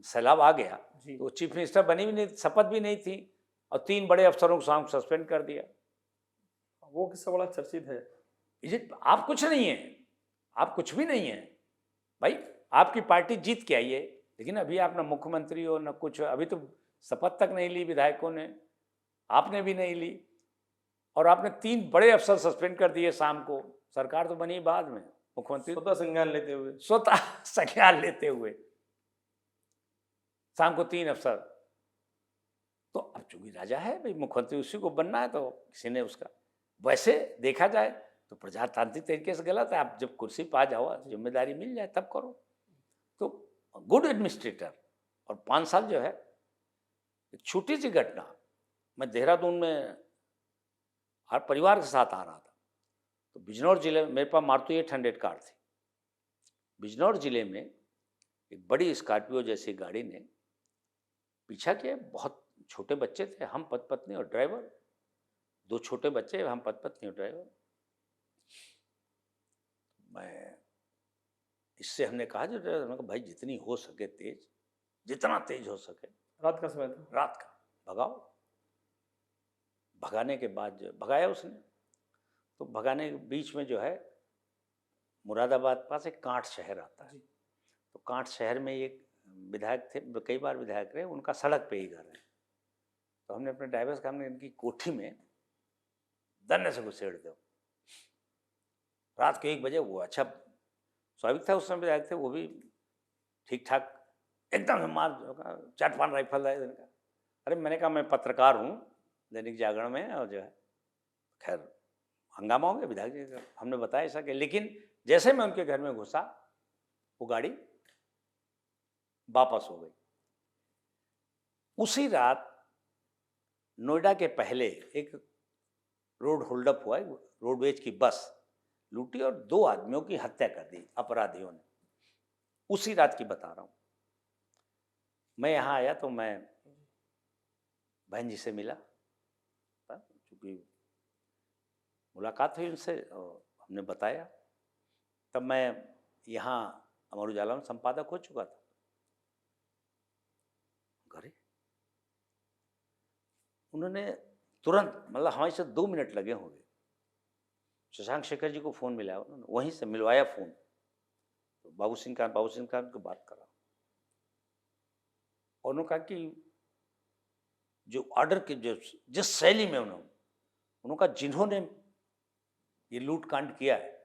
सैलाब आ गया तो चीफ मिनिस्टर बनी भी नहीं, शपथ भी नहीं थी, और 3 बड़े अफसरों को सस्पेंड कर दिया। वो किस्सा बड़ा चर्चित है। आप कुछ नहीं है, आप कुछ भी नहीं है भाई, आपकी पार्टी जीत के आई है, लेकिन अभी आप ना मुख्यमंत्री हो ना कुछ, अभी तो शपथ तक नहीं ली विधायकों ने, आपने भी नहीं ली, और आपने 3 बड़े अफसर सस्पेंड कर दिए शाम को। सरकार तो बनी बाद में, मुख्यमंत्री स्वतः संज्ञान लेते हुए शाम को 3 अफसर। तो अब चूंकि राजा है भाई, मुख्यमंत्री उसी को बनना है, तो किसी ने उसका वैसे देखा जाए तो प्रजातांत्रिक तरीके से गलत है। आप जब कुर्सी पा जाओ, जिम्मेदारी मिल जाए तब करो। तो गुड एडमिनिस्ट्रेटर। और 5 साल जो है, एक छोटी सी घटना, मैं देहरादून में हर परिवार के साथ आ रहा था, तो बिजनौर जिले में मेरे पास मारुति 800 कार थी। बिजनौर जिले में एक बड़ी स्कॉर्पियो जैसी गाड़ी ने पीछा किया। बहुत छोटे बच्चे थे, हम पति पत्नी और ड्राइवर, 2 छोटे बच्चे, हम पति पत्नी और ड्राइवर। मैं इससे हमने कहा, जो ड्राइवर, हमने कहा भाई जितनी हो सके तेज, जितना तेज हो सके। रात का समय था। रात का भगाओ। भगाने के बाद जो भगाया उसने, तो भगाने के बीच में जो है, मुरादाबाद पास एक कांठ शहर आता है। तो कांठ शहर में एक विधायक थे, कई बार विधायक रहे, उनका सड़क पे ही घर है। तो हमने अपने ड्राइवर से कहा, हमने इनकी कोठी में दन्ने से घुसेड़ दो। रात के 1 बजे। वो अच्छा स्वाभाविक था, उस समय विधायक थे, वो भी ठीक ठाक एकदम से मार, चटपान राइफल है। अरे मैंने कहा मैं पत्रकार हूँ दैनिक जागरण में, और जो है खैर हंगामा हो गया विधायक जी का, हमने बताया ऐसा कि, लेकिन जैसे मैं उनके घर में घुसा, वो गाड़ी वापस हो गई। उसी रात नोएडा के पहले एक रोड होल्डअप हुआ, रोडवेज की बस लूटी और 2 आदमियों की हत्या कर दी अपराधियों ने। उसी रात की बता रहा हूं। मैं यहां आया तो मैं बहन जी से मिला, क्योंकि मुलाकात हुई उनसे और हमने बताया। तब मैं यहाँ अमर उजाला में संपादक हो चुका था। घरे उन्होंने तुरंत, मतलब हमारे से 2 मिनट लगे होंगे, शशांक शेखर जी को फ़ोन मिलाया, उन्होंने वहीं से मिलवाया फ़ोन। तो बाबू सिंह खान को बात करा, और उन्होंने कहा कि जो ऑर्डर के, जो जिस शैली में उन्होंने कहा, जिन्होंने ये लूटकांड किया है,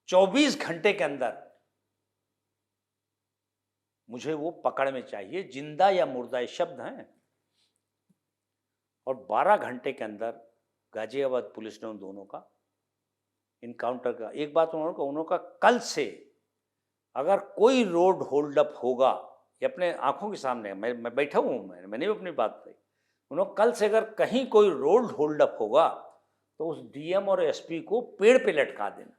24 घंटे के अंदर मुझे वो पकड़ में चाहिए, जिंदा या मुर्दा, ये शब्द हैं। और 12 घंटे के अंदर गाजियाबाद पुलिस ने उन दोनों का इनकाउंटर का। एक बात उन्होंने कहा, कल से अगर कोई रोड होल्डअप होगा, ये अपने आंखों के सामने, मैं बैठा हूँ, मैंने भी अपनी बात कही, उन्होंने कल से अगर कहीं कोई रोड होल्डअप होगा तो उस डीएम और एसपी को पेड़ पे लटका देना।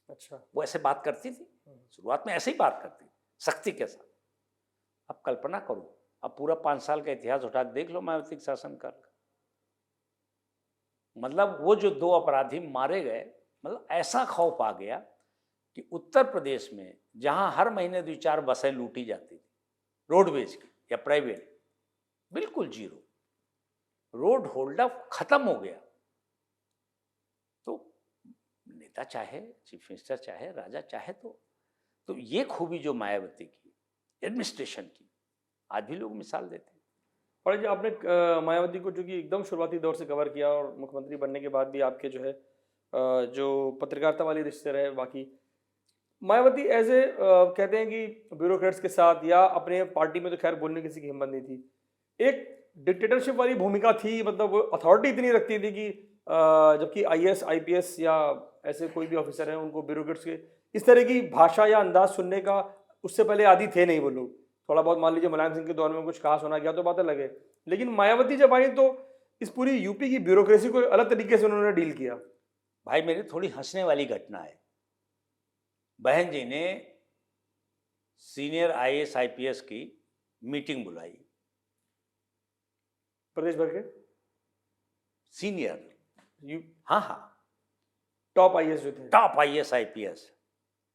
अच्छा, वो ऐसे बात करती थी, शुरुआत में ऐसे ही बात करती, सख्ती के साथ। अब कल्पना करो, अब पूरा 5 साल का इतिहास उठा के देख लो मायावती के शासनकाल का। मतलब वो जो 2 अपराधी मारे गए, मतलब ऐसा खौफ आ गया कि उत्तर प्रदेश में जहां हर महीने 2-4 बसें लूटी जाती थी रोडवेज की या प्राइवेट, बिल्कुल जीरो, रोड होल्डअप खत्म हो गया। तो नेता चाहे, चीफ मिनिस्टर चाहे, राजा चाहे, तो ये खूबी जो मायावती की एडमिनिस्ट्रेशन की, आज भी लोग मिसाल देते हैं। और जो आपने मायावती को जो कि एकदम शुरुआती दौर से कवर किया, और मुख्यमंत्री बनने के बाद भी आपके जो है जो पत्रकारिता वाले रिश्ते रहे, बाकी मायावती एज ए कहते हैं कि ब्यूरोक्रेट्स के साथ या अपने पार्टी में तो खैर बोलने किसी की हिम्मत नहीं थी, एक डिक्टेटरशिप वाली भूमिका थी। मतलब वो अथॉरिटी इतनी रखती थी कि जबकि आईएएस आईपीएस या ऐसे कोई भी ऑफिसर हैं, उनको ब्यूरोक्रेट्स के इस तरह की भाषा या अंदाज सुनने का उससे पहले आदि थे नहीं वो लोग। थोड़ा बहुत मान लीजिए मुलायम सिंह के दौर में कुछ कहा सुना गया तो बातें लगे, लेकिन मायावती जब आई तो इस पूरी यूपी की ब्यूरोक्रेसी को अलग तरीके से उन्होंने डील किया। भाई मेरी थोड़ी हंसने वाली घटना है। बहन जी ने सीनियर आईएएस आईपीएस की मीटिंग बुलाई, प्रदेश भर के सीनियर, हाँ, टॉप आईएएस जो थे, टॉप आईएएस आईपीएस,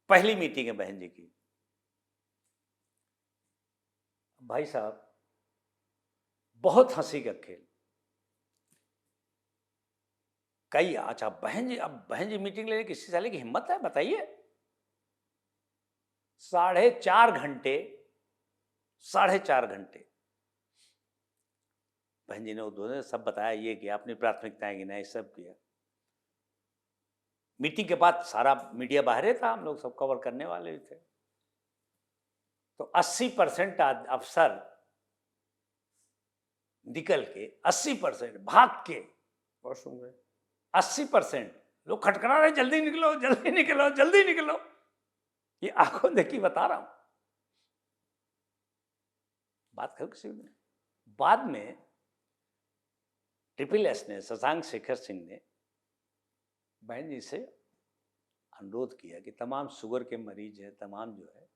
पहली मीटिंग है बहन जी की। भाई साहब बहुत हंसी का खेल। कई, अच्छा बहन जी, अब बहन जी मीटिंग लेने किसी साले की हिम्मत है बताइए? 4.5 घंटे, 4.5 घंटे बहन जी ने उन्होंने सब बताया, ये किया, अपनी प्राथमिकताएं गिनाई, सब किया। मीटिंग के बाद सारा मीडिया बाहर था, हम लोग सब कवर करने वाले थे। तो 80% अफसर निकल के, 80% भाग के वॉशरूम गए। 80% लोग खटखटा रहे, जल्दी निकलो, जल्दी निकलो, जल्दी निकलो। ये आंखों देखी बता रहा हूं। बात करो किसी ने। बाद में ट्रिपल एस ने, शशांक शेखर सिंह ने बहन जी से अनुरोध किया कि तमाम शुगर के मरीज हैं, तमाम जो है,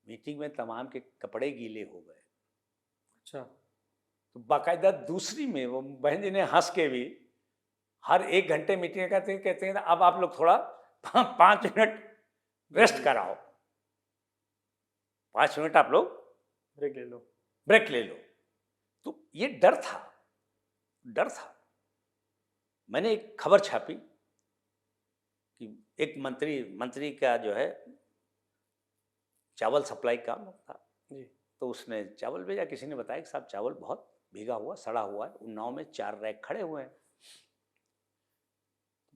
मीटिंग में तमाम के कपड़े गीले हो गए। अच्छा। तो बाकायदा दूसरी में वो बहन जी ने हंस के भी हर 1 घंटे मीटिंग कहते हैं अब आप लोग थोड़ा 5 मिनट रेस्ट कराओ, 5 मिनट आप लोग ब्रेक ले लो, ब्रेक ले लो। तो ये डर था। मैंने एक खबर छापी कि एक मंत्री का जो है चावल सप्लाई का था जी। तो उसने चावल भेजा। किसी ने बताया कि साहब चावल बहुत भीगा हुआ, सड़ा हुआ है, उन्नाव में 4 रैक खड़े हुए हैं।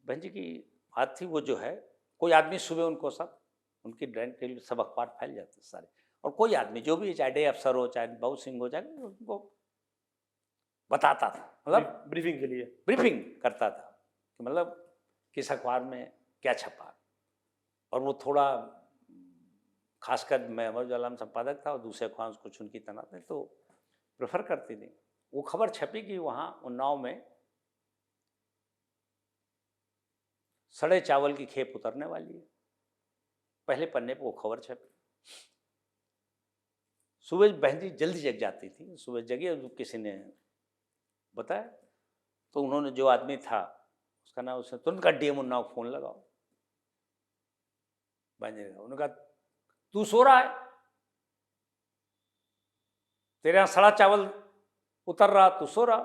बहन जी की बात थी, वो जो है कोई आदमी सुबह उनको सब उनकी ड्राइंग टेल सब अखबार फैल जाते सारे, और कोई आदमी जो भी चाहे डे अफसर हो, चाहे बाबू सिंह हो, चाहे उनको बताता था, मतलब ब्रीफिंग के लिए ब्रीफिंग करता था कि मतलब किस अखबार में क्या छपा। और वो थोड़ा खासकर मैं अमर उजाला में संपादक था और दूसरे अखबार कुछ उनकी तनात है तो प्रेफर करती थी। वो खबर छपी कि वहाँ उन्नाव में सड़े चावल की खेप उतरने वाली है। पहले पन्ने पर वो खबर छपी। सुबह बहन जी जल्दी जग जाती थी, सुबह जगी, किसी ने बताया तो उन्होंने, जो आदमी था उसका नाम, उसने तुरंत कहा डीएम उन्नाव को फोन लगाओ। बहन जी ने उन्होंने कहा तू सो रहा है, तेरे यहाँ सड़ा चावल उतर रहा, तू सो रहा।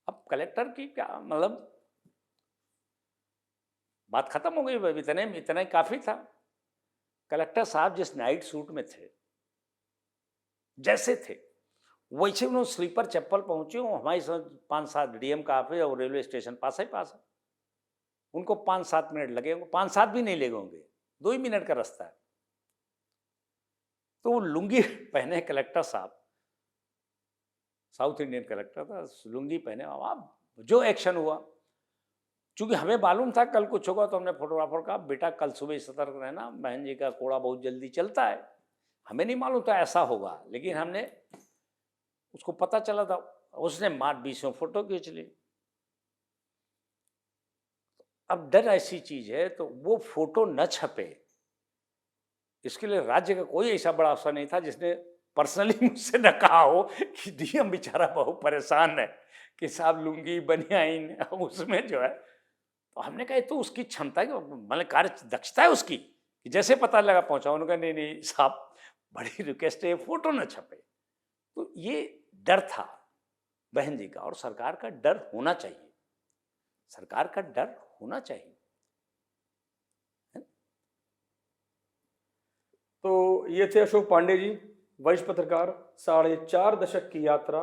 अब कलेक्टर की क्या मतलब, बात खत्म हो गई, इतना ही काफी था। कलेक्टर साहब जिस नाइट सूट में थे, जैसे थे वैसे उन्होंने स्लीपर चप्पल पहुंचे। हमारी 5-7 डीएम का ऑफिस और रेलवे स्टेशन पास है। उनको 5-7 मिनट लगे होंगे, 5-7 भी नहीं लगे होंगे, 2 ही मिनट का रास्ता है। तो वो लुंगी पहने कलेक्टर साहब, साउथ इंडियन कलेक्टर था, लुंगी पहने। अब जो एक्शन हुआ, चूंकि हमें मालूम था कल कुछ होगा, तो हमने फोटोग्राफर कहा बेटा कल सुबह सतर्क रहना, बहन जी का कोड़ा बहुत जल्दी चलता है। हमें नहीं मालूम था ऐसा होगा, लेकिन हमने उसको पता चला था, उसने मार 20 फोटो खींच ली। अब डर ऐसी चीज है, तो वो फोटो न छपे इसके लिए राज्य का कोई ऐसा बड़ा अफसर नहीं था जिसने पर्सनली मुझसे न कहा हो कि डीएम बेचारा बहुत परेशान है कि साहब लुंगी बनियाइन, उसमें जो है। तो हमने कहा तो उसकी क्षमता की मतलब कार्य दक्षता है उसकी, कि जैसे पता लगा पहुंचा। उन्होंने कहा नहीं साहब बड़ी रिक्वेस्ट है फोटो न छपे। तो ये डर था बहन जी का, और सरकार का डर होना चाहिए, सरकार का डर होना चाहिए। तो ये थे अशोक पांडे जी, वरिष्ठ पत्रकार, 4.5 दशक की यात्रा,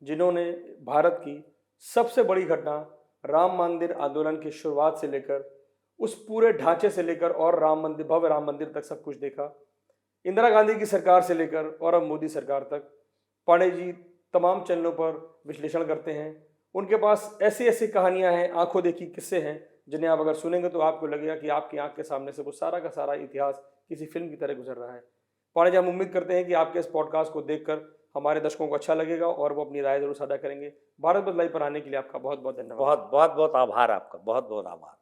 जिन्होंने भारत की सबसे बड़ी घटना राम मंदिर आंदोलन की शुरुआत से लेकर उस पूरे ढांचे से लेकर और राम मंदिर, भव्य राम मंदिर तक सब कुछ देखा। इंदिरा गांधी की सरकार से लेकर और अब मोदी सरकार तक पांडे जी तमाम चैनलों पर विश्लेषण करते हैं। उनके पास ऐसी ऐसी कहानियां हैं, आंखों देखी किस्से हैं, जिन्हें आप अगर सुनेंगे तो आपको लगेगा कि आपकी आंख के सामने से वो सारा का सारा इतिहास किसी फिल्म की तरह गुजर रहा है। पांडे जी, हम उम्मीद करते हैं कि आपके इस पॉडकास्ट को देखकर हमारे दर्शकों को अच्छा लगेगा और वो अपनी राय जरूर साझा करेंगे। भारत बंद लाइव पर आने के लिए आपका बहुत बहुत धन्यवाद। बहुत बहुत बहुत आभार आपका, बहुत बहुत आभार।